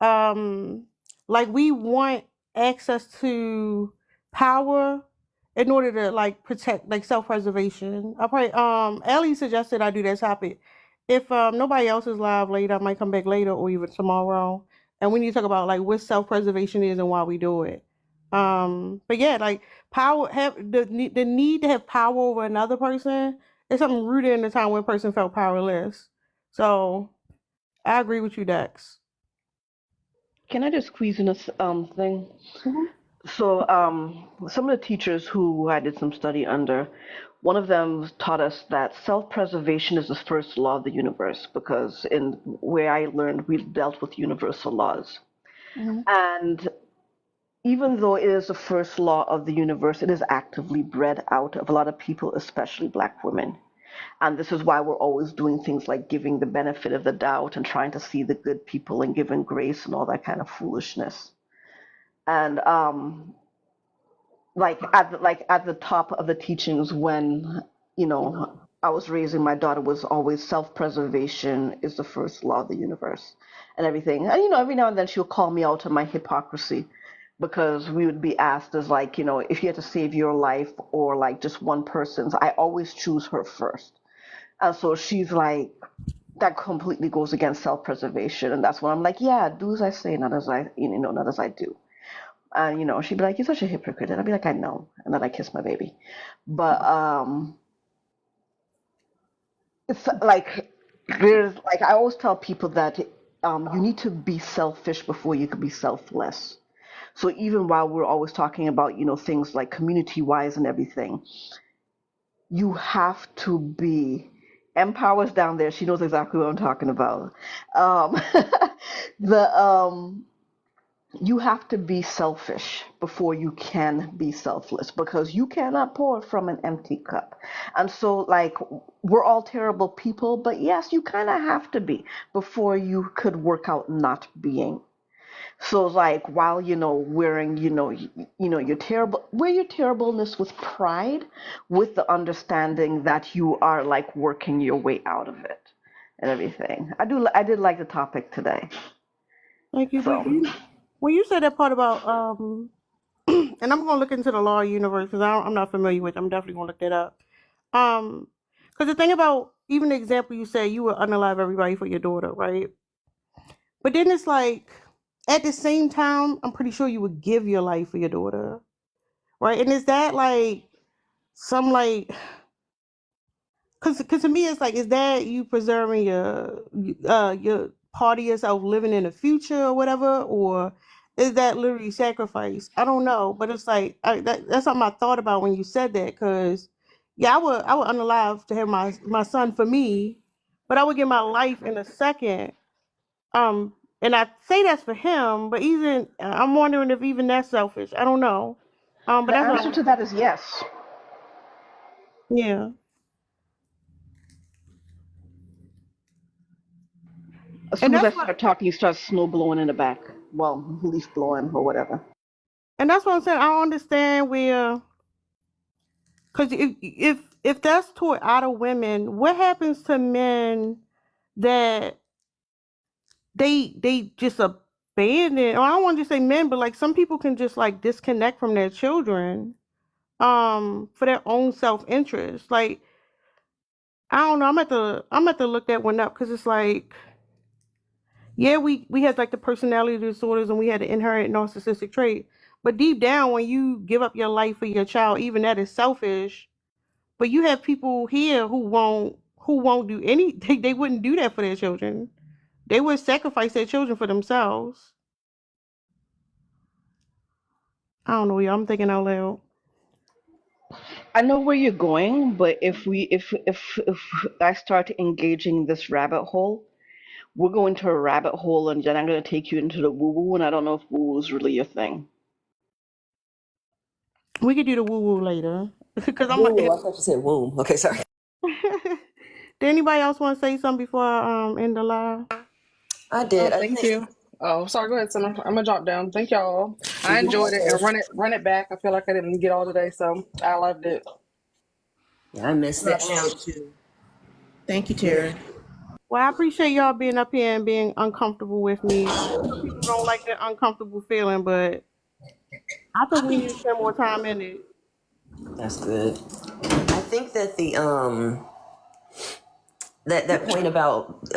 Um, like we want access to power in order to like protect like self-preservation. I probably Ellie suggested I do that topic. If nobody else is live later, I might come back later or even tomorrow, and we need to talk about like what self-preservation is and why we do it. But yeah, like power have the need to have power over another person is something rooted in the time when a person felt powerless. So I agree with you, Dex. Can I just squeeze in a thing? Mhm. So, some of the teachers who I did some study under, one of them taught us that self-preservation is the first law of the universe because in where I learned, we dealt with universal laws. Mhm. And even though it is the first law of the universe, it is actively bred out of a lot of people, especially Black women. And this is why we're always doing things like giving the benefit of the doubt and trying to see the good people and giving grace and all that kind of foolishness. And at the top of the teachings when I was raising my daughter was always self-preservation is the first law of the universe and everything. And every now and then she'll call me out on my hypocrisy because we would be asked as like, if you had to save your life or like just one person's, I always choose her first. And so she's like, that completely goes against self-preservation. And that's when I'm like, yeah, do as I say, not as not as I do. And she'd be like, "You're such a hypocrite," and I'd be like, "I know," and then I kiss my baby. But it's like there's like I always tell people that you need to be selfish before you can be selfless. So even while we're always talking about things like community-wise and everything, you have to be. Empower's down there. She knows exactly what I'm talking about. Um, the you have to be selfish before you can be selfless because you cannot pour from an empty cup. And so, like, we're all terrible people, but yes, you kind of have to be before you could work out not being. So, like, while wearing, your terrible, wear your terribleness with pride, with the understanding that you are like working your way out of it and everything. I did like the topic today. Thank you. But So. when you said that part about and I'm gonna look into the law of universe because I'm not familiar with it. I'm definitely gonna look that up. Because the thing about even the example you said, you would unalive everybody for your daughter, right? But then it's like at the same time, I'm pretty sure you would give your life for your daughter, right? And is that like some like because to me it's like is that you preserving your part of yourself living in the future or whatever, or is that literally sacrifice? I don't know, but it's like that's something I thought about when you said that. Because yeah, I would unalive to have my son for me, but I would give my life in a second. And I say that's for him, but even I'm wondering if even that's selfish. I don't know. But The that's what answer to that is yes. yeah. As And soon as I that's what start talking, you start snow blowing in the back. Well, leaf blowing or whatever. and that's what I'm saying. I don't understand where, because if that's toward out women, what happens to men that they just abandon? Or I don't want to just say men, but like some people can just like disconnect from their children, for their own self interest. Like I don't know. I'm at to look that one up because it's like, yeah, we had like the personality disorders and we had the inherent narcissistic trait. But deep down, when you give up your life for your child, even that is selfish. But you have people here who won't do any they wouldn't do that for their children. They would sacrifice their children for themselves. I don't know, y'all. I'm thinking out loud. I know where you're going, but if I start engaging this rabbit hole, we're going to a rabbit hole, and then I'm going to take you into the woo woo, and I don't know if woo woo is really your thing. We could do the woo woo later. Because I'm Woo, I thought you said womb. Okay, sorry. Did anybody else want to say something before I end the live? I Oh, did. I thank think. you. Oh, sorry. Go ahead, Summer. I'm gonna drop down. Thank y'all. I enjoyed it and run it back. I feel like I didn't get all today, so I loved it. Yeah, I missed I it. did too. Thank you, Terry. Well, I appreciate y'all being up here and being uncomfortable with me. I know some people don't like that uncomfortable feeling, but I think we need to spend more time in it. That's good. I think that the that point about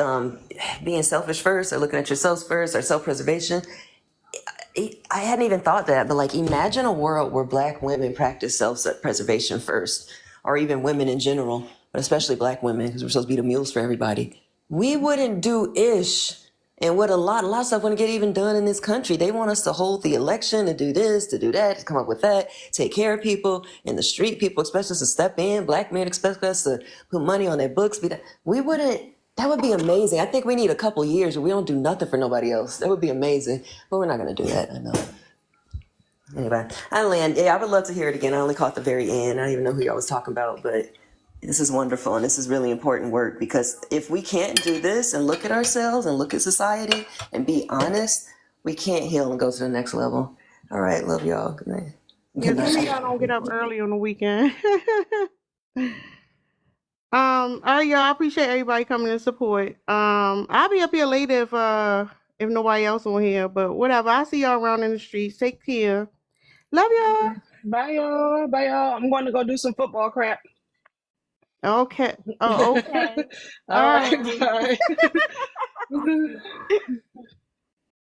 being selfish first or looking at yourselves first or self-preservation, I hadn't even thought that, but like imagine a world where Black women practice self-preservation first, or even women in general, but especially Black women, because we're supposed to be the mules for everybody. We wouldn't do ish, and what a lot of stuff wouldn't get even done in this country. They want us to hold the election, to do this, to do that, to come up with that, take care of people, and the street people expect us to step in. Black men expect us to put money on their books. We wouldn't. That would be amazing. I think we need a couple years where we don't do nothing for nobody else. That would be amazing. But we're not going to do that, I know. Anyway, I land. Yeah, I would love to hear it again. I only caught the very end. I don't even know who y'all was talking about, but this is wonderful. And this is really important work, because if we can't do this and look at ourselves and look at society and be honest, we can't heal and go to the next level. All right. Love y'all. Good night. Yeah, Good some of night. y'all don't get up early on the weekend. All right, y'all. I appreciate everybody coming to support. I'll be up here later if nobody else on here, but whatever. I see y'all around in the streets. Take care. Love y'all. Bye y'all. Bye y'all. I'm going to go do some football crap. Okay. Oh, okay. All right. Bye.